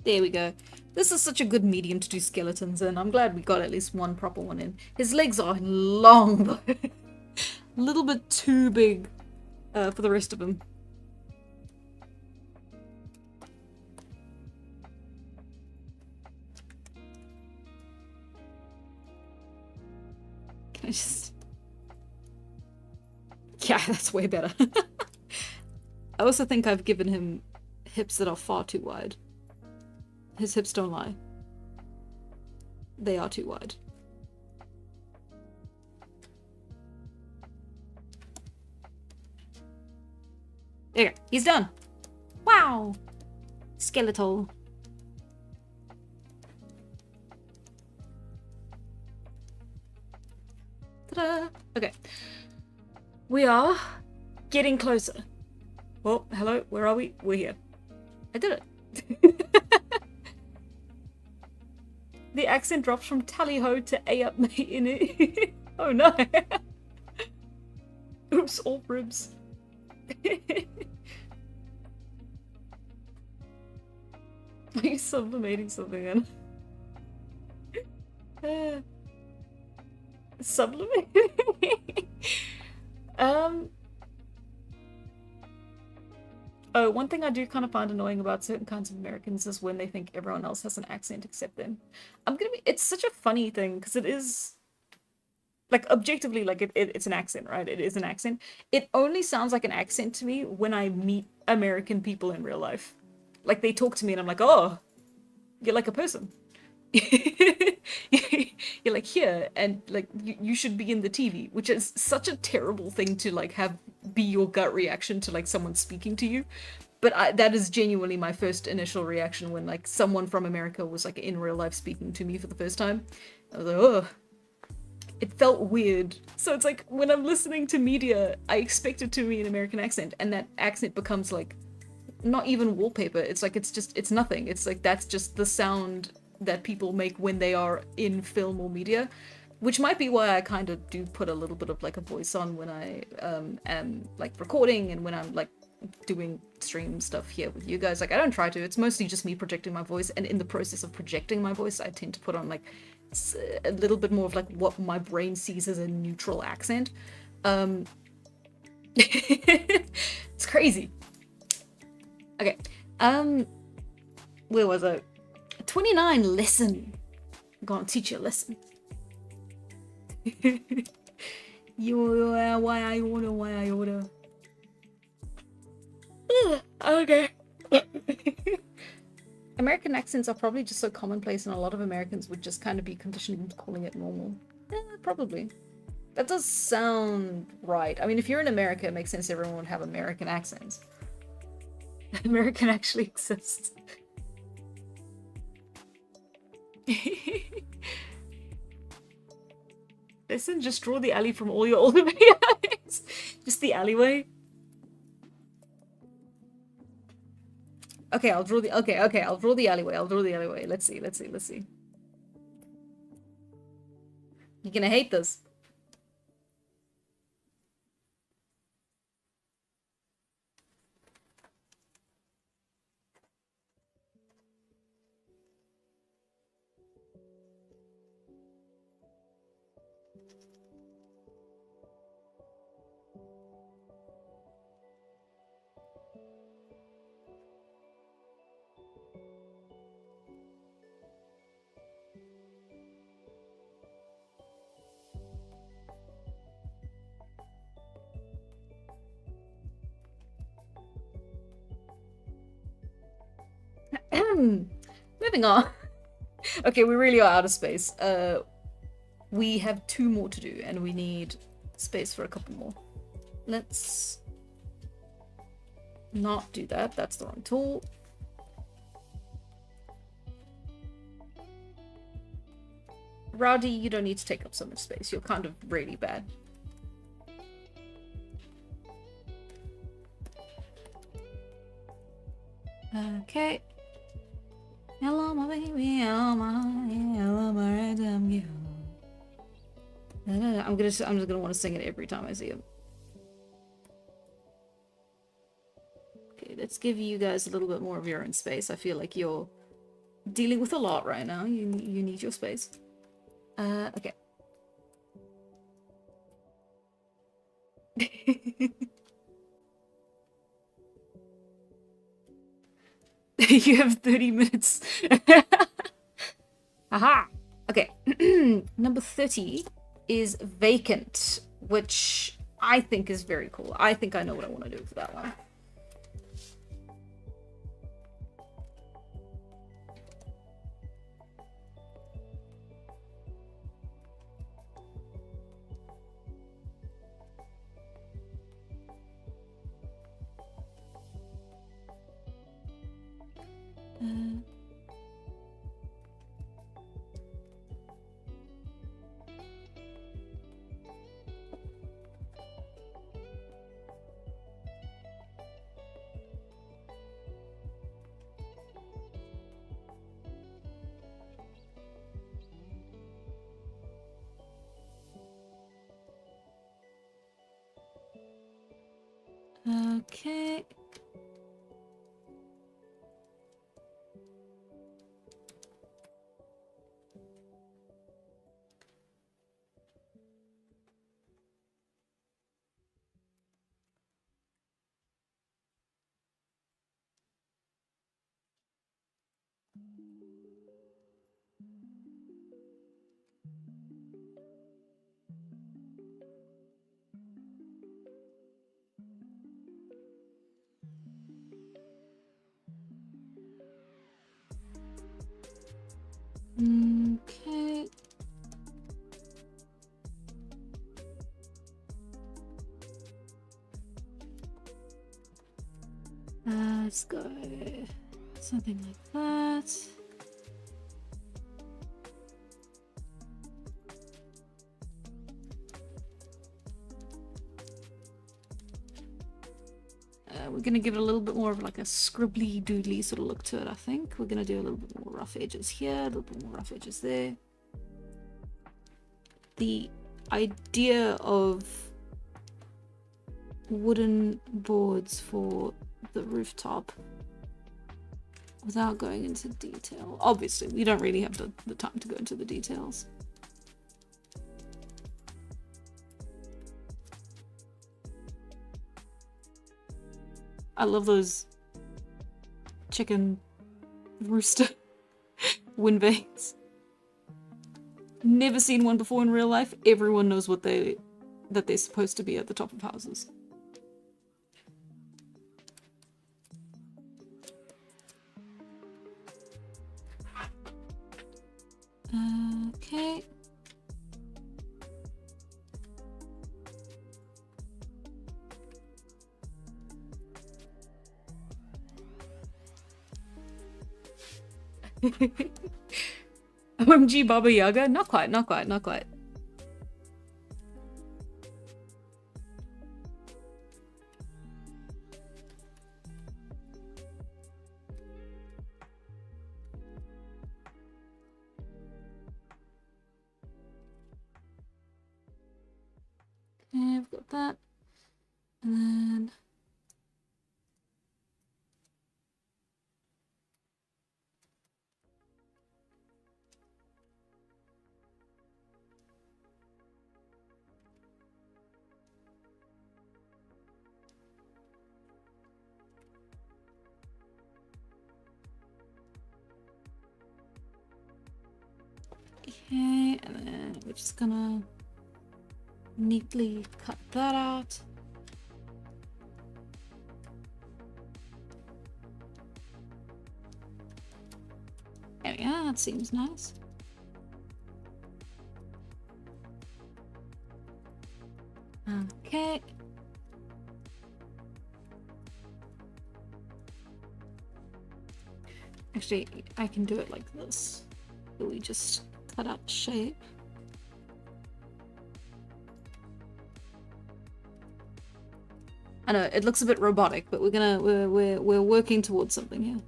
There we go. This is such a good medium to do skeletons in. I'm glad we got at least one proper one in. His legs are long, though. A little bit too big for the rest of him. Can I just... Yeah, that's way better. I also think I've given him hips that are far too wide. His hips don't lie. They are too wide. There you go. He's done. Wow. Skeletal. Ta-da. Okay. We are getting closer. Well, hello, where are we? We're here. I did it. The accent drops from tally-ho to A-up in it. Oh no. Oops, all ribs. Are you sublimating something in? Sublimating? Oh, one thing I do kind of find annoying about certain kinds of Americans is when they think everyone else has an accent except them. It's such a funny thing, because it is, like, objectively, like, it's an accent, right? It is an accent. It only sounds like an accent to me when I meet American people in real life. Like, they talk to me and I'm like, oh, you're like a person. You're like here, and like you should be in the TV, which is such a terrible thing to like have be your gut reaction to like someone speaking to you. But that is genuinely my first initial reaction when like someone from America was like in real life speaking to me for the first time. I was like, oh, it felt weird. So it's like when I'm listening to media, I expect it to be an American accent, and that accent becomes like not even wallpaper. It's like it's nothing. It's like that's just the sound that people make when they are in film or media, which might be why I kind of do put a little bit of like a voice on when I am like recording and when I'm like doing stream stuff here with you guys. Like I don't try to, it's mostly just me projecting my voice, and in the process of projecting my voice I tend to put on like a little bit more of like what my brain sees as a neutral accent. It's crazy. Okay, where was I? 29, listen. I'm gonna teach you a lesson. Why I order. Okay. American accents are probably just so commonplace, and a lot of Americans would just kind of be conditioned into calling it normal. Probably. That does sound right. I mean, if you're in America, it makes sense everyone would have American accents. American actually exists. Listen, just draw the alley from all your older videos. Just the alleyway. Okay, I'll draw the I'll draw the alleyway. Let's see. You're gonna hate this. Moving on. Okay, we really are out of space. We have 2 more to do, and we need space for a couple more. Let's not do that. That's the wrong tool. Rowdy, you don't need to take up so much space. You're kind of really bad. Okay. Hello, my baby. Hello, my random you. I'm just gonna want to sing it every time I see him. Okay, let's give you guys a little bit more of your own space. I feel like you're dealing with a lot right now. You need your space. Okay. You have 30 minutes. Aha! Okay. Number 30 is vacant, which I think is very cool. I think I know what I want to do for that one. Okay. Okay. Let's go something like that. We're gonna give it a little bit more of like a scribbly doodly sort of look to it, I think. We're gonna do a little bit more rough edges here, a little bit more rough edges there. The idea of wooden boards for the rooftop without going into detail. Obviously, we don't really have the time to go into the details. I love those chicken rooster wind vanes. Never seen one before in real life. Everyone knows what they're supposed to be at the top of houses. Okay. OMG Baba Yaga? Not quite, not quite, not quite. Okay, I've got that. And then okay, and then we're just gonna neatly cut that out. There we go, that seems nice. Okay. Actually, I can do it like this. So we just cut out the shape. I know it looks a bit robotic, but we're working towards something here.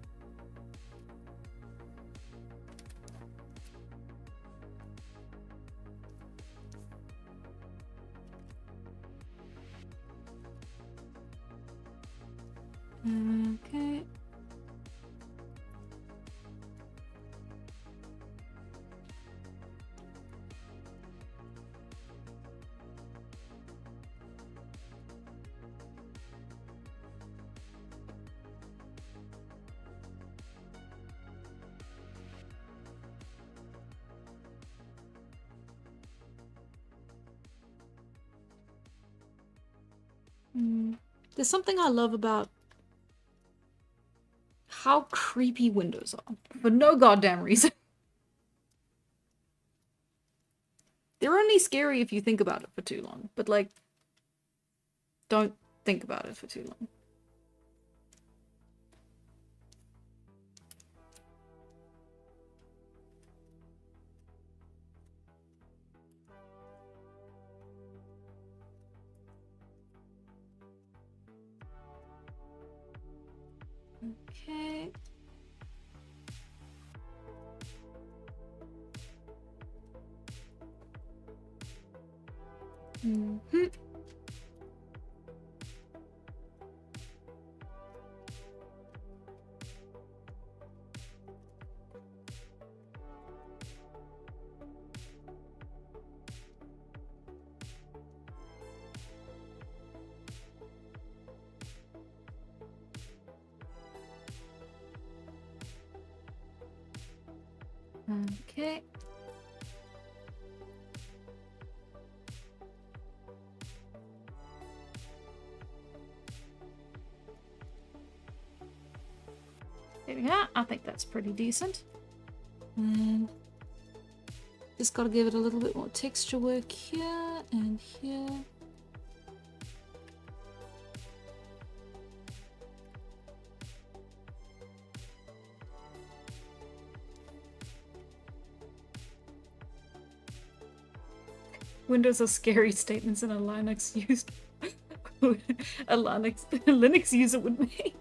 Okay. There's something I love about how creepy windows are, for no goddamn reason. They're only scary if you think about it for too long, but like, don't think about it for too long. Okay. Mm-hmm. Okay. There we go. I think that's pretty decent. And just gotta give it a little bit more texture work here and here. Windows are scary statements in a Linux used. A Linux user would make.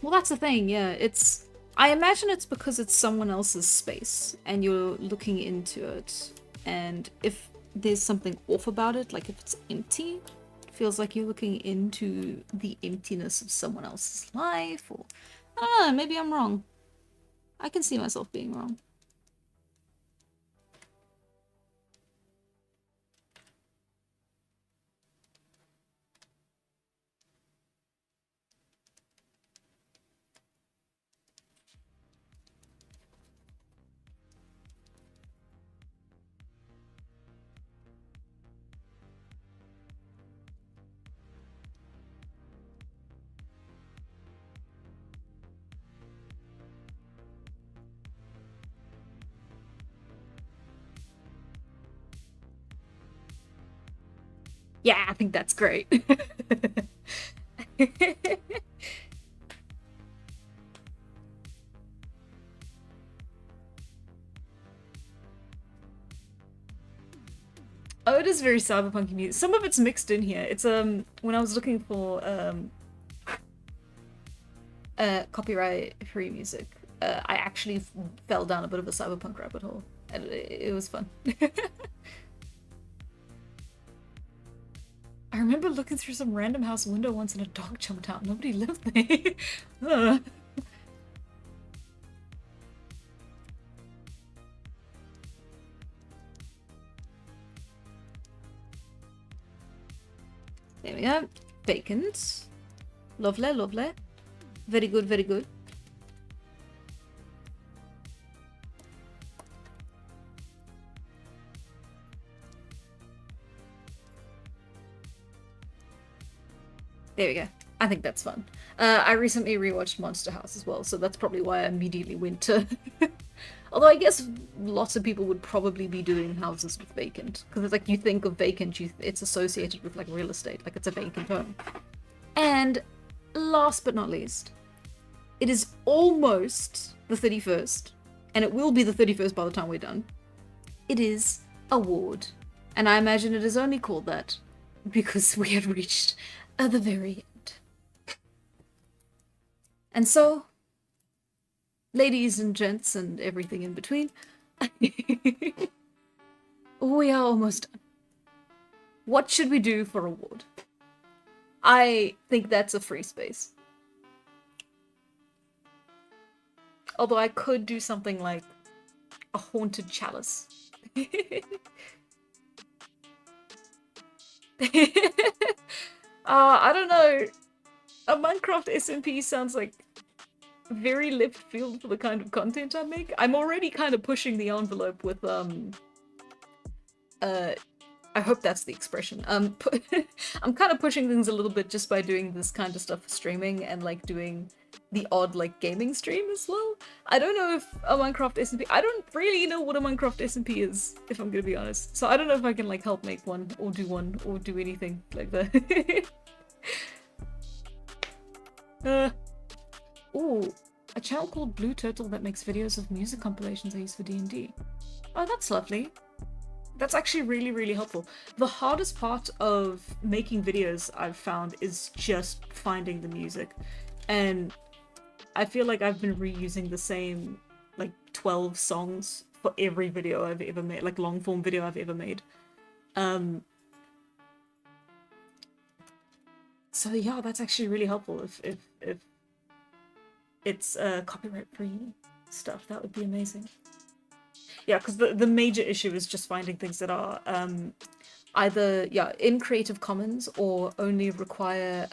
Well, that's the thing, yeah. It's. I imagine it's because it's someone else's space and you're looking into it. And if there's something off about it, like if it's empty, it feels like you're looking into the emptiness of someone else's life. Or, I don't know, maybe I'm wrong. I can see myself being wrong. Yeah, I think that's great. Oh, it is very cyberpunky music. Some of it's mixed in here. It's when I was looking for copyright free music, I actually fell down a bit of a cyberpunk rabbit hole, and it was fun. I remember looking through some random house window once and a dog jumped out. Nobody lived there. There we go. Vacant. Lovely, lovely. Very good, very good. There we go. I think that's fun. I recently rewatched Monster House as well, so that's probably why I immediately went to... Although I guess lots of people would probably be doing houses with vacant. Because it's like you think of vacant, it's associated with like real estate, like it's a vacant home. And last but not least, it is almost the 31st, and it will be the 31st by the time we're done. It is a ward. And I imagine it is only called that because we have reached the very end. And so, ladies and gents and everything in between, we are almost done. What should we do for a ward? I think that's a free space. Although I could do something like a haunted chalice. I don't know. A Minecraft SMP sounds like very left field for the kind of content I make. I'm already kind of pushing the envelope with I hope that's the expression. I'm kind of pushing things a little bit just by doing this kind of stuff for streaming and like doing the odd like gaming stream as well. I don't know if a Minecraft SMP. I don't really know what a Minecraft SMP is, if I'm gonna be honest. So I don't know if I can like help make one or do anything like that. Ooh, a channel called Blue Turtle that makes videos of music compilations I use for D&D. Oh, that's lovely. That's actually really, really helpful. The hardest part of making videos I've found is just finding the music. And I feel like I've been reusing the same, like, 12 songs for every video I've ever made, like, long-form video I've ever made. So yeah, that's actually really helpful if it's copyright-free stuff. That would be amazing. Yeah, because the major issue is just finding things that are either in Creative Commons or only require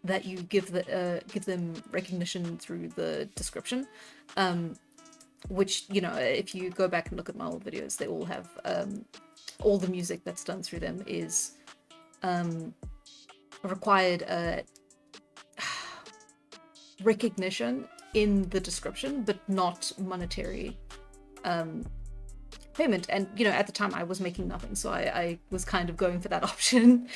that you give them recognition through the description, which, you know, if you go back and look at my old videos, they all have all the music that's done through them is required recognition in the description, but not monetary payment. And, you know, at the time I was making nothing, so I was kind of going for that option.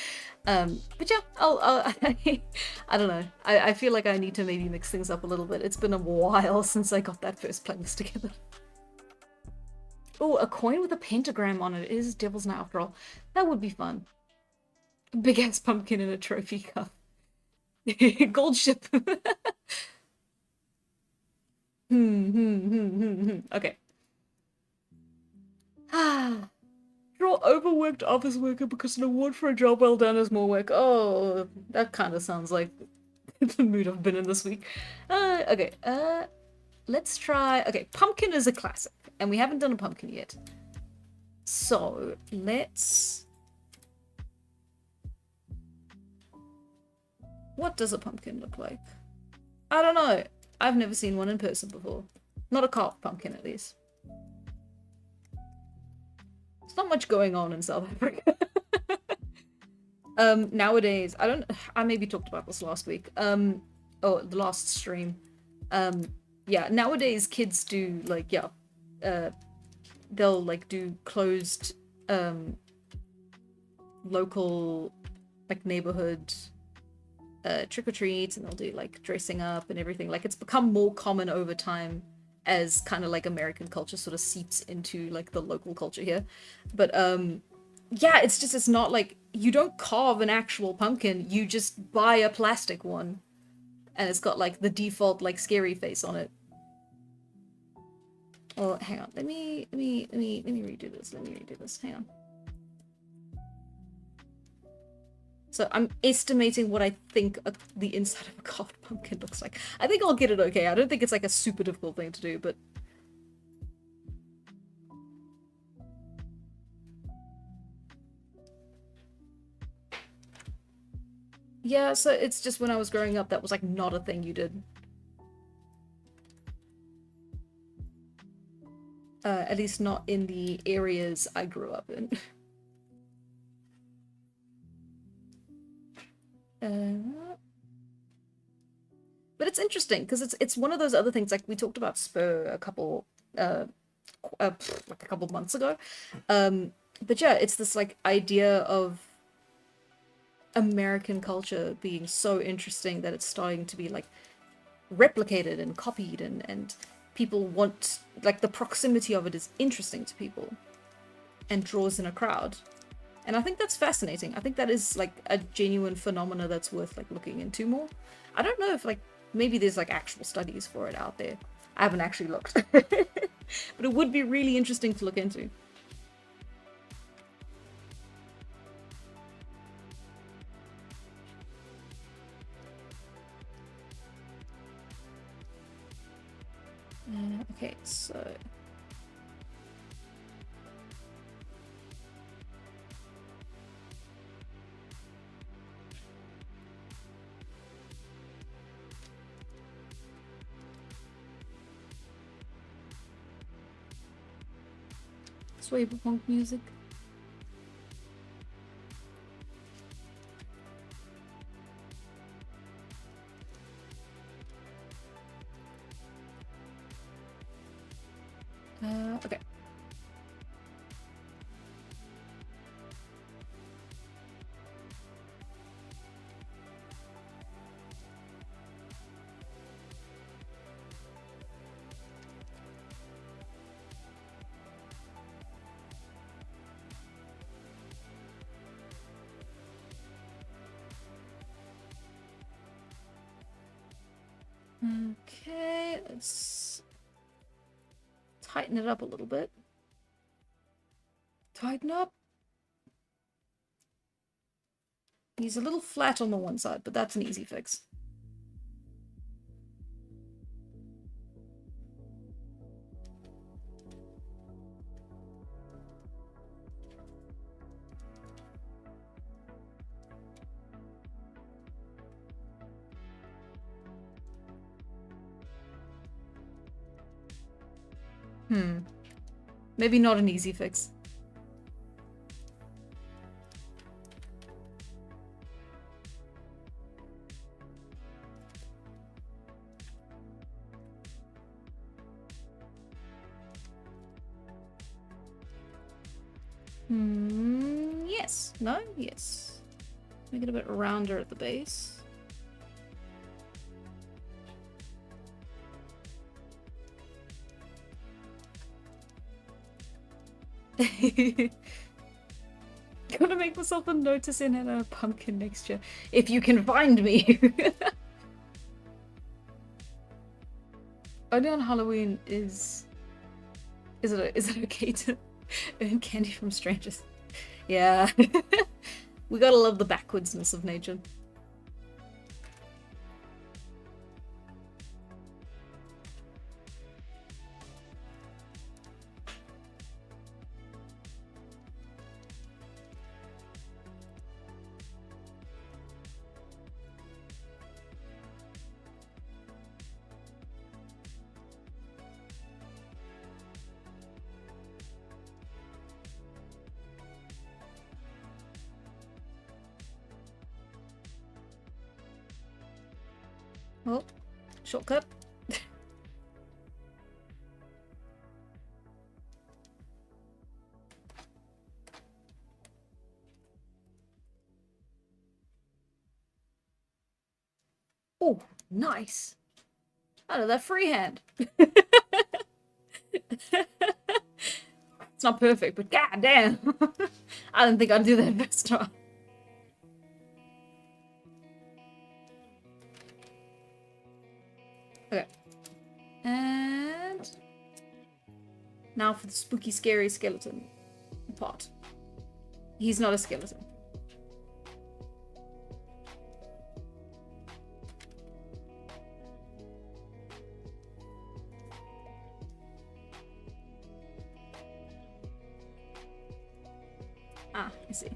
But yeah, I don't know. I feel like I need to maybe mix things up a little bit. It's been a while since I got that first playlist together. Oh, a coin with a pentagram on it. It is Devil's Night after all. That would be fun. Big ass pumpkin in a trophy cup. Gold ship. Okay. Draw overworked office worker because an award for a job well done is more work. Oh, that kind of sounds like the mood I've been in this week. Okay. Let's try. Okay, pumpkin is a classic, and we haven't done a pumpkin yet. So let's. What does a pumpkin look like? I don't know. I've never seen one in person before. Not a carved pumpkin, at least. There's not much going on in South Africa. Nowadays, I maybe talked about this last week. The last stream. Yeah, nowadays kids do, like, they'll, like, do closed, local, like, neighborhood trick-or-treats, and they'll do like dressing up and everything. Like, it's become more common over time as kind of like American culture sort of seeps into like the local culture here. But yeah, it's not like you don't carve an actual pumpkin, you just buy a plastic one and it's got like the default like scary face on it. Oh, hang on, let me redo this. Hang on. So I'm estimating what I think the inside of a carved pumpkin looks like. I think I'll get it okay. I don't think it's like a super difficult thing to do, but... Yeah, so it's just when I was growing up, that was like not a thing you did. At least not in the areas I grew up in. But it's interesting because it's one of those other things, like we talked about Spur a couple months ago, but yeah, it's this like idea of American culture being so interesting that it's starting to be like replicated and copied, and people want, like, the proximity of it is interesting to people and draws in a crowd. And I think that's fascinating. I think that is like a genuine phenomena that's worth like looking into more. I don't know if like maybe there's like actual studies for it out there. I haven't actually looked. But it would be really interesting to look into. Okay, so... Swaypunk music. Okay. Okay, let's tighten it up a little bit. Tighten up. He's a little flat on the one side, but that's an easy fix. Maybe not an easy fix. Yes. No? Yes. Make it a bit rounder at the base. Gotta make myself a notice in and a pumpkin next year. If you can find me. Only on Halloween is it okay to earn candy from strangers? Yeah. We gotta love the backwardsness of nature. Oh, shortcut. Oh, nice. Out of that freehand. It's not perfect, but goddamn. I didn't think I'd do that first try. Okay. And now for the spooky, scary skeleton part. He's not a skeleton. Ah, I see.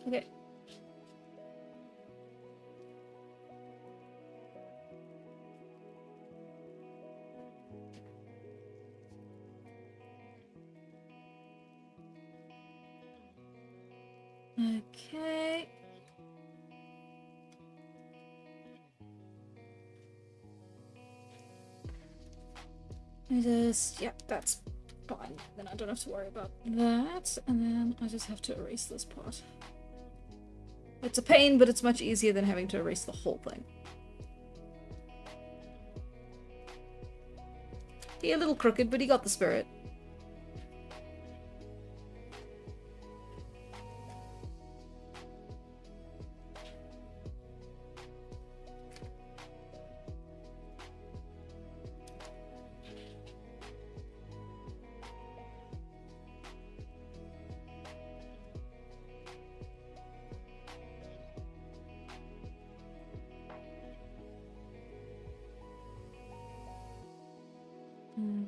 Okay. Okay. Yeah, that's fine. Then I don't have to worry about that. And then I just have to erase this part. It's a pain, but it's much easier than having to erase the whole thing. He a little crooked, but he got the spirit.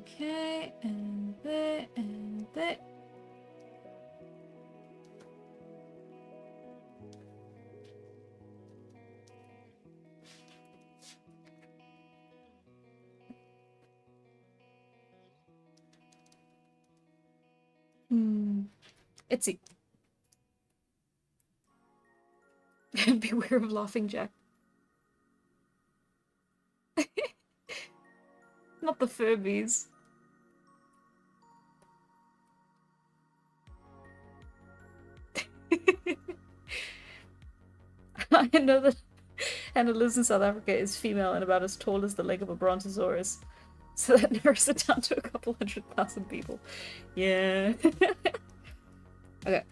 Okay, and Itsy. Beware of laughing Jack. Not the Furbies. I know that Hannah lives in South Africa, is female and about as tall as the leg of a brontosaurus. So that narrows it down to a couple 100,000 people. Yeah. Okay.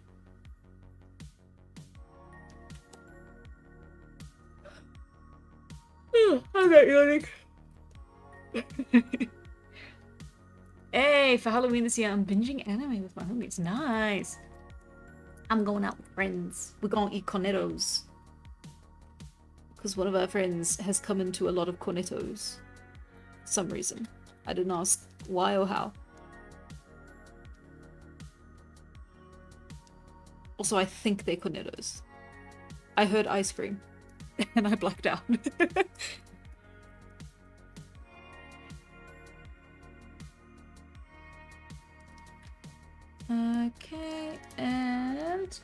I'm not yawning. Hey, for Halloween this year, I'm binging anime with my homies. Nice. I'm going out with friends. We're gonna eat cornettos. Because one of our friends has come into a lot of cornettos. For some reason. I didn't ask why or how. Also, I think they're cornettos. I heard ice cream. And I blacked out. Okay, and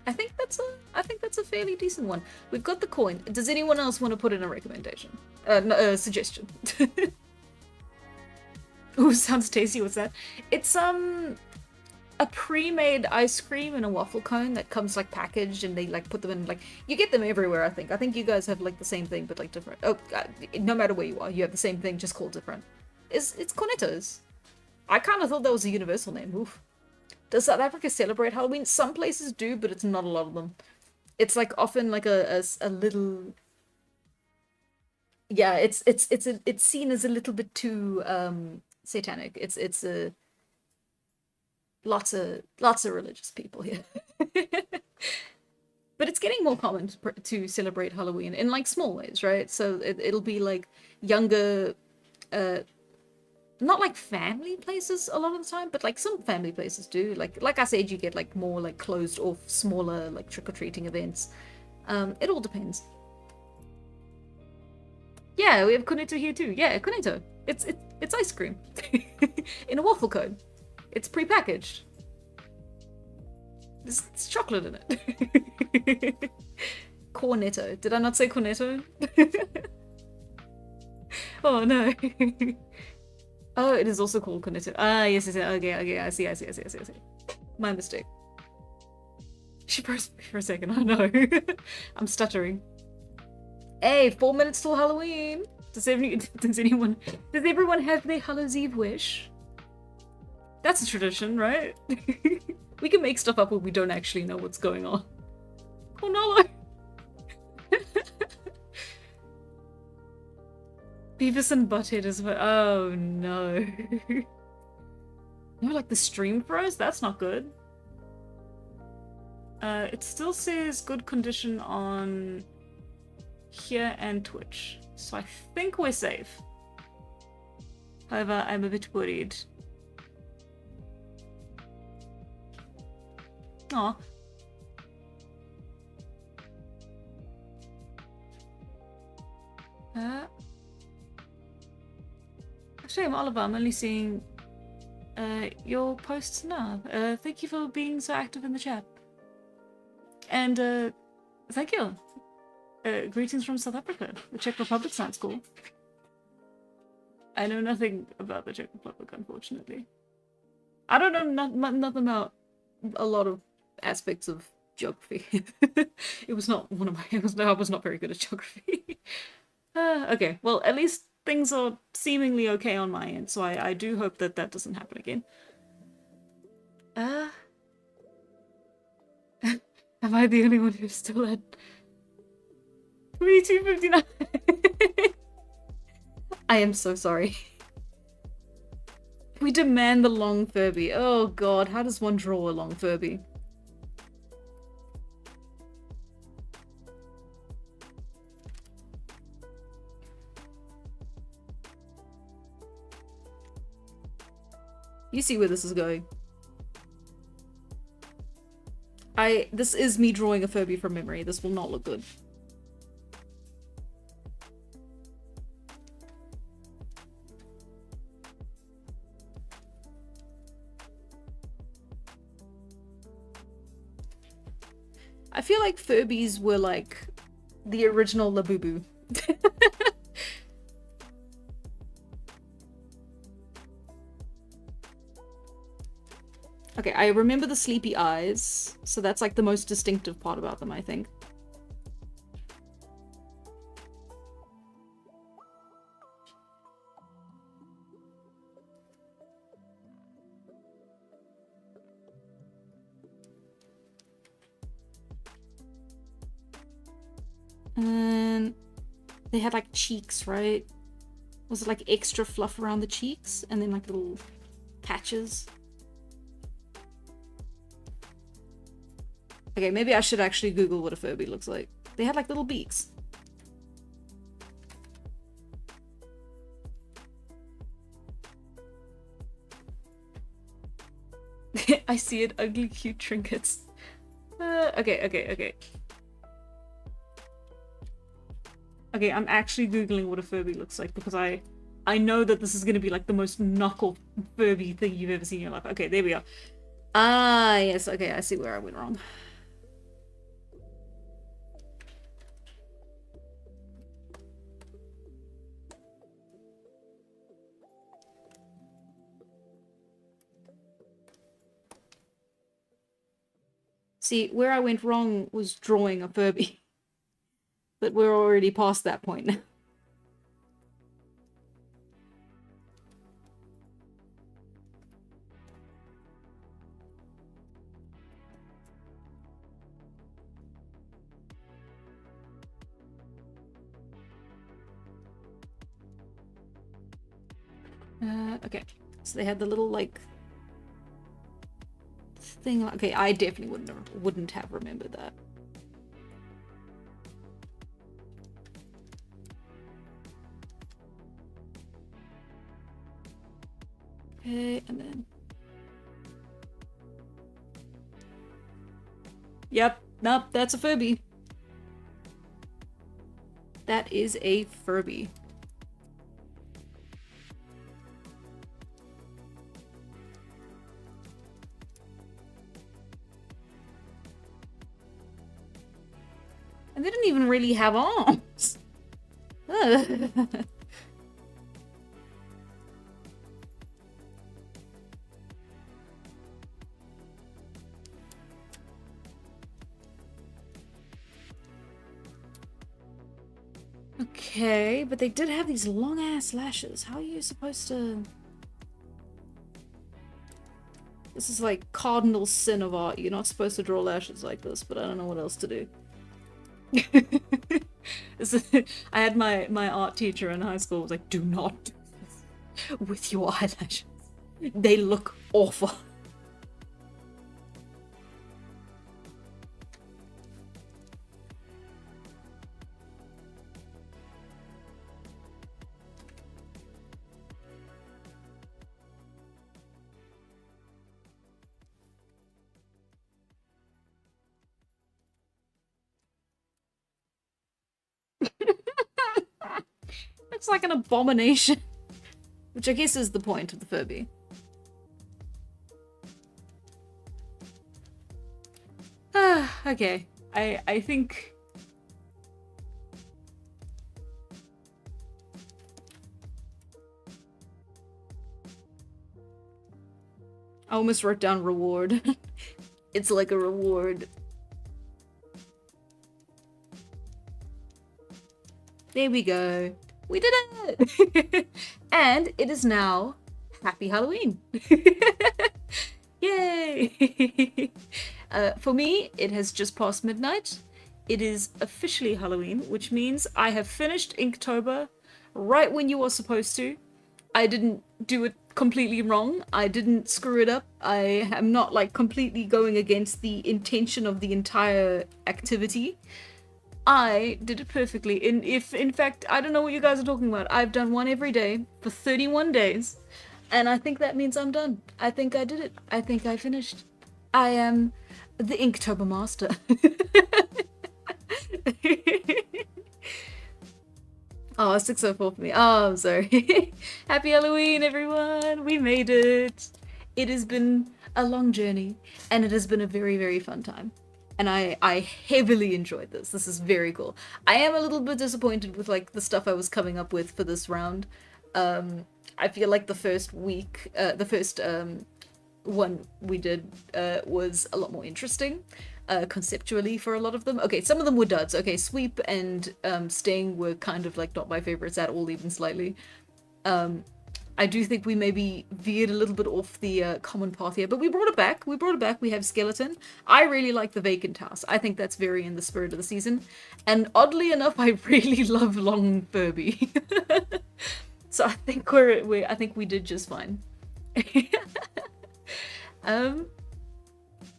I think that's a fairly decent one. We've got the coin. Does anyone else want to put in a recommendation? No, suggestion. Ooh, sounds tasty. What's that? It's a pre-made ice cream in a waffle cone that comes like packaged, and they like put them in like you get them everywhere. I think you guys have like the same thing but like different. Oh, no matter where you are, you have the same thing just called different. It's cornettos. I kind of thought that was a universal name. Oof. Does South Africa celebrate Halloween? Some places do, but it's not a lot of them. It's like often like a little. Yeah, it's seen as a little bit too satanic. It's a lots of religious people here. But it's getting more common to celebrate Halloween in like small ways, right? So it'll be like younger not like family places a lot of the time, but like some family places do. Like I said, you get like more like closed off, smaller like trick-or-treating events. It all depends. Yeah, we have cornetto here too. Yeah, cornetto. It's ice cream in a waffle cone. It's pre-packaged. There's chocolate in it. Cornetto. Did I not say cornetto? Oh no. Oh, it is also called cornetto. Ah, yes. Okay. I see. My mistake. She froze me for a second. Oh no. I'm stuttering. Hey, 4 minutes till Halloween. Does everyone have their Hallows Eve wish? That's a tradition, right? We can make stuff up when we don't actually know what's going on. Oh no. Beavis and Butthead as well. Oh no. No, like the stream froze? That's not good. It still says good condition on here and Twitch. So I think we're safe. However, I'm a bit worried. Aw. Shame, Oliver. I'm only seeing your posts now. Thank you for being so active in the chat. And thank you. Greetings from South Africa. The Czech Republic sounds cool. I know nothing about the Czech Republic, unfortunately. I don't know nothing about a lot of aspects of geography. It was not one of my. I was not very good at geography. Okay, well, at least things are seemingly okay on my end, so I do hope that that doesn't happen again. Am I the only one who's still at 22:59? I am so sorry. We demand the long Furby. Oh god, how does one draw a long Furby? You see where this is going. This is me drawing a Furby from memory. This will not look good. I feel like Furbies were like the original Labubu. Okay, I remember the sleepy eyes, so that's like the most distinctive part about them, I think. And they had like cheeks, right? Was it like extra fluff around the cheeks and then like little patches? Okay, maybe I should actually Google what a Furby looks like. They had like little beaks. I see it. Ugly, cute trinkets. Okay. Okay, I'm actually Googling what a Furby looks like because I know that this is going to be like the most knuckle Furby thing you've ever seen in your life. Okay, there we are. Ah, yes. Okay, I see where I went wrong. See, where I went wrong was drawing a Furby. But we're already past that point now. Okay. So they had the little, like, thing. Okay, I definitely wouldn't have remembered that. Okay, and then... Yep, nope, that's a Furby. That is a Furby. And they didn't even really have arms. Okay, but they did have these long-ass lashes. How are you supposed to... This is like cardinal sin of art. You're not supposed to draw lashes like this, but I don't know what else to do. I had my art teacher in high school was like, do not do this with your eyelashes. They look awful. Looks like an abomination. Which I guess is the point of the Furby. Okay. I think... I almost wrote down reward. It's like a reward. There we go. We did it! And it is now Happy Halloween. Yay! For me, it has just passed midnight. It is officially Halloween, which means I have finished Inktober right when you were supposed to. I didn't do it completely wrong. I didn't screw it up. I am not like completely going against the intention of the entire activity. I did it perfectly. In fact, I don't know what you guys are talking about. I've done one every day for 31 days. And I think that means I'm done. I think I did it. I think I finished. I am the Inktober master. Oh, 604 for me. Oh, I'm sorry. Happy Halloween, everyone. We made it. It has been a long journey, and it has been a very, very fun time. and I heavily enjoyed this. This is very cool. I am a little bit disappointed with like the stuff I was coming up with for this round. I feel like the first week, the first one we did was a lot more interesting conceptually for a lot of them. Okay, some of them were duds. Okay, Sweep and Sting were kind of like not my favorites at all, even slightly. I do think we maybe veered a little bit off the common path here, but we brought it back. We have Skeleton. I really like the Vacant House. I think that's very in the spirit of the season. And oddly enough, I really love Long Furby. So I think I think we did just fine.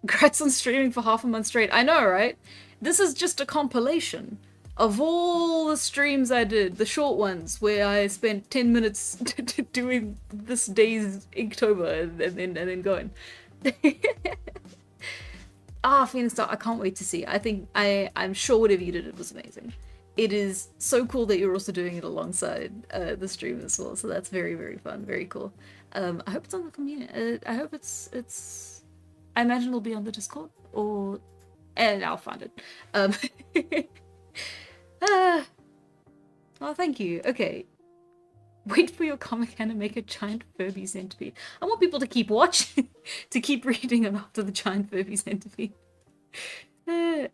Congrats on streaming for half a month straight. I know, right? This is just a compilation of all the streams I did, the short ones where I spent 10 minutes doing this day's Inktober and then going. Phoenix Star, I can't wait to see. I'm sure whatever you did, it was amazing. It is so cool that you're also doing it alongside the stream as well. So that's very, very fun, very cool. I hope it's on the community. I hope it's. I imagine it'll be on the Discord, and I'll find it. Oh, thank you. Okay. Wait for your comic and make a giant Furby centipede. I want people to keep watching, to keep reading about the giant Furby centipede. Okay.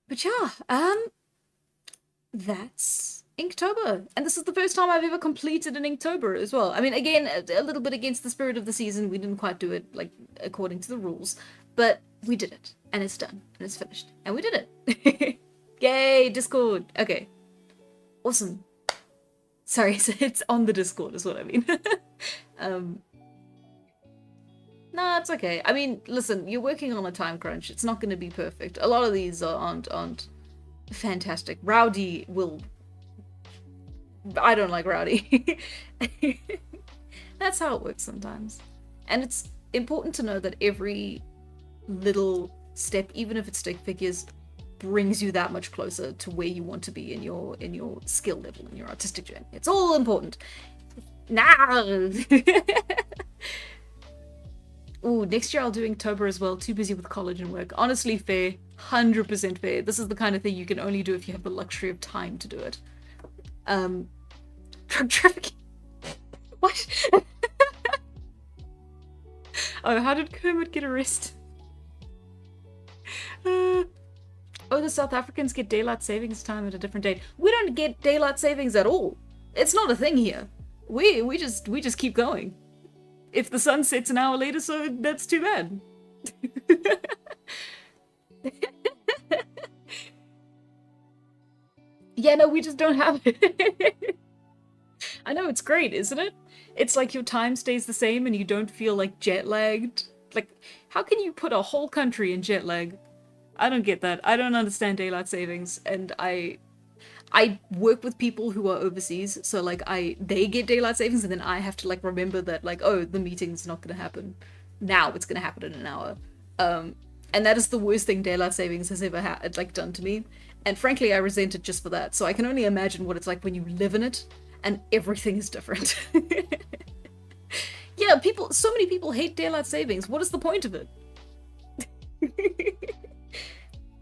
But yeah, that's Inktober. And this is the first time I've ever completed an Inktober as well. I mean, again, a little bit against the spirit of the season. We didn't quite do it, like, according to the rules. But we did it. And it's done. And it's finished. And we did it. Yay, Discord. Okay. Awesome. Sorry, so it's on the Discord is what I mean. Nah, it's okay. I mean, listen, you're working on a time crunch. It's not going to be perfect. A lot of these aren't fantastic. Rowdy will... I don't like Rowdy. That's how it works sometimes. And it's important to know that every little step, even if it's stick figures, brings you that much closer to where you want to be in your skill level, in your artistic journey. It's all important. Nah. Ooh, next year I'll do Inktober as well. Too busy with college and work. Honestly, fair. 100% fair. This is the kind of thing you can only do if you have the luxury of time to do it. Drug trafficking. What? Oh, how did Kermit get arrested? Oh, the South Africans get daylight savings time at a different date. We don't get daylight savings at all. It's not a thing here. We just keep going. If the sun sets an hour later, so that's too bad. Yeah, no, we just don't have it. I know, it's great, isn't it? It's like your time stays the same and you don't feel like jet lagged. Like, how can you put a whole country in jet lag? I don't get that. I don't understand daylight savings, and I work with people who are overseas, so like they get daylight savings, and then I have to like remember that like, oh, the meeting's not gonna happen now, it's gonna happen in an hour. And that is the worst thing daylight savings has ever done to me. And frankly, I resent it just for that. So I can only imagine what it's like when you live in it and everything is different. Yeah, so many people hate daylight savings. What is the point of it?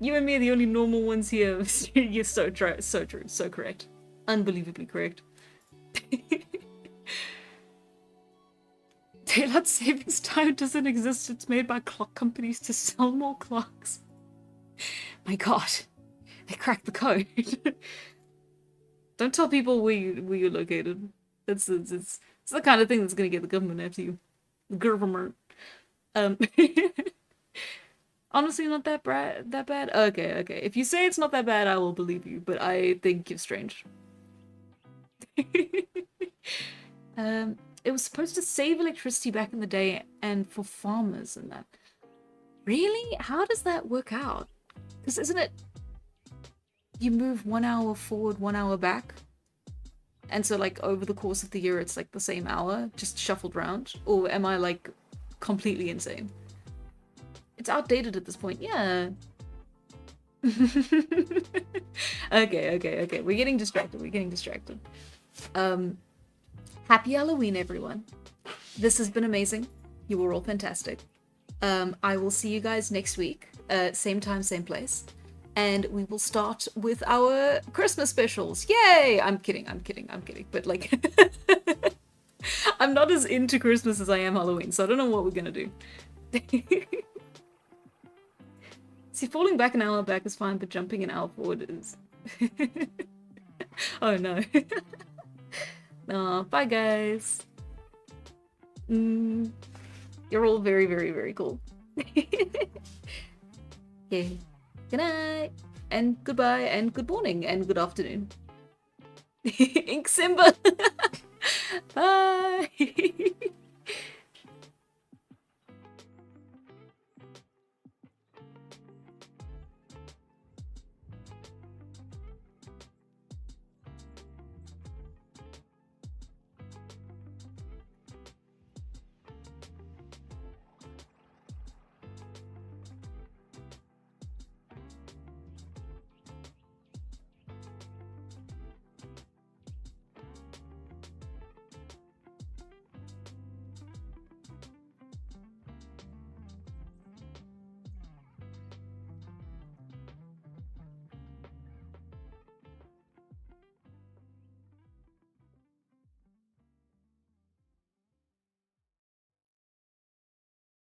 You and me are the only normal ones here. You're so true, so correct. Unbelievably correct. Daylight savings time doesn't exist. It's made by clock companies to sell more clocks. My god. They cracked the code. Don't tell people where you're located. It's the kind of thing that's gonna get the government after you. The government. Honestly, not that bad? Okay. If you say it's not that bad, I will believe you, but I think you're strange. It was supposed to save electricity back in the day and for farmers and that. Really? How does that work out? Because isn't it... You move 1 hour forward, 1 hour back? And so, like, over the course of the year, it's like the same hour, just shuffled round? Or am I, like, completely insane? It's outdated at this point. Yeah. Okay. We're getting distracted. Happy Halloween, everyone. This has been amazing. You were all fantastic. I will see you guys next week. Same time, same place. And we will start with our Christmas specials. Yay! I'm kidding. But like, I'm not as into Christmas as I am Halloween, so I don't know what we're gonna do. See, falling back an hour back is fine, but jumping an hour forward is... Oh no. Bye guys. You're all very, very, very cool. Yeah. Good night, and goodbye, and good morning, and good afternoon. Ink Simba! Bye!